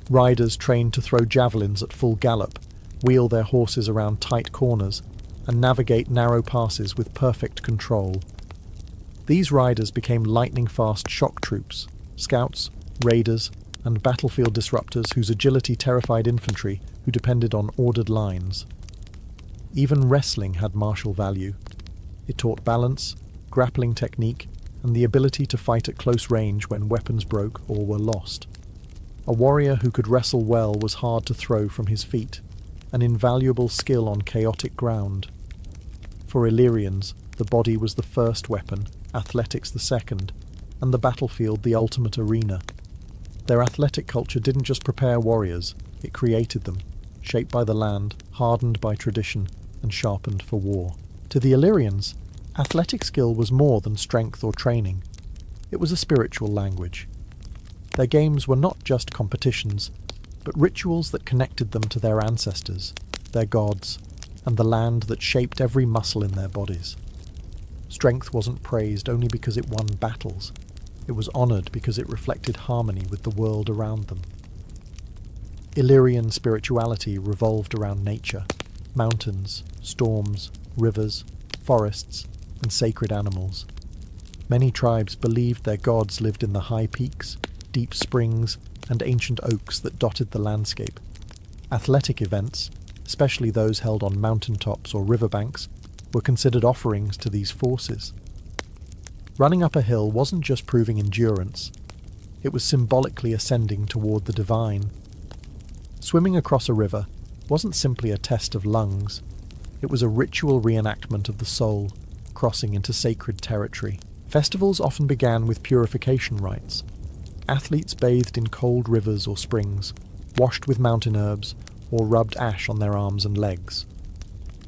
Riders trained to throw javelins at full gallop, wheel their horses around tight corners, and navigate narrow passes with perfect control. These riders became lightning-fast shock troops, scouts, raiders, and battlefield disruptors whose agility terrified infantry who depended on ordered lines. Even wrestling had martial value. It taught balance, grappling technique, and the ability to fight at close range when weapons broke or were lost. A warrior who could wrestle well was hard to throw from his feet, an invaluable skill on chaotic ground. For Illyrians, the body was the first weapon, athletics the second, and the battlefield the ultimate arena. Their athletic culture didn't just prepare warriors, it created them, shaped by the land, hardened by tradition, and sharpened for war. To the Illyrians, athletic skill was more than strength or training. It was a spiritual language. Their games were not just competitions, but rituals that connected them to their ancestors, their gods, and the land that shaped every muscle in their bodies. Strength wasn't praised only because it won battles. It was honoured because it reflected harmony with the world around them. Illyrian spirituality revolved around nature, mountains, storms, rivers, forests, and sacred animals. Many tribes believed their gods lived in the high peaks, deep springs, and ancient oaks that dotted the landscape. Athletic events, especially those held on mountaintops or riverbanks, were considered offerings to these forces. Running up a hill wasn't just proving endurance, it was symbolically ascending toward the divine. Swimming across a river wasn't simply a test of lungs, it was a ritual reenactment of the soul, crossing into sacred territory. Festivals often began with purification rites. Athletes bathed in cold rivers or springs, washed with mountain herbs, or rubbed ash on their arms and legs.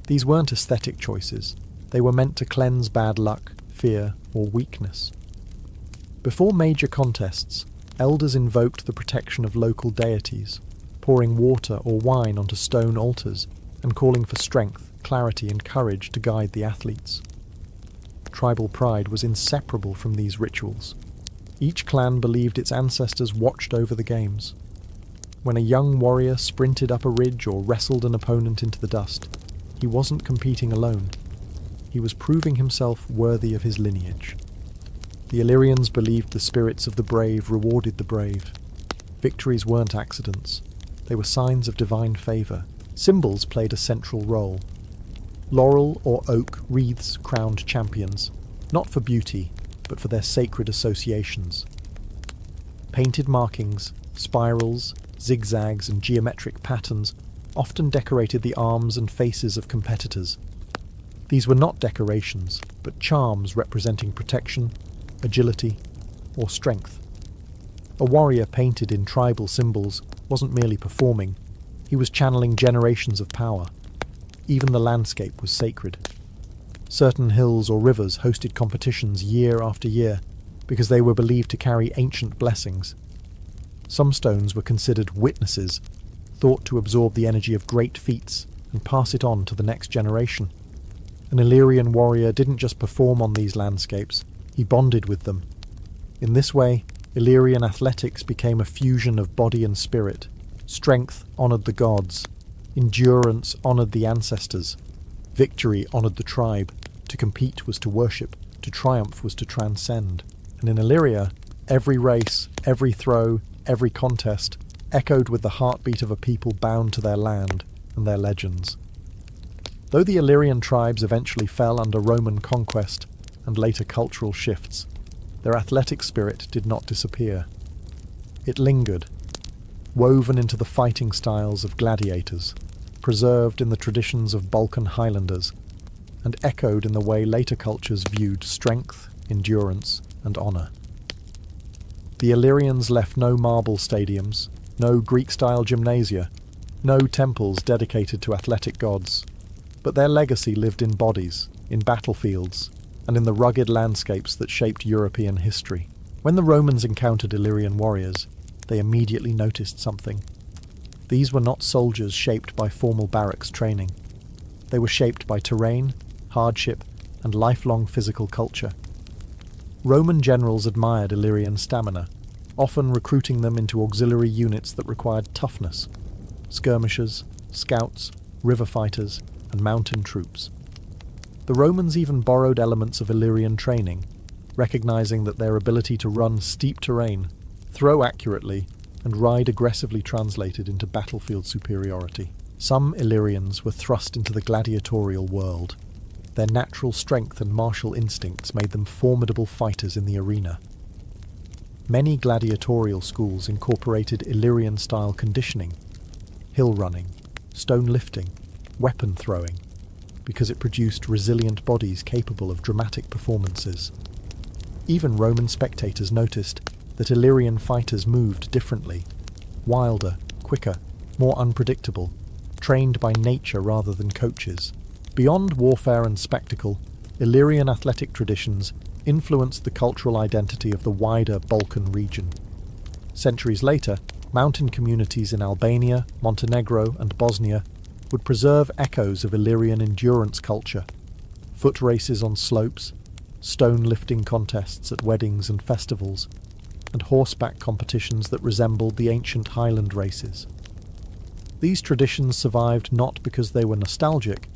These weren't aesthetic choices, they were meant to cleanse bad luck, fear, or weakness. Before major contests, elders invoked the protection of local deities, pouring water or wine onto stone altars and calling for strength, clarity, and courage to guide the athletes. Tribal pride was inseparable from these rituals. Each clan believed its ancestors watched over the games. When a young warrior sprinted up a ridge or wrestled an opponent into the dust, he wasn't competing alone. He was proving himself worthy of his lineage. The Illyrians believed the spirits of the brave rewarded the brave. Victories weren't accidents. They were signs of divine favour. Symbols played a central role. Laurel or oak wreaths crowned champions, not for beauty, but for their sacred associations. Painted markings, spirals, zigzags, and geometric patterns often decorated the arms and faces of competitors. These were not decorations, but charms representing protection, agility, or strength. A warrior painted in tribal symbols wasn't merely performing, he was channeling generations of power. Even the landscape was sacred. Certain hills or rivers hosted competitions year after year because they were believed to carry ancient blessings. Some stones were considered witnesses, thought to absorb the energy of great feats and pass it on to the next generation. An Illyrian warrior didn't just perform on these landscapes, he bonded with them. In this way, Illyrian athletics became a fusion of body and spirit. Strength honoured the gods, endurance honoured the ancestors, victory honoured the tribe. To compete was to worship, to triumph was to transcend. And in Illyria, every race, every throw, every contest echoed with the heartbeat of a people bound to their land and their legends. Though the Illyrian tribes eventually fell under Roman conquest and later cultural shifts, their athletic spirit did not disappear. It lingered, woven into the fighting styles of gladiators, preserved in the traditions of Balkan Highlanders, and echoed in the way later cultures viewed strength, endurance, and honour. The Illyrians left no marble stadiums, no Greek-style gymnasia, no temples dedicated to athletic gods, but their legacy lived in bodies, in battlefields, and in the rugged landscapes that shaped European history. When the Romans encountered Illyrian warriors, they immediately noticed something. These were not soldiers shaped by formal barracks training. They were shaped by terrain, hardship, and lifelong physical culture. Roman generals admired Illyrian stamina, often recruiting them into auxiliary units that required toughness: skirmishers, scouts, river fighters, and mountain troops. The Romans even borrowed elements of Illyrian training, recognizing that their ability to run steep terrain, throw accurately, and ride aggressively translated into battlefield superiority. Some Illyrians were thrust into the gladiatorial world. Their natural strength and martial instincts made them formidable fighters in the arena. Many gladiatorial schools incorporated Illyrian-style conditioning, hill running, stone lifting, weapon throwing, because it produced resilient bodies capable of dramatic performances. Even Roman spectators noticed that Illyrian fighters moved differently, wilder, quicker, more unpredictable, trained by nature rather than coaches. Beyond warfare and spectacle, Illyrian athletic traditions influenced the cultural identity of the wider Balkan region. Centuries later, mountain communities in Albania, Montenegro, and Bosnia would preserve echoes of Illyrian endurance culture: foot races on slopes, stone lifting contests at weddings and festivals, and horseback competitions that resembled the ancient Highland races. These traditions survived not because they were nostalgic,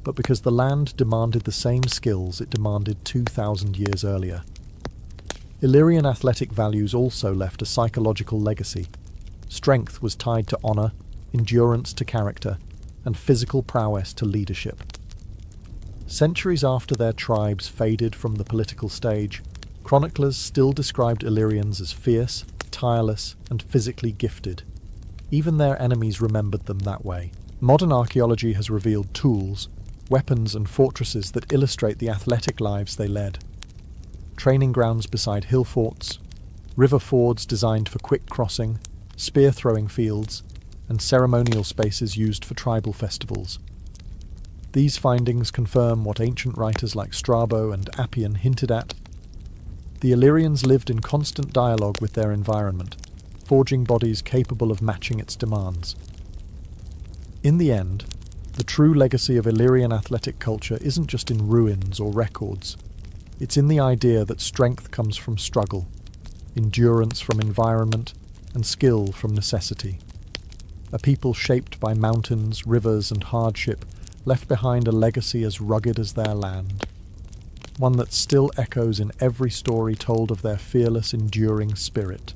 but because the land demanded the same skills it demanded 2,000 years earlier. Illyrian athletic values also left a psychological legacy. Strength was tied to honour, endurance to character, and physical prowess to leadership. Centuries after their tribes faded from the political stage, chroniclers still described Illyrians as fierce, tireless, and physically gifted. Even their enemies remembered them that way. Modern archaeology has revealed tools, weapons, and fortresses that illustrate the athletic lives they led. Training grounds beside hill forts, river fords designed for quick crossing, spear-throwing fields, and ceremonial spaces used for tribal festivals. These findings confirm what ancient writers like Strabo and Appian hinted at. The Illyrians lived in constant dialogue with their environment, forging bodies capable of matching its demands. In the end, the true legacy of Illyrian athletic culture isn't just in ruins or records. It's in the idea that strength comes from struggle, endurance from environment, and skill from necessity. A people shaped by mountains, rivers, and hardship left behind a legacy as rugged as their land. One that still echoes in every story told of their fearless, enduring spirit.